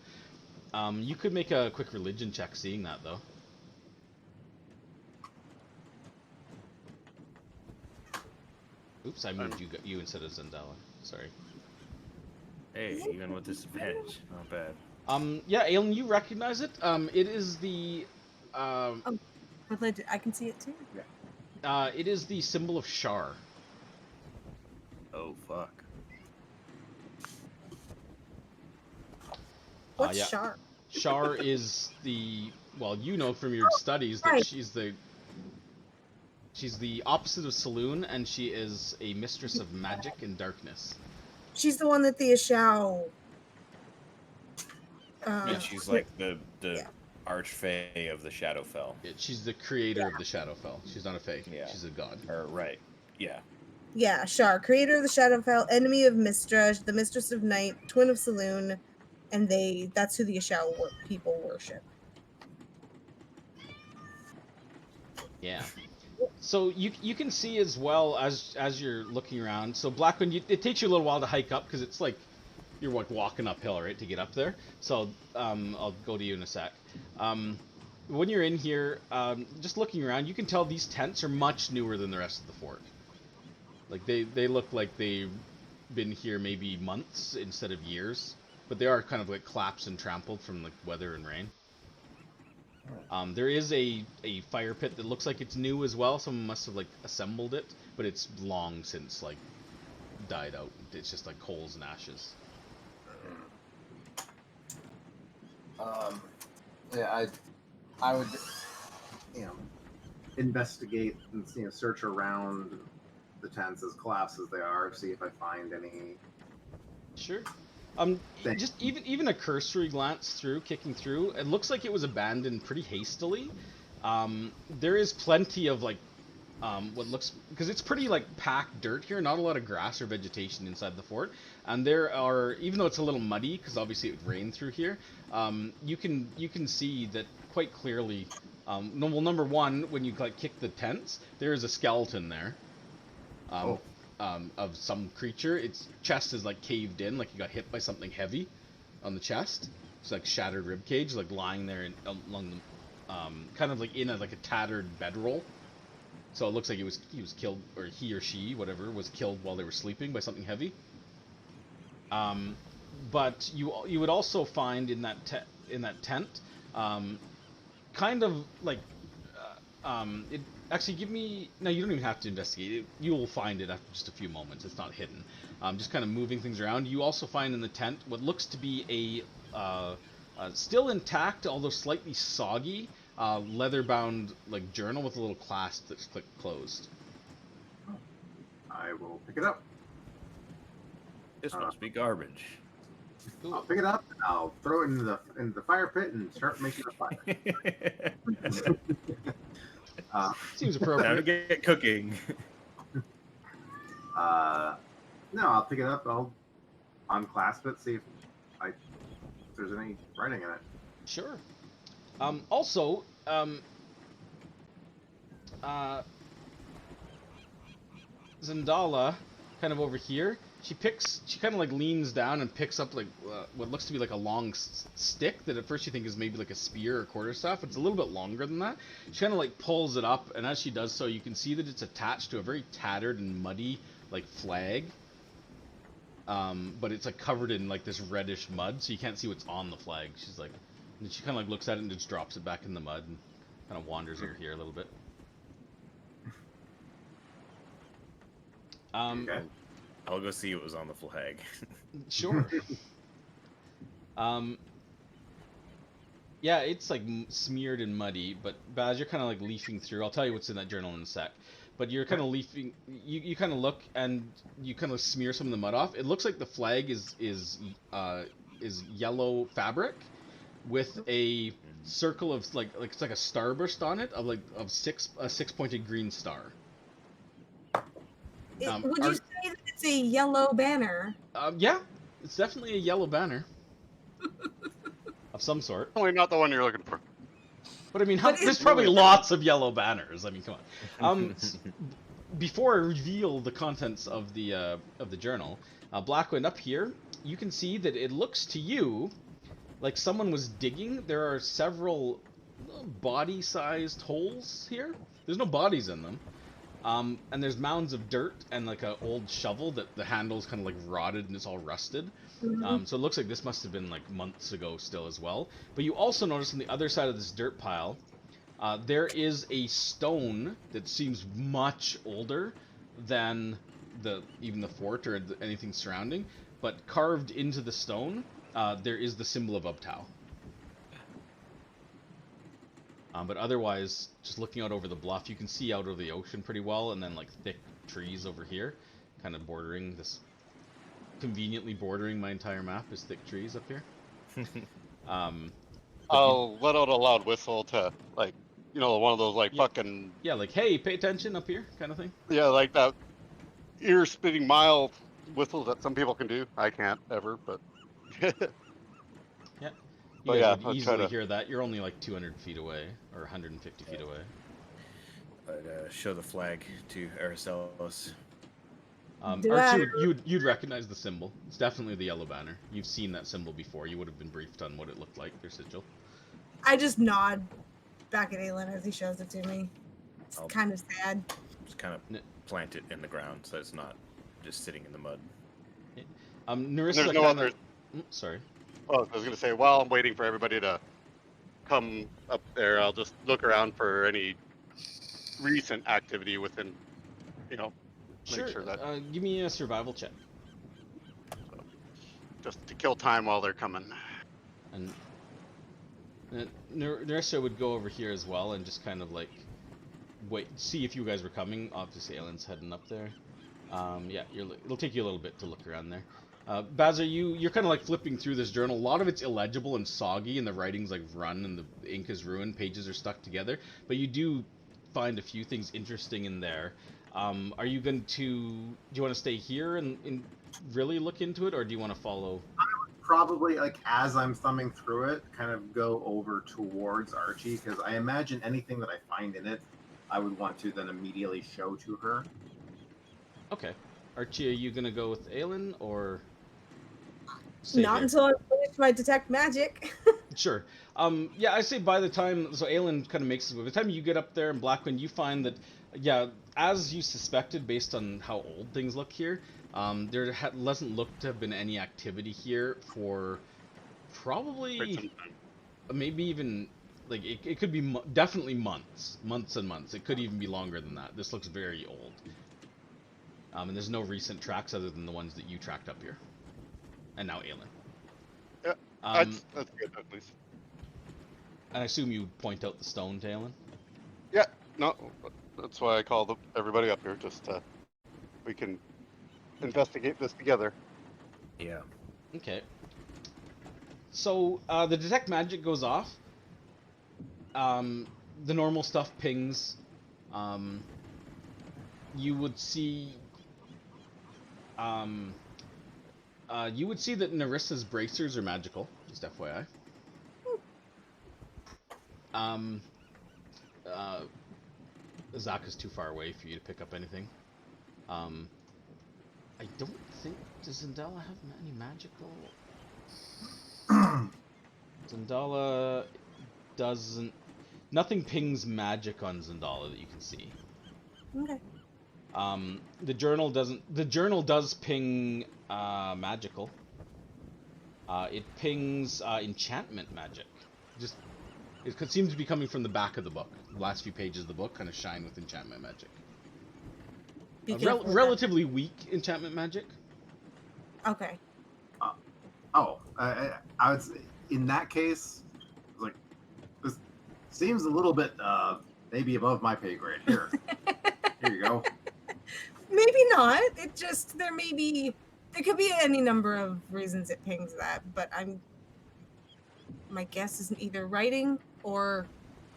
[SPEAKER 2] You could make a quick religion check seeing that, though. Oops, I moved you instead of Zendala. Sorry.
[SPEAKER 4] Hey, even with disadvantage, not bad.
[SPEAKER 2] Yeah, Aelin, you recognize it. It is the,
[SPEAKER 3] Religion. I can see it too.
[SPEAKER 2] it is the symbol of Shar.
[SPEAKER 4] Oh, fuck.
[SPEAKER 3] What's
[SPEAKER 2] Yeah.
[SPEAKER 3] Shar?
[SPEAKER 2] Shar is the, well, you know from your studies that
[SPEAKER 3] right.
[SPEAKER 2] she's the opposite of Saloon, and she is a mistress of magic and darkness.
[SPEAKER 3] She's the one that the Ashao.
[SPEAKER 4] Yeah, she's like the archfey of the Shadowfell.
[SPEAKER 2] Yeah, she's the creator of the Shadowfell. She's not a fey.
[SPEAKER 4] Yeah.
[SPEAKER 2] She's a god.
[SPEAKER 4] Right. Yeah.
[SPEAKER 3] Yeah, Shar, creator of the Shadowfell, enemy of Mistra, the mistress of night, twin of Saloon, and that's who the Ashau people worship.
[SPEAKER 2] Yeah. So you can see as well as you're looking around. So Blackwind, it takes you a little while to hike up because it's like you're like walking uphill, right, to get up there. So I'll go to you in a sec. When you're in here, just looking around, you can tell these tents are much newer than the rest of the fort. Like they look like they've been here maybe months instead of years, but they are kind of like collapsed and trampled from like weather and rain. There is a fire pit that looks like it's new as well. Someone must have like assembled it, but it's long since like died out. It's just like coals and ashes.
[SPEAKER 6] Yeah, I would,
[SPEAKER 5] investigate and search around the tents as collapsed as they are, see if I find any.
[SPEAKER 2] Sure.
[SPEAKER 5] Thanks.
[SPEAKER 2] Just even a cursory glance through, kicking through, it looks like it was abandoned pretty hastily. There is plenty of like, what looks, because it's pretty like packed dirt here, not a lot of grass or vegetation inside the fort, and there are, even though it's a little muddy, because obviously it would rain through here, you can see that quite clearly. Well, number one, when you like kick the tents, there is a skeleton there. Of some creature. Its chest is like caved in, like you got hit by something heavy on the chest. It's like shattered rib cage, like lying there along the, kind of like in like a tattered bedroll. So it looks like he was killed, or he or she, whatever, was killed while they were sleeping by something heavy. But you would also find in that tent, kind of like, it. Actually, give me... No, you don't even have to investigate it. You will find it after just a few moments. It's not hidden. Just kind of moving things around. You also find in the tent what looks to be a still intact, although slightly soggy, leather-bound like journal with a little clasp that's closed.
[SPEAKER 5] I will pick it up.
[SPEAKER 4] This must be garbage.
[SPEAKER 2] Cool.
[SPEAKER 5] I'll pick it up and I'll throw it in the fire pit and start making a fire.
[SPEAKER 2] Seems
[SPEAKER 4] Time to
[SPEAKER 2] appropriate.
[SPEAKER 4] get cooking.
[SPEAKER 5] No, I'll pick it up. I'll unclasp it, see if there's any writing in it.
[SPEAKER 2] Sure. Also, Zendala, kind of over here, she kind of like leans down and picks up like what looks to be like a long stick that at first you think is maybe like a spear or quarterstaff. It's a little bit longer than that. She kind of like pulls it up, and as she does so, you can see that it's attached to a very tattered and muddy like flag. But it's like covered in like this reddish mud, so you can't see what's on the flag. She's like, and she kind of like looks at it and just drops it back in the mud and kind of wanders over here a little bit.
[SPEAKER 5] Okay.
[SPEAKER 4] I'll go see what was on the flag.
[SPEAKER 2] Sure. Yeah, it's like smeared and muddy, but as you're kind of like leafing through, I'll tell you what's in that journal in a sec. But you're kind of leafing, you kind of look and you kind of smear some of the mud off. It looks like the flag is yellow fabric with a circle of like it's like a starburst on it of a six-pointed green star.
[SPEAKER 3] Would you say that it's a yellow banner?
[SPEAKER 2] Yeah, it's definitely a yellow banner of some sort.
[SPEAKER 1] Probably not the one you're looking for.
[SPEAKER 2] But I mean,
[SPEAKER 3] But
[SPEAKER 2] there's
[SPEAKER 3] it's
[SPEAKER 2] probably
[SPEAKER 1] really-
[SPEAKER 2] lots of yellow banners. I mean, come on. Before I reveal the contents of the journal, Blackwind, up here, you can see that it looks to you like someone was digging. There are several body-sized holes here. There's no bodies in them. And there's mounds of dirt and like an old shovel that the handle's kind of like rotted and it's all rusted. So it looks like this must have been like months ago still as well. But you also notice on the other side of this dirt pile, there is a stone that seems much older than even the fort or anything surrounding. But carved into the stone, there is the symbol of Ubtao. But otherwise, just looking out over the bluff, you can see out over the ocean pretty well, and then like thick trees over here, kind of conveniently bordering my entire map is thick trees up here.
[SPEAKER 1] I'll let out a loud whistle to, like, one of those, like,
[SPEAKER 2] Yeah.
[SPEAKER 1] fucking,
[SPEAKER 2] Yeah, like, hey, pay attention up here, kind of thing.
[SPEAKER 1] yeah, like that ear-spitting mile whistle that some people can do. I can't, ever, but...
[SPEAKER 2] You
[SPEAKER 1] But
[SPEAKER 2] guys
[SPEAKER 1] yeah,
[SPEAKER 2] would
[SPEAKER 1] I'll try
[SPEAKER 2] easily
[SPEAKER 1] to.
[SPEAKER 2] hear that. You're only like 200 feet away, or 150 feet away.
[SPEAKER 4] I'd show the flag to Araceli.
[SPEAKER 3] Do
[SPEAKER 2] Archie,
[SPEAKER 3] I-
[SPEAKER 2] you'd recognize the symbol. It's definitely the yellow banner. You've seen that symbol before. You would have been briefed on what it looked like, their sigil.
[SPEAKER 3] I just nod back at Aelin as he shows it to me. It's
[SPEAKER 4] I'll-
[SPEAKER 3] kind of sad.
[SPEAKER 4] Just kind of plant it in the ground so it's not just sitting in the mud.
[SPEAKER 2] Narissa
[SPEAKER 1] There's no
[SPEAKER 2] kinda...
[SPEAKER 1] other.
[SPEAKER 2] Sorry.
[SPEAKER 1] Well, I was gonna say, while I'm waiting for everybody to come up there, I'll just look around for any recent activity within, make sure that
[SPEAKER 2] Give me a survival check.
[SPEAKER 1] just to kill time while they're coming.
[SPEAKER 2] And Narissa would go over here as well and just kind of like wait, see if you guys were coming. Obviously, Aelin's heading up there. Yeah, it'll take you a little bit to look around there. Baz, you're kind of like flipping through this journal. A lot of it's illegible and soggy, and the writing's like run, and the ink is ruined. Pages are stuck together, but you do find a few things interesting in there. Are you going to? Do you want to stay here and really look into it, or do you want to follow?
[SPEAKER 5] Probably, like, as I'm thumbing through it, kind of go over towards Archie, because I imagine anything that I find in it, I would want to then immediately show to her.
[SPEAKER 2] Okay, Archie, are you gonna go with Aelin or? Stay
[SPEAKER 3] Not
[SPEAKER 2] here?
[SPEAKER 3] until I finish my detect magic.
[SPEAKER 2] Sure. Yeah, I say by the time, so Aelin kind of makes it. By the time you get up there in Blackwind, you find that, yeah, as you suspected, based on how old things look here, there doesn't look to have been any activity here for probably
[SPEAKER 1] Quite some time.
[SPEAKER 2] maybe even like it could be definitely months and months. It could even be longer than that. This looks very old. And there's no recent tracks other than the ones that you tracked up here, and now Aelin.
[SPEAKER 1] Yeah, that's good at least.
[SPEAKER 2] And I assume you point out the stone to Aelin?
[SPEAKER 1] Yeah, no, that's why I called everybody up here, just we can investigate this together.
[SPEAKER 4] Yeah.
[SPEAKER 2] Okay. So, the detect magic goes off. The normal stuff pings. You would see... you would see that Narissa's bracers are magical, just FYI. Zach is too far away for you to pick up anything. I don't think... Does Zendala have any magical... Zendala doesn't... Nothing pings magic on Zendala that you can see.
[SPEAKER 3] Okay.
[SPEAKER 2] The journal doesn't... The journal does ping magical. It pings enchantment magic. Just... It seems to be coming from the back of the book. The last few pages of the book kind of shine with enchantment magic.
[SPEAKER 3] Be careful with that.
[SPEAKER 2] Relatively weak enchantment magic.
[SPEAKER 3] Okay.
[SPEAKER 5] I would say, in that case, like, this seems a little bit maybe above my pay grade. Here you go.
[SPEAKER 3] Maybe not. It just there could be any number of reasons it pings that, but my guess is either writing or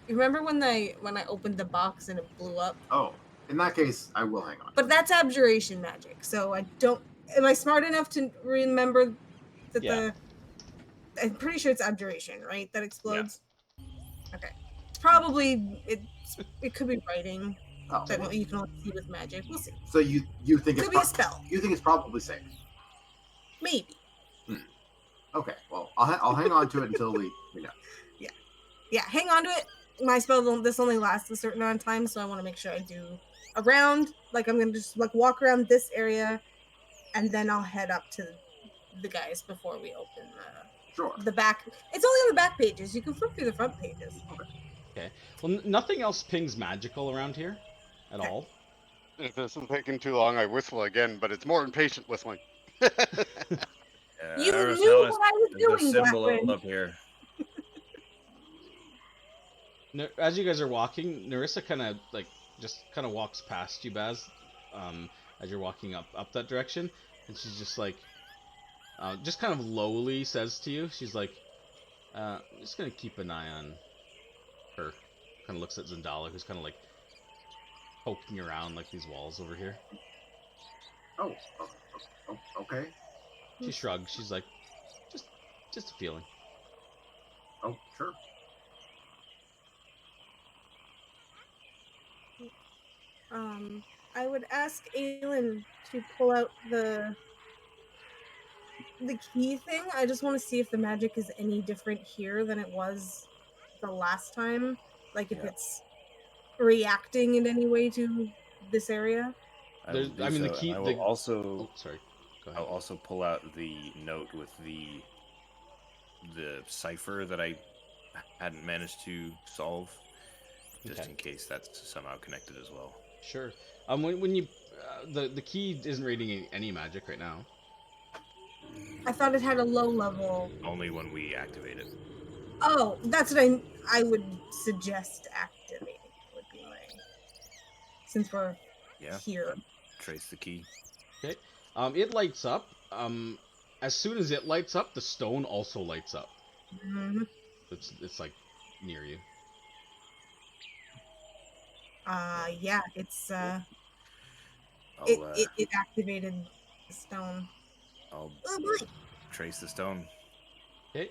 [SPEAKER 3] you remember when I opened the box and it blew up?
[SPEAKER 5] Oh, in that case, I will hang on.
[SPEAKER 3] But that's abjuration magic, so I don't. Am I smart enough to remember that
[SPEAKER 2] Yeah.
[SPEAKER 3] I'm pretty sure it's abjuration, right? That explodes. Okay. It's probably it could be writing
[SPEAKER 5] Oh,
[SPEAKER 3] that you can only see with magic. We'll see.
[SPEAKER 5] so you think
[SPEAKER 3] Could
[SPEAKER 5] it's
[SPEAKER 3] be a spell.
[SPEAKER 5] You think it's probably safe?
[SPEAKER 3] Maybe.
[SPEAKER 5] Okay, well, I'll hang on to it until we know.
[SPEAKER 3] Yeah, hang on to it. My spell this only lasts a certain amount of time, so I want to make sure I do a round. Like I'm gonna just like walk around this area, and then I'll head up to the guys before we open
[SPEAKER 5] Sure.
[SPEAKER 3] the back. It's only on the back pages. You can flip through the front pages.
[SPEAKER 2] Okay. Well, nothing else pings magical around here at
[SPEAKER 3] Okay.
[SPEAKER 2] all.
[SPEAKER 1] If this is taking too long, I whistle again, but it's more impatient whistling.
[SPEAKER 3] You
[SPEAKER 4] Araceli,
[SPEAKER 3] knew what I was
[SPEAKER 4] there's a
[SPEAKER 3] doing,
[SPEAKER 4] symbol
[SPEAKER 3] Blackwind.
[SPEAKER 4] up here.
[SPEAKER 2] As you guys are walking, Narissa kind of walks past you, Baz, as you're walking up that direction, and she's just like, just kind of lowly says to you, she's like, I'm just gonna keep an eye on her. Kind of looks at Zendala, who's kind of like poking around like these walls over here.
[SPEAKER 5] Oh, okay.
[SPEAKER 2] She shrugs. She's like, just a feeling.
[SPEAKER 5] Oh, sure.
[SPEAKER 3] I would ask Aelin to pull out the key thing. I just want to see if the magic is any different here than it was the last time. Like if
[SPEAKER 4] Yeah.
[SPEAKER 3] it's reacting in any way to this area.
[SPEAKER 4] I will
[SPEAKER 2] There's,
[SPEAKER 4] do
[SPEAKER 2] I mean, the
[SPEAKER 4] so,
[SPEAKER 2] key.
[SPEAKER 4] and I will
[SPEAKER 2] Oh,
[SPEAKER 4] also
[SPEAKER 2] sorry. Go
[SPEAKER 4] I'll
[SPEAKER 2] ahead.
[SPEAKER 4] also pull out the note with the cipher that I hadn't managed to solve, just
[SPEAKER 2] Okay.
[SPEAKER 4] in case that's somehow connected as well.
[SPEAKER 2] Sure. When you the key isn't reading any magic right now.
[SPEAKER 3] I thought it had a low level.
[SPEAKER 4] Only when we activate it.
[SPEAKER 3] Oh, that's what I would suggest activating. Would be my, since we're
[SPEAKER 4] Yeah.
[SPEAKER 3] here.
[SPEAKER 4] Trace the key.
[SPEAKER 2] Okay. It lights up. As soon as it lights up, the stone also lights up.
[SPEAKER 3] Mhm.
[SPEAKER 2] It's like near you.
[SPEAKER 3] Yeah, it's
[SPEAKER 4] I'll
[SPEAKER 3] it activated the stone.
[SPEAKER 4] I'll
[SPEAKER 3] Oh boy.
[SPEAKER 4] trace the stone.
[SPEAKER 2] Okay.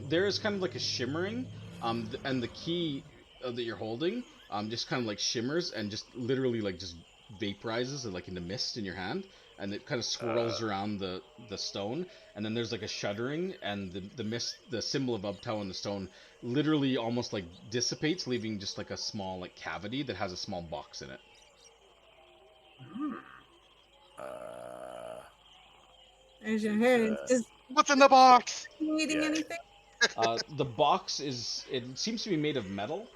[SPEAKER 2] There is kind of like a shimmering. And the key that you're holding, just kind of like shimmers and just literally like just vaporizes like into mist in your hand, and it kind of swirls around the stone. And then there's like a shuddering, and the mist, the symbol of Uptow on the stone, literally almost like dissipates, leaving just like a small like cavity that has a small box in it.
[SPEAKER 5] Hmm.
[SPEAKER 3] There's your
[SPEAKER 4] Is,
[SPEAKER 3] head. It's just
[SPEAKER 1] What's in the box?
[SPEAKER 3] eating
[SPEAKER 4] yeah.
[SPEAKER 3] anything.
[SPEAKER 2] The box it seems to be made of metal.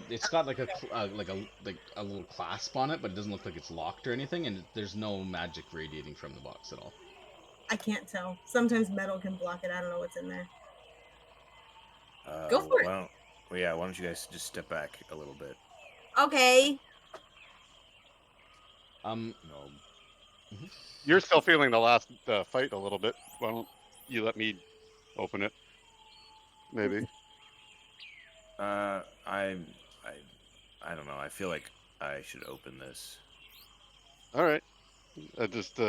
[SPEAKER 2] It's got like like a little clasp on it, but it doesn't look like it's locked or anything, and there's no magic radiating from the box at all.
[SPEAKER 3] I can't tell. Sometimes metal can block it. I don't know what's in there. Go for it.
[SPEAKER 4] Why don't you guys just step back a little bit?
[SPEAKER 3] Okay.
[SPEAKER 4] No.
[SPEAKER 1] You're still feeling the last fight a little bit. Why don't you let me open it? Maybe.
[SPEAKER 4] I don't know. I feel like I should open this.
[SPEAKER 1] All right. Just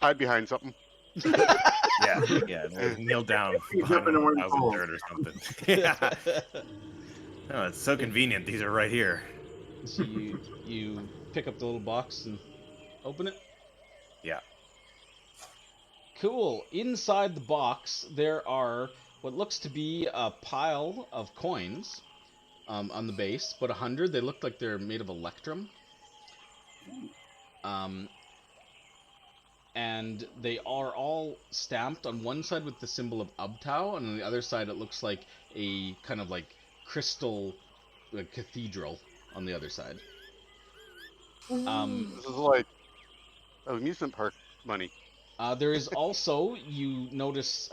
[SPEAKER 1] hide behind something.
[SPEAKER 4] Yeah. Kneel down
[SPEAKER 5] He's
[SPEAKER 4] behind
[SPEAKER 5] up in the
[SPEAKER 4] one
[SPEAKER 5] wind
[SPEAKER 4] of the
[SPEAKER 5] pool.
[SPEAKER 4] dirt or something. Yeah. Oh, it's so convenient. These are right here.
[SPEAKER 2] So you pick up the little box and open it.
[SPEAKER 4] Yeah.
[SPEAKER 2] Cool. Inside the box, there are what looks to be a pile of coins on the base, but 100. They look like they're made of electrum. And they are all stamped on one side with the symbol of Ubtao, and on the other side it looks like a kind of like crystal like cathedral on the other side.
[SPEAKER 1] This is like amusement park money.
[SPEAKER 2] There is also, you notice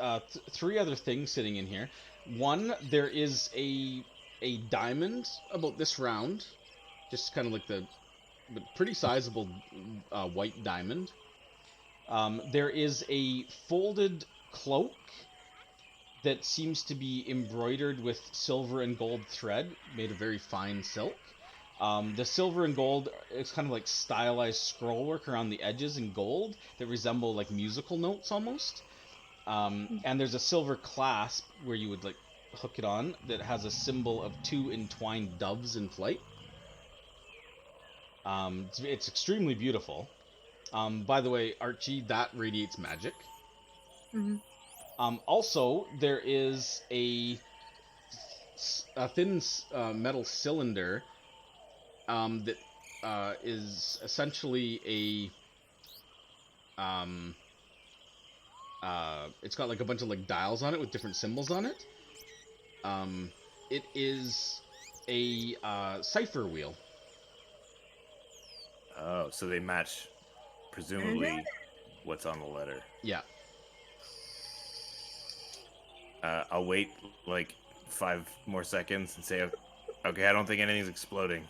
[SPEAKER 2] three other things sitting in here. One, there is a diamond about this round, just kind of like the pretty sizable white diamond. There is a folded cloak that seems to be embroidered with silver and gold thread, made of very fine silk. The silver and gold is kind of like stylized scrollwork around the edges in gold that resemble like musical notes almost. And there's a silver clasp where you would like hook it on that has a symbol of two entwined doves in flight. It's extremely beautiful. By the way, Archie, that radiates magic.
[SPEAKER 3] Mhm.
[SPEAKER 2] Also, there is a thin metal cylinder that is essentially it's got like a bunch of like dials on it with different symbols on it. It is a cipher wheel.
[SPEAKER 4] Oh, so they match, presumably, what's on the letter.
[SPEAKER 2] Yeah.
[SPEAKER 4] I'll wait like 5 more seconds and say, okay, I don't think anything's exploding.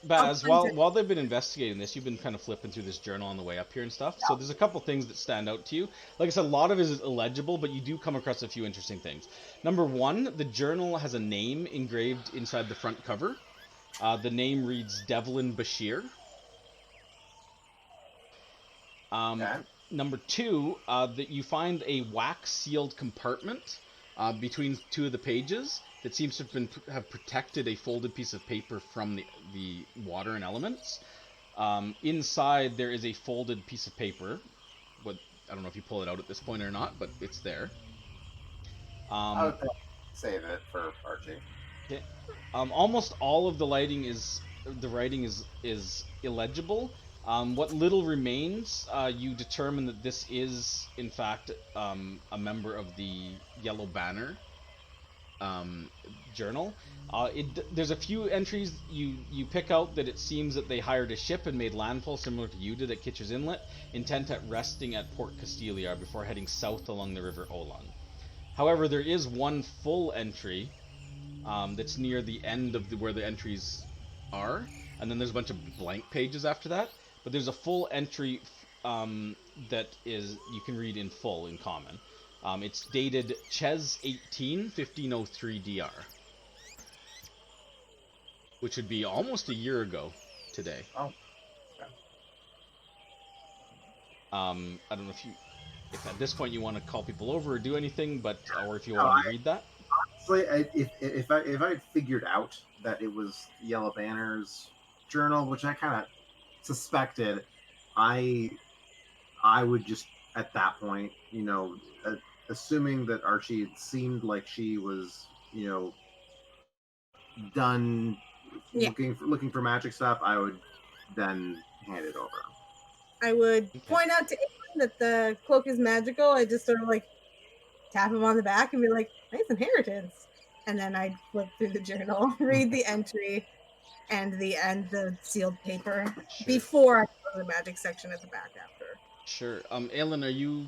[SPEAKER 2] Baz,
[SPEAKER 3] I'll hunt
[SPEAKER 2] while they've been investigating this, you've been kind of flipping through this journal on the way up here and stuff. So there's a couple things that stand out to you. Like I said, a lot of it is illegible, but you do come across a few interesting things. Number one, the journal has a name engraved inside the front cover. The name reads Devlin Bashir.
[SPEAKER 5] Okay.
[SPEAKER 2] Number two, that you find a wax-sealed compartment between two of the pages that seems to have protected a folded piece of paper from the water and elements. Inside there is a folded piece of paper. I don't know if you pull it out at this point or not, but it's there.
[SPEAKER 6] I would probably save it for Archie.
[SPEAKER 2] Okay. Almost all of the writing is illegible. What little remains, you determine that this is in fact a member of the Yellow Banner journal. There's a few entries you pick out that it seems that they hired a ship and made landfall similar to you did at Kitcher's Inlet, intent at resting at Port Castigliar before heading south along the River Olong. However, there is one full entry that's near the end of where the entries are, and then there's a bunch of blank pages after that. But there's a full entry that you can read in full in common. It's dated Ches 18, 1503 DR, which would be almost a year ago today.
[SPEAKER 6] Oh. Okay.
[SPEAKER 2] I don't know if at this point you want to call people over or do anything, or if you want to read that.
[SPEAKER 5] Honestly, if I had figured out that it was Yellow Banner's journal, which I kind of suspected, I would just at that point, assuming that Archie seemed like she was, done looking for magic stuff, I would then hand it over.
[SPEAKER 3] I would point out to Aiden that the cloak is magical. I just sort of like tap him on the back and be like, nice inheritance. And then I'd flip through the journal, read the entry and the sealed paper before I go to the magic section at the back after.
[SPEAKER 2] Sure. Aelin,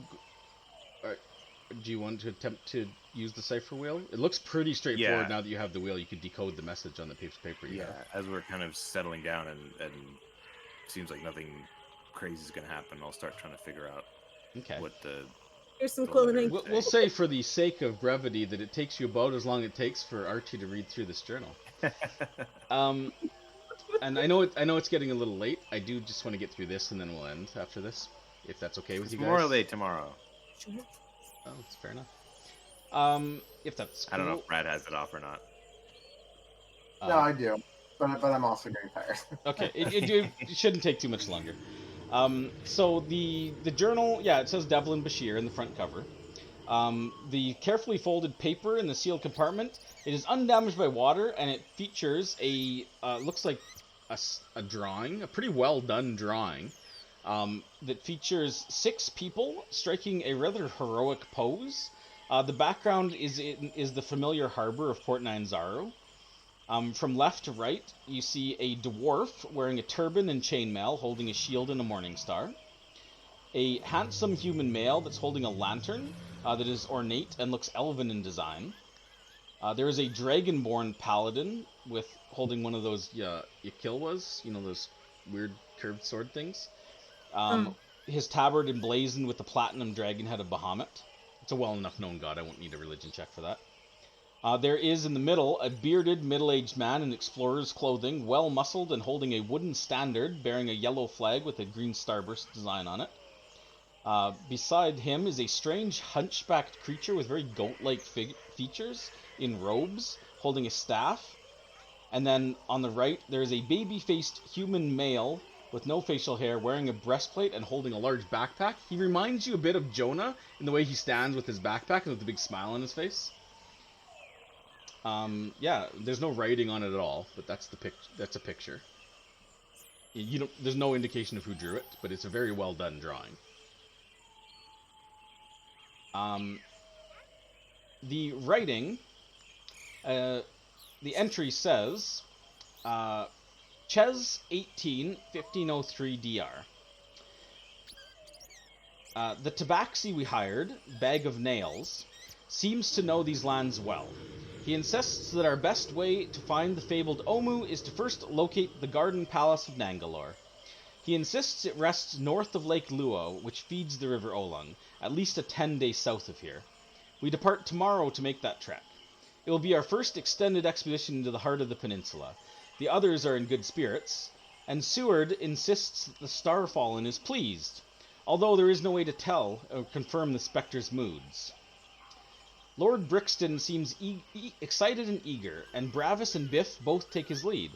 [SPEAKER 2] do you want to attempt to use the cipher wheel? It looks pretty straightforward now that you have the wheel. You could decode the message on the piece of paper you have.
[SPEAKER 4] As we're kind of settling down and seems like nothing crazy is going to happen, I'll start trying to figure out what the...
[SPEAKER 3] Here's some clothing.
[SPEAKER 2] We'll say for the sake of brevity that it takes you about as long as it takes for Archie to read through this journal. And I know it's getting a little late. I do just want to get through this and then we'll end after this, if that's okay with you guys.
[SPEAKER 4] Memorial Day tomorrow.
[SPEAKER 3] Sure.
[SPEAKER 2] Oh, that's fair enough. If that's cool.
[SPEAKER 4] I don't know if Brad has it off or not.
[SPEAKER 6] No, I do, but I'm also getting tired.
[SPEAKER 2] Okay, it shouldn't take too much longer. So the journal, it says Devlin Bashir in the front cover. The carefully folded paper in the sealed compartment, it is undamaged by water, and it features looks like a drawing, a pretty well done drawing, that features 6 people striking a rather heroic pose. The background is the familiar harbor of Port Nyanzaru. From left to right, you see a dwarf wearing a turban and chainmail, holding a shield and a morning star. A handsome human male that's holding a lantern that is ornate and looks elven in design. There is a dragonborn paladin holding one of those Yakilwas, those weird curved sword things. His tabard emblazoned with the platinum dragon head of Bahamut. It's a well enough known god, I won't need a religion check for that. There is in the middle a bearded middle-aged man in explorer's clothing, well muscled and holding a wooden standard bearing a yellow flag with a green starburst design on it. Beside him is a strange hunchbacked creature with very goat-like features in robes, holding a staff. And then on the right, there is a baby-faced human male with no facial hair, wearing a breastplate and holding a large backpack. He reminds you a bit of Jonah in the way he stands with his backpack and with a big smile on his face. There's no writing on it at all, but that's a picture. There's no indication of who drew it, but it's a very well done drawing. The writing, the entry says, Ches 18, 1503 DR. The tabaxi we hired, Bag of Nails, seems to know these lands well. He insists that our best way to find the fabled Omu is to first locate the Garden Palace of Nangalore. He insists it rests north of Lake Luo, which feeds the River Olong, at least a 10-day south of here. We depart tomorrow to make that trek. It will be our first extended expedition into the heart of the peninsula. The others are in good spirits, and Seward insists that the Starfallen is pleased. although there is no way to tell or confirm the specter's moods. Lord Brixton seems excited and eager, and Bravis and Biff both take his lead.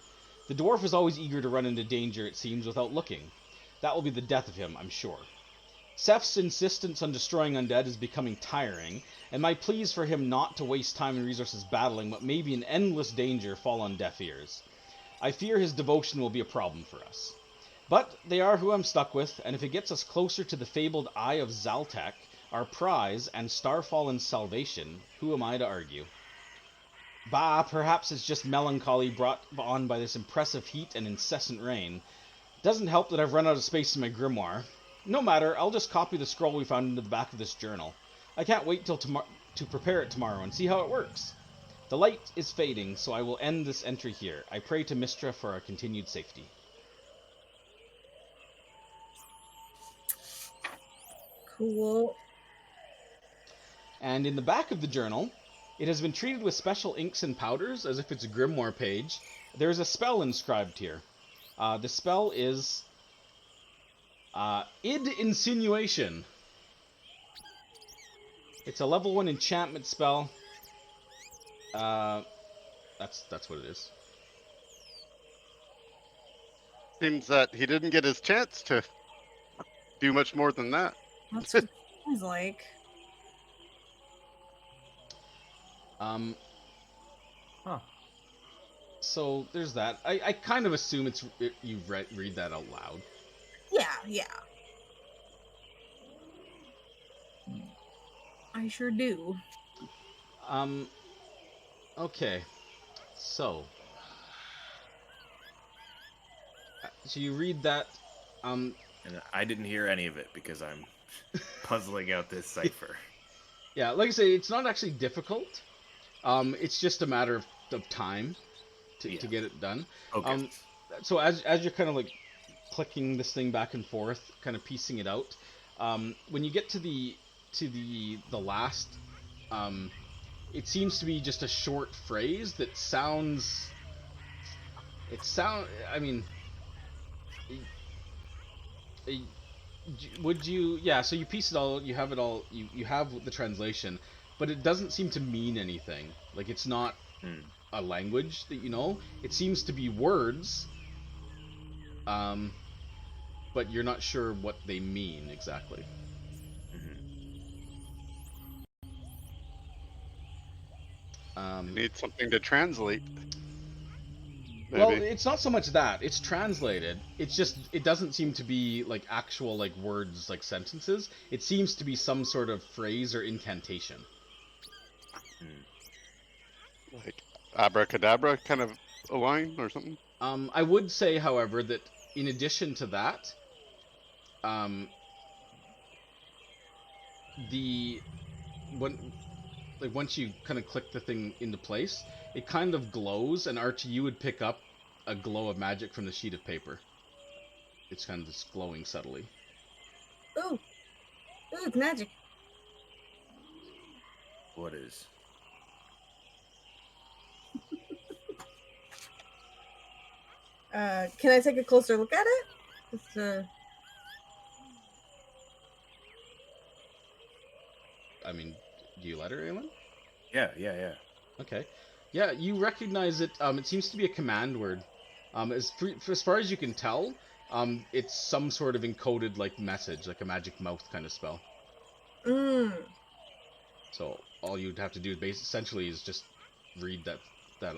[SPEAKER 2] The dwarf is always eager to run into danger, it seems, without looking. That will be the death of him, I'm sure. Seth's insistence on destroying undead is becoming tiring, and my pleas for him not to waste time and resources battling what may be an endless danger fall on deaf ears. I fear his devotion will be a problem for us. But they are who I'm stuck with, and if it gets us closer to the fabled Eye of Zaltek, our prize, and Starfallen's salvation, who am I to argue? Bah, perhaps it's just melancholy brought on by this impressive heat and incessant rain. Doesn't help that I've run out of space in my grimoire. No matter, I'll just copy the scroll we found into the back of this journal. I can't wait till to prepare it tomorrow and see how it works. The light is fading, so I will end this entry here. I pray to Mistra for our continued safety.
[SPEAKER 3] Cool.
[SPEAKER 2] And in the back of the journal, it has been treated with special inks and powders as if it's a grimoire page. There is a spell inscribed here. The spell is Id Insinuation. It's a level 1 enchantment spell. That's what it is.
[SPEAKER 1] Seems that he didn't get his chance to do much more than that.
[SPEAKER 3] That's what it sounds like.
[SPEAKER 4] Huh.
[SPEAKER 2] So there's that. I kind of assume you read that out loud.
[SPEAKER 3] Yeah. I sure do.
[SPEAKER 2] Okay. So you read that.
[SPEAKER 4] And I didn't hear any of it because I'm puzzling out this cipher.
[SPEAKER 2] Yeah, like I say, it's not actually difficult. It's just a matter of time to get it done.
[SPEAKER 4] Okay.
[SPEAKER 2] So as you're kind of like clicking this thing back and forth, kind of piecing it out, when you get to the last, it seems to be just a short phrase that sounds. I mean, would you? Yeah. So you piece it all. You have it all. You have the translation, but it doesn't seem to mean anything. Like it's not a language that you know. It seems to be words. But you're not sure what they mean exactly.
[SPEAKER 1] Need something to translate. Maybe.
[SPEAKER 2] Well, it's not so much that it's translated. It's just it doesn't seem to be like actual like words, like sentences. It seems to be some sort of phrase or incantation.
[SPEAKER 1] Like abracadabra kind of a line or something.
[SPEAKER 2] I would say, however, that in addition to that, once you kind of click the thing into place, it kind of glows, and Archie, you would pick up a glow of magic from the sheet of paper. It's kind of just glowing subtly.
[SPEAKER 3] Ooh, it's magic.
[SPEAKER 4] What is?
[SPEAKER 3] Can I take a closer look at it? Just,
[SPEAKER 2] I mean, do you let her, Aelin?
[SPEAKER 4] Yeah.
[SPEAKER 2] Okay. Yeah, you recognize it. It seems to be a command word. As far as you can tell, it's some sort of encoded like message, like a magic mouth kind of spell. So all you'd have to do essentially is just read that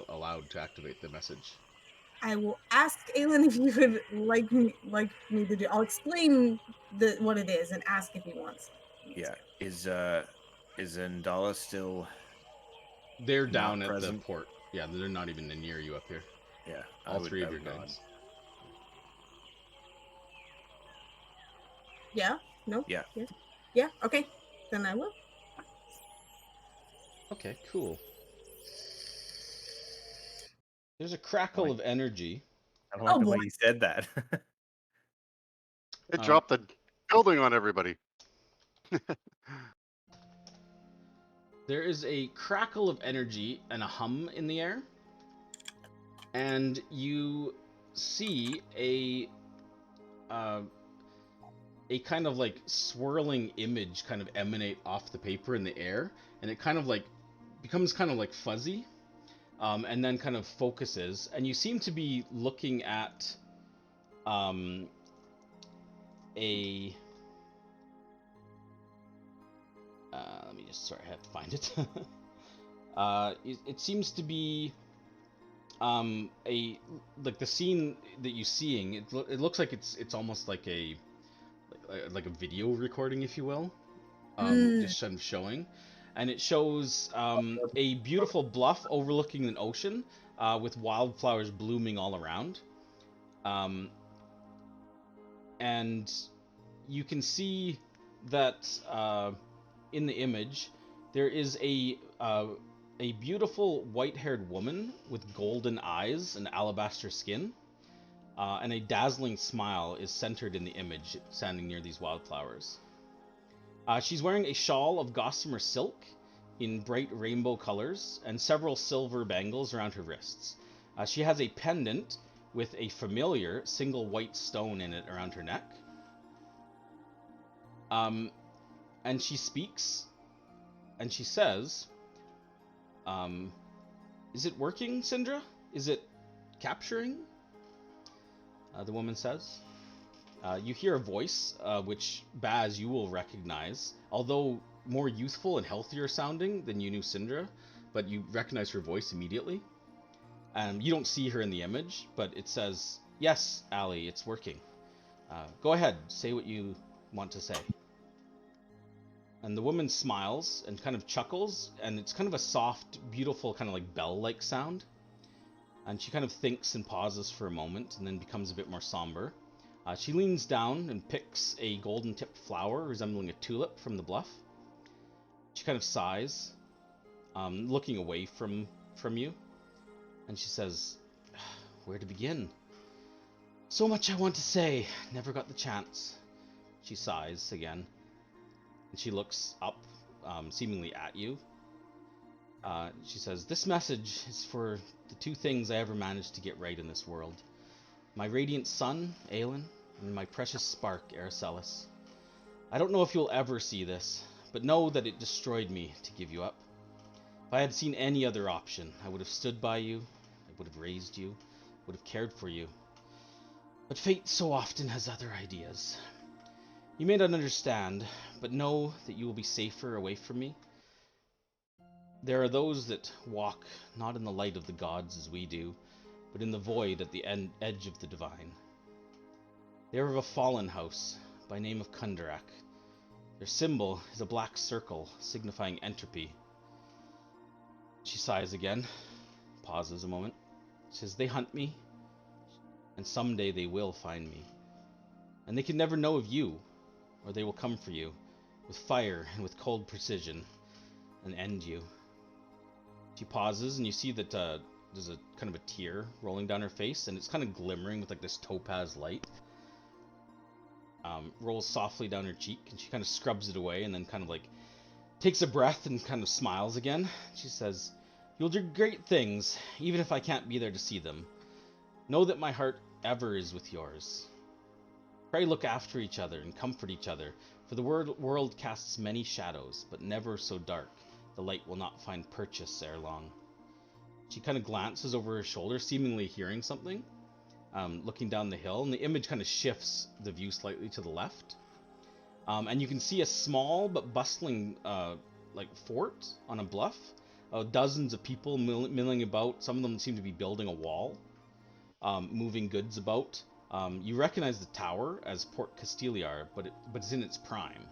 [SPEAKER 2] aloud to activate the message.
[SPEAKER 3] I will ask Aelin if you would like me to do. I'll explain what it is and ask if he wants.
[SPEAKER 4] Yeah. Is Ndala still?
[SPEAKER 2] They're down
[SPEAKER 4] not
[SPEAKER 2] at
[SPEAKER 4] present?
[SPEAKER 2] the port. Yeah, they're not even near you up here.
[SPEAKER 4] Yeah.
[SPEAKER 2] All three of your guys.
[SPEAKER 3] Yeah? No?
[SPEAKER 4] Yeah.
[SPEAKER 3] Yeah? Okay. Then I will.
[SPEAKER 2] Okay, cool. There's a crackle of energy.
[SPEAKER 4] I don't like the way
[SPEAKER 3] boy.
[SPEAKER 4] you said that.
[SPEAKER 1] It dropped the building on everybody.
[SPEAKER 2] There is a crackle of energy and a hum in the air. And you see a kind of like swirling image kind of emanate off the paper in the air, and it kind of like becomes kind of like fuzzy, and then kind of focuses, and you seem to be looking at a let me just, sorry, I have to find it. It seems to be a, like the scene that you're seeing. It looks like it's almost like a video recording, if you will, just kind of showing, and it shows a beautiful bluff overlooking an ocean with wildflowers blooming all around, and you can see that in the image there is a beautiful white-haired woman with golden eyes and alabaster skin, and a dazzling smile is centered in the image, standing near these wildflowers. She's wearing a shawl of gossamer silk in bright rainbow colors and several silver bangles around her wrists. She has a pendant with a familiar single white stone in it around her neck. And she speaks, and she says, "Is it working, Syndra? Is it capturing?" The woman says. You hear a voice, which, Baz, you will recognize, although more youthful and healthier sounding than you knew Syndra, but you recognize her voice immediately. You don't see her in the image, but it says, "Yes, Allie, it's working. Go ahead, say what you want to say." And the woman smiles and kind of chuckles, and it's kind of a soft, beautiful, kind of like bell-like sound. And she kind of thinks and pauses for a moment, and then becomes a bit more somber. She leans down and picks a golden-tipped flower resembling a tulip from the bluff. She kind of sighs, looking away from you, and she says, "Where to begin? So much I want to say, never got the chance." She sighs again, and she looks up, seemingly at you. She says, "This message is for the two things I ever managed to get right in this world. My radiant sun, Aelin, and my precious spark, Aracelis. I don't know if you'll ever see this, but know that it destroyed me to give you up. If I had seen any other option, I would have stood by you, I would have raised you, would have cared for you. But fate so often has other ideas. You may not understand, but know that you will be safer away from me. There are those that walk not in the light of the gods as we do, but in the void at the edge of the divine. They are of a fallen house by name of Kundarak. Their symbol is a black circle signifying entropy." She sighs again, pauses a moment. She says, "They hunt me, and someday they will find me. And they can never know of you, or they will come for you, with fire and with cold precision, and end you." She pauses, and you see that there's a kind of a tear rolling down her face, and it's kind of glimmering with like this topaz light. Rolls softly down her cheek, and she kind of scrubs it away, and then kind of like takes a breath and kind of smiles again. She says, "You'll do great things, even if I can't be there to see them. Know that my heart ever is with yours. Pray look after each other and comfort each other, for the world casts many shadows, but never so dark the light will not find purchase ere long." She kind of glances over her shoulder, seemingly hearing something, looking down the hill, and the image kind of shifts the view slightly to the left. And you can see a small but bustling like fort on a bluff. Dozens of people milling about. Some of them seem to be building a wall, moving goods about. You recognize the tower as Port Castigliar, but it's in its prime.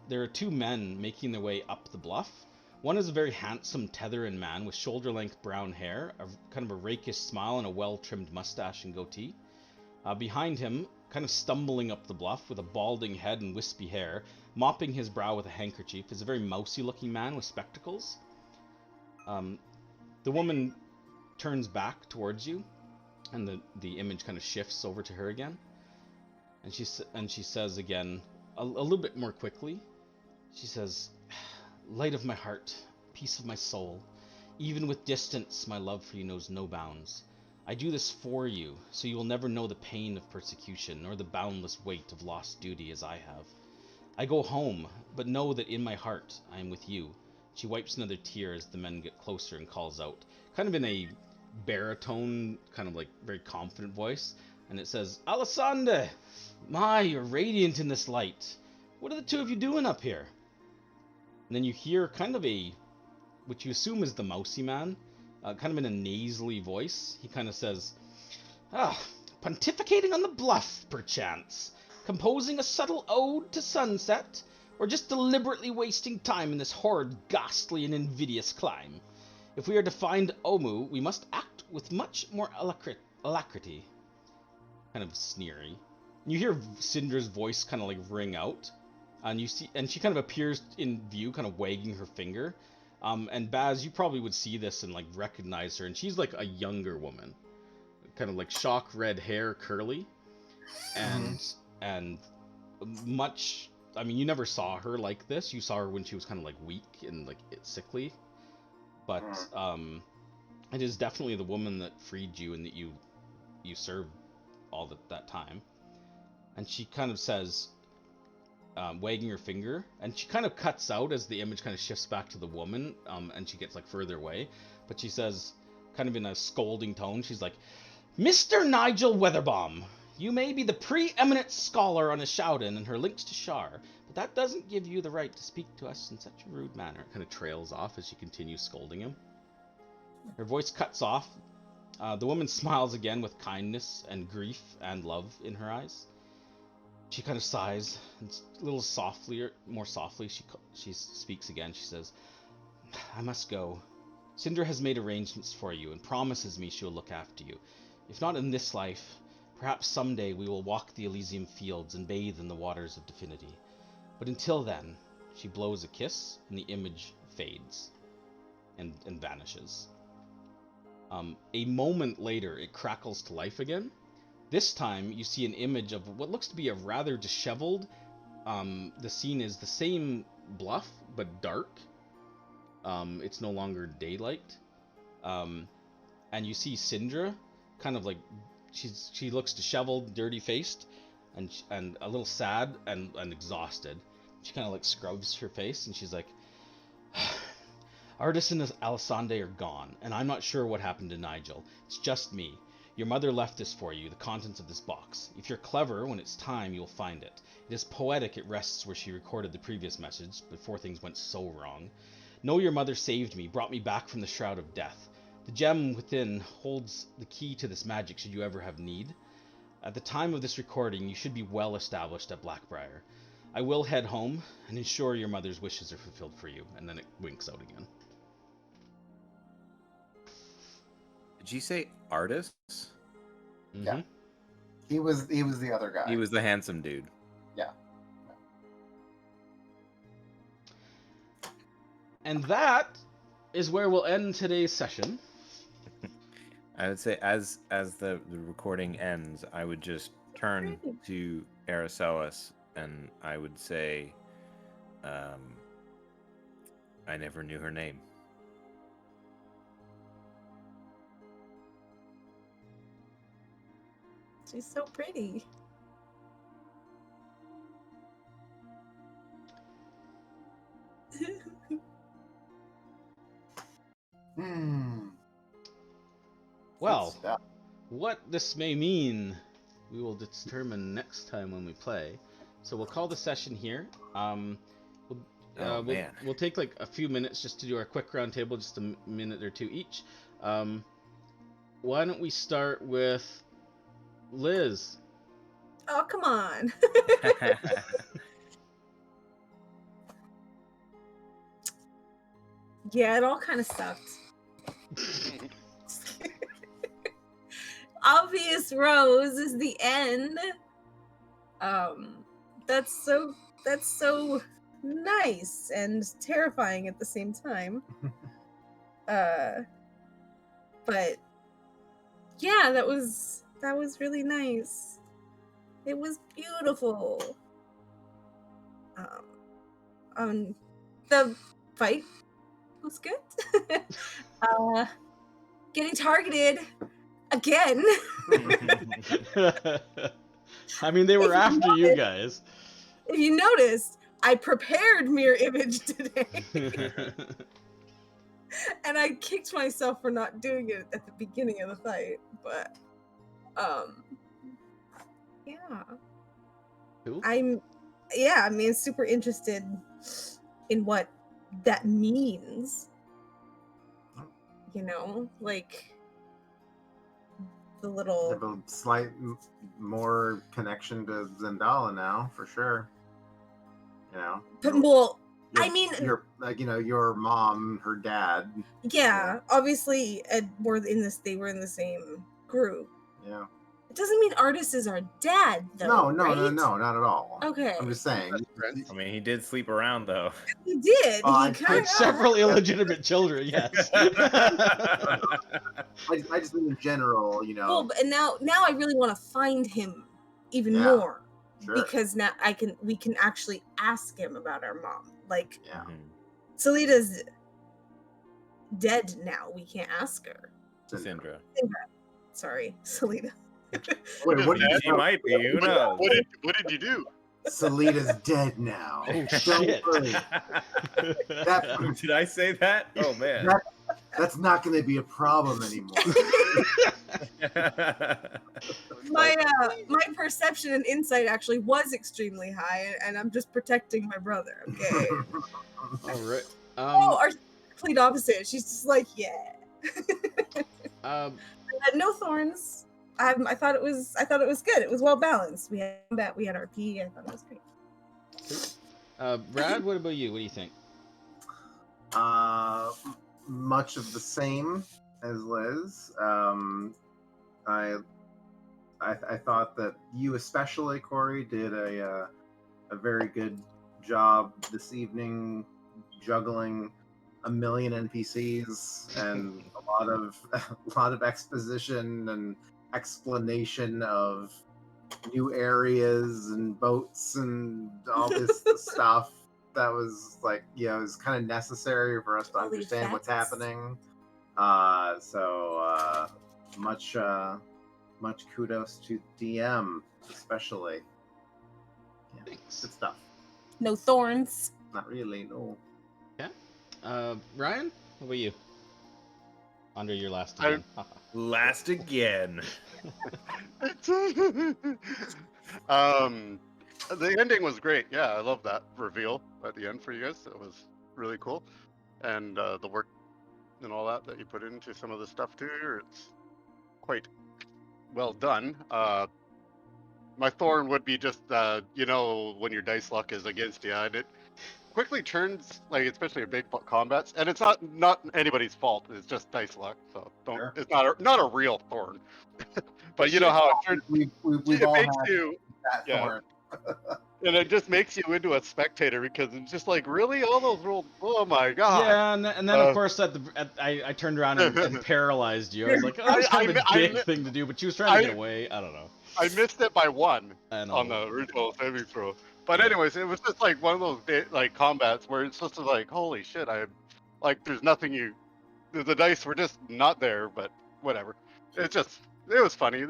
[SPEAKER 2] There are two men making their way up the bluff. One is a very handsome Tetherin man with shoulder-length brown hair, kind of a rakish smile, and a well-trimmed mustache and goatee. Behind him, kind of stumbling up the bluff with a balding head and wispy hair, mopping his brow with a handkerchief, is a very mousy-looking man with spectacles. The woman turns back towards you, and the image kind of shifts over to her again. And she says again, a little bit more quickly, she says, "Light of my heart, peace of my soul, even with distance, my love for you knows no bounds. I do this for you, so you will never know the pain of persecution, nor the boundless weight of lost duty as I have. I go home, but know that in my heart I am with you. She wipes another tear as the men get closer and calls out, kind of in a baritone, kind of like very confident voice, and it says, Alessandra! My, you're radiant in this light. What are the two of you doing up here? And then you hear kind of a, which you assume is the mousy man, kind of in a nasally voice. He kind of says, pontificating on the bluff, perchance, composing a subtle ode to sunset, or just deliberately wasting time in this horrid, ghastly, and invidious climb. If we are to find Omu, we must act with much more alacrity. Kind of sneery. You hear Syndra's voice kind of like ring out, and you see, and she kind of appears in view, kind of wagging her finger. And Baz, you probably would see this and like recognize her, and she's like a younger woman, kind of like shock red hair, curly, and much. I mean, you never saw her like this. You saw her when she was kind of like weak and like sickly, but it is definitely the woman that freed you and that you served all that time. And she kind of says, wagging her finger, and she kind of cuts out as the image kind of shifts back to the woman, and she gets like further away, but she says, kind of in a scolding tone, she's like, Mr. Nigel Weatherbaum, you may be the preeminent scholar on Sahaugin and her links to Shar, but that doesn't give you the right to speak to us in such a rude manner. It kind of trails off as she continues scolding him. Her voice cuts off. The woman smiles again with kindness and grief and love in her eyes. She kind of sighs, and a little softly, more softly, she speaks again. She says, I must go. Syndra has made arrangements for you and promises me she will look after you. If not in this life, perhaps someday we will walk the Elysium fields and bathe in the waters of divinity. But until then, she blows a kiss, and the image fades and vanishes. A moment later, it crackles to life again. This time, you see an image of what looks to be a rather disheveled. The scene is the same bluff, but dark. It's no longer daylight. And you see Syndra, kind of like, she looks disheveled, dirty-faced, and a little sad and exhausted. She kind of like scrubs her face, and she's like, Artis and Alessandra are gone, and I'm not sure what happened to Nigel. It's just me. Your mother left this for you, the contents of this box. If you're clever, when it's time, you'll find it. It is poetic it rests where she recorded the previous message, before things went so wrong. Know your mother saved me, brought me back from the shroud of death. The gem within holds the key to this magic should you ever have need. At the time of this recording, you should be well established at Blackbriar. I will head home and ensure your mother's wishes are fulfilled for you. And then it winks out again.
[SPEAKER 4] Did you say Artis?
[SPEAKER 2] Mm-hmm.
[SPEAKER 6] Yeah. He was the other guy.
[SPEAKER 4] He was the handsome dude.
[SPEAKER 6] Yeah.
[SPEAKER 2] And that is where we'll end today's session.
[SPEAKER 4] I would say as the recording ends, I would just turn to Aracelis and I would say, I never knew her name.
[SPEAKER 3] She's so pretty.
[SPEAKER 2] Well,
[SPEAKER 6] Good stuff.
[SPEAKER 2] what this may mean, we will determine next time when we play. So we'll call the session here. We'll take like a few minutes just to do our quick round table, just a minute or two each. Why don't we start with Liz?
[SPEAKER 3] Oh, come on. Yeah, it all kind of sucked. Obvious Rose is the end. That's so nice and terrifying at the same time. But yeah, that was really nice. It was beautiful. The fight was good. Getting targeted again.
[SPEAKER 2] I mean, they were
[SPEAKER 3] If you
[SPEAKER 2] after you
[SPEAKER 3] noticed-
[SPEAKER 2] guys.
[SPEAKER 3] If you noticed, I prepared mirror image today, and I kicked myself for not doing it at the beginning of the fight. But, yeah,
[SPEAKER 2] Cool.
[SPEAKER 3] I'm super interested in what that means. You know, like the little.
[SPEAKER 5] Have a slight more connection to Zendala now, for sure. You know.
[SPEAKER 3] But, well,
[SPEAKER 5] Your-
[SPEAKER 3] I mean,
[SPEAKER 5] your your mom, her dad.
[SPEAKER 3] yeah, obviously, they were in the same group.
[SPEAKER 5] Yeah.
[SPEAKER 3] It doesn't mean Artis is our dad, though.
[SPEAKER 5] No,
[SPEAKER 3] right?
[SPEAKER 5] not at all.
[SPEAKER 3] Okay.
[SPEAKER 5] I'm just saying.
[SPEAKER 4] I mean, he did sleep around though.
[SPEAKER 3] He did.
[SPEAKER 5] Oh,
[SPEAKER 3] He
[SPEAKER 5] I-
[SPEAKER 3] kind
[SPEAKER 2] With several illegitimate children, yes.
[SPEAKER 5] I just mean in general, you know.
[SPEAKER 3] Well, and now I really want to find him even
[SPEAKER 5] Yeah,
[SPEAKER 3] more
[SPEAKER 5] Sure.
[SPEAKER 3] because now we can actually ask him about our mom. Like
[SPEAKER 5] Yeah.
[SPEAKER 3] Selena's dead now. We can't ask her.
[SPEAKER 4] Syndra.
[SPEAKER 3] Sorry, Selena.
[SPEAKER 5] Wait, what did
[SPEAKER 4] She might be. Who knows?
[SPEAKER 1] What did you do?
[SPEAKER 5] Selena's dead now.
[SPEAKER 2] Oh,
[SPEAKER 5] Don't
[SPEAKER 2] shit.
[SPEAKER 5] worry.
[SPEAKER 4] Did I say that? Oh man.
[SPEAKER 5] That's not going to be a problem anymore.
[SPEAKER 3] My perception and insight actually was extremely high, and I'm just protecting my brother. Okay.
[SPEAKER 2] All right.
[SPEAKER 3] Our complete opposite. She's just like, yeah. No thorns. I thought it was good. It was well balanced. We had combat. We had RP. I thought it was great.
[SPEAKER 2] Brad, what about you? What do you think?
[SPEAKER 5] Much of the same as Liz. I thought that you especially, Corey, did a very good job this evening juggling a million NPCs and a lot of exposition and explanation of new areas and boats and all this stuff that was like, you know, it was kind of necessary for us to
[SPEAKER 3] All the
[SPEAKER 5] understand what's
[SPEAKER 3] effects.
[SPEAKER 5] happening. Much kudos to DM, especially. Yeah,
[SPEAKER 2] Thanks.
[SPEAKER 5] good stuff.
[SPEAKER 3] No thorns.
[SPEAKER 5] Not really, no.
[SPEAKER 2] Ryan, what about you? Under your last
[SPEAKER 1] I-
[SPEAKER 2] again.
[SPEAKER 4] Last again.
[SPEAKER 1] The ending was great. Yeah, I love that reveal at the end for you guys. It was really cool, and the work and all that you put into some of the stuff too. It's quite well done. My thorn would be just you know, when your dice luck is against you, and it quickly turns, like, especially in big combats, and it's not anybody's fault. It's just dice luck. So don't.
[SPEAKER 5] Sure.
[SPEAKER 1] It's not a real thorn. But you know how it turns.
[SPEAKER 5] We've
[SPEAKER 1] It
[SPEAKER 5] all
[SPEAKER 1] makes
[SPEAKER 5] had
[SPEAKER 1] you.
[SPEAKER 5] that
[SPEAKER 1] yeah.
[SPEAKER 5] thorn.
[SPEAKER 1] And it just makes you into a spectator because it's just like, really, all those rules. Oh my god!
[SPEAKER 2] Yeah, and then of course I turned around and paralyzed you. I was like, oh, that's kind of a dick thing to do, but she was trying to get away. I don't know.
[SPEAKER 1] I missed it by one
[SPEAKER 2] I know.
[SPEAKER 1] on the original saving throw. But
[SPEAKER 2] Yeah.
[SPEAKER 1] anyways, it was just like one of those like combats where it's just like, holy shit! There's nothing the dice were just not there, but whatever. It was funny.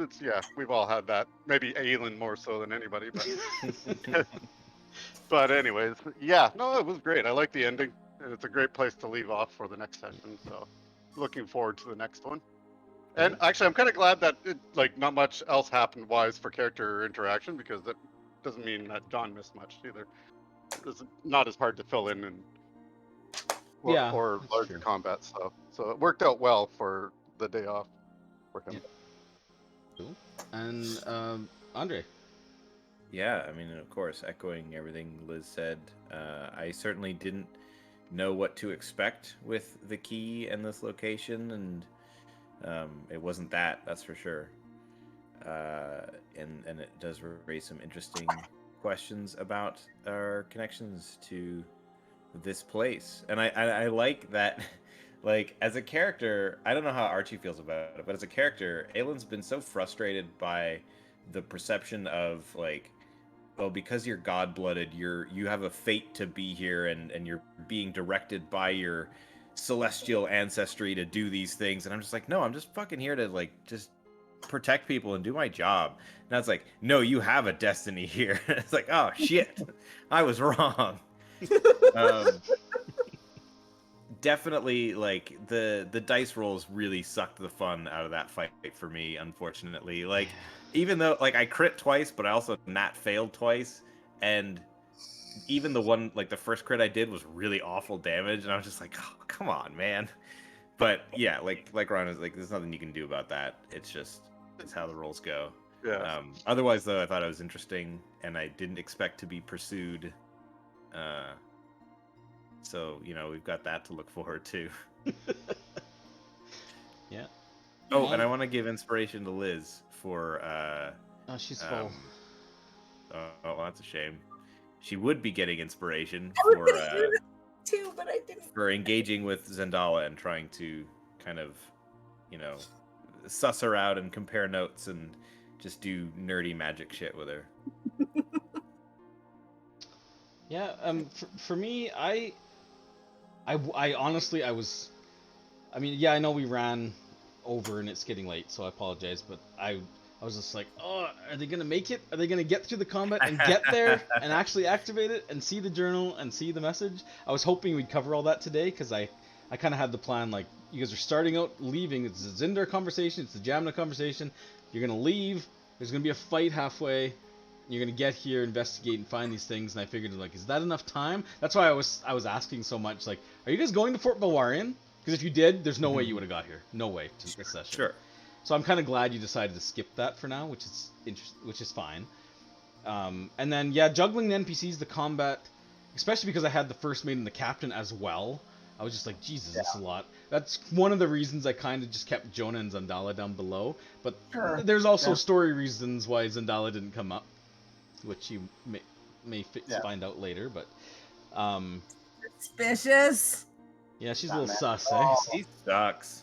[SPEAKER 1] We've all had that. Maybe Aelin more so than anybody, but. But anyways, yeah, no, it was great. I like the ending, and it's a great place to leave off for the next session. So, looking forward to the next one. And actually, I'm kind of glad that not much else happened wise for character interaction, because that doesn't mean that John missed much either. It's not as hard to fill in or
[SPEAKER 2] Yeah,
[SPEAKER 1] or
[SPEAKER 2] that's
[SPEAKER 1] larger
[SPEAKER 2] true.
[SPEAKER 1] combat stuff. So it worked out well for the day off for him.
[SPEAKER 2] Cool. And Andre.
[SPEAKER 4] Yeah, I mean, of course, echoing everything Liz said, I certainly didn't know what to expect with the key and this location, and it wasn't that's for sure. And it does raise some interesting questions about our connections to this place. And I like that, like, as a character, I don't know how Archie feels about it, but as a character, Aylin's been so frustrated by the perception of, like, well, because you're god-blooded, you have a fate to be here, and you're being directed by your celestial ancestry to do these things. And I'm just like, no, I'm just fucking here to, like, just protect people and do my job. And I was like, no, you have a destiny here. It's like, oh shit, I was wrong. Definitely, like the dice rolls really sucked the fun out of that fight for me. Unfortunately, like even though like I crit twice, but I also nat failed twice, and even the one like the first crit I did was really awful damage, and I was just like, oh, come on, man. But yeah, like Ron is like, there's nothing you can do about that. It's how the rolls go.
[SPEAKER 1] Yeah.
[SPEAKER 4] Otherwise, though, I thought it was interesting, and I didn't expect to be pursued. So we've got that to look forward to.
[SPEAKER 2] Yeah.
[SPEAKER 4] Oh, and I want to give inspiration to Liz for.
[SPEAKER 2] Oh, she's full.
[SPEAKER 4] Oh, that's a shame. She would be getting inspiration
[SPEAKER 3] I was gonna do that too, but I didn't.
[SPEAKER 4] for engaging with Zendala and trying to kind of, suss her out and compare notes and just do nerdy magic shit with her.
[SPEAKER 2] Yeah. For me, I honestly, I mean, yeah, I know we ran over and it's getting late, so I apologize, but I was just like, oh, are they gonna make it? Are they gonna get through the combat and get there and actually activate it and see the journal and see the message? I was hoping we'd cover all that today, because I kind of had the plan, like, you guys are starting out leaving. It's a Zindar conversation, it's the Jamna conversation. You're gonna leave. There's gonna be a fight halfway. You're gonna get here, investigate, and find these things. And I figured, like, is that enough time? That's why I was asking so much. Like, are you guys going to Fort Belwarian? Because if you did, there's no way you would have got here. No way to this session.
[SPEAKER 4] Sure.
[SPEAKER 2] So I'm kind of glad you decided to skip that for now, which is fine. And then yeah, juggling the NPCs, the combat, especially because I had the first mate and the captain as well. I was just like, Jesus, that's a lot. That's one of the reasons I kind of just kept Jonah and Zendala down below. But there's also story reasons why Zendala didn't come up, which you may find out later. But
[SPEAKER 3] Suspicious.
[SPEAKER 2] Yeah, she's a little sus, eh?
[SPEAKER 4] She sucks.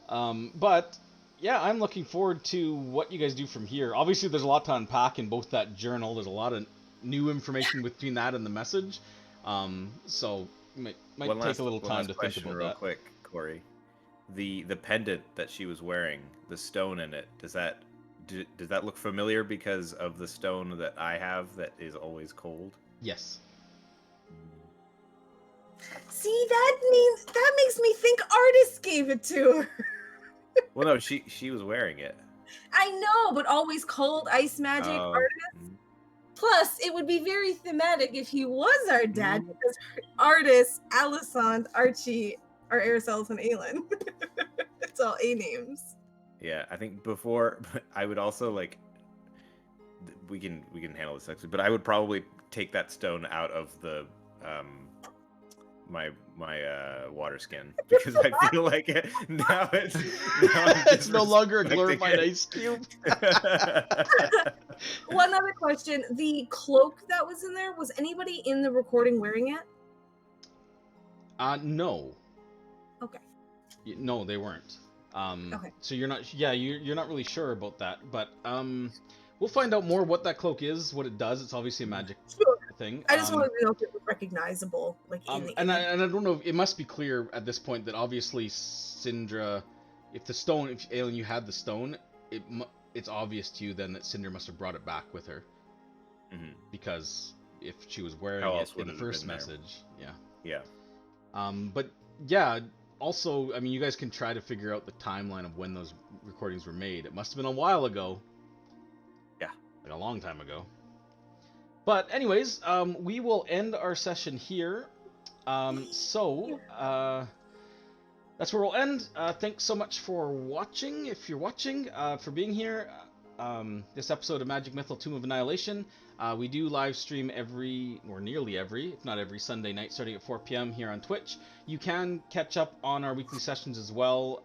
[SPEAKER 2] But yeah, I'm looking forward to what you guys do from here. Obviously, there's a lot to unpack in both that journal. There's a lot of new information between that and the message. So might take a little time to think about
[SPEAKER 4] real
[SPEAKER 2] that.
[SPEAKER 4] Quick, Corey, the pendant that she was wearing, the stone in it, does that look familiar because of the stone that I have that is always cold?
[SPEAKER 2] Yes.
[SPEAKER 3] See, that makes me think artist gave it to her.
[SPEAKER 4] Well, no, she was wearing it.
[SPEAKER 3] I know, but always cold ice magic artist. Plus, it would be very thematic if he was our dad, because artists, Alisand, Archie, are Araceli and Aelin. It's all A names.
[SPEAKER 4] Yeah, I think before I would also like. We can handle this actually, but I would probably take that stone out of the my water skin, because I feel like now
[SPEAKER 2] it's no longer a glorified ice cube.
[SPEAKER 3] One other question: the cloak that was in there, was anybody in the recording wearing it?
[SPEAKER 2] No.
[SPEAKER 3] Okay.
[SPEAKER 2] No, they weren't.
[SPEAKER 3] Okay.
[SPEAKER 2] So you're not. Yeah, you're not really sure about that, but we'll find out more what that cloak is, what it does. It's obviously a magic thing.
[SPEAKER 3] I just wanted to know if it was recognizable, like
[SPEAKER 2] and I don't know. It must be clear at this point that obviously Syndra, if Aelin, you had the stone, it's obvious to you then that Syndra must have brought it back with her, because if she was wearing it in the first message, yeah. But yeah. Also, I mean, you guys can try to figure out the timeline of when those recordings were made. It must have been a while ago.
[SPEAKER 4] Yeah.
[SPEAKER 2] Like a long time ago. But anyways, we will end our session here. So that's where we'll end. Thanks so much for watching, if you're watching, for being here. This episode of Magic Mythal Tomb of Annihilation. We do live stream nearly every, if not every Sunday night, starting at 4 p.m. here on Twitch. You can catch up on our weekly sessions as well,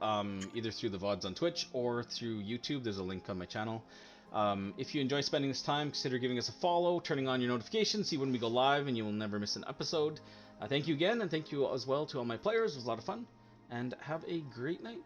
[SPEAKER 2] either through the VODs on Twitch or through YouTube. There's a link on my channel. If you enjoy spending this time, consider giving us a follow, turning on your notifications, see when we go live, and you will never miss an episode. Thank you again, and thank you as well to all my players. It was a lot of fun, and have a great night.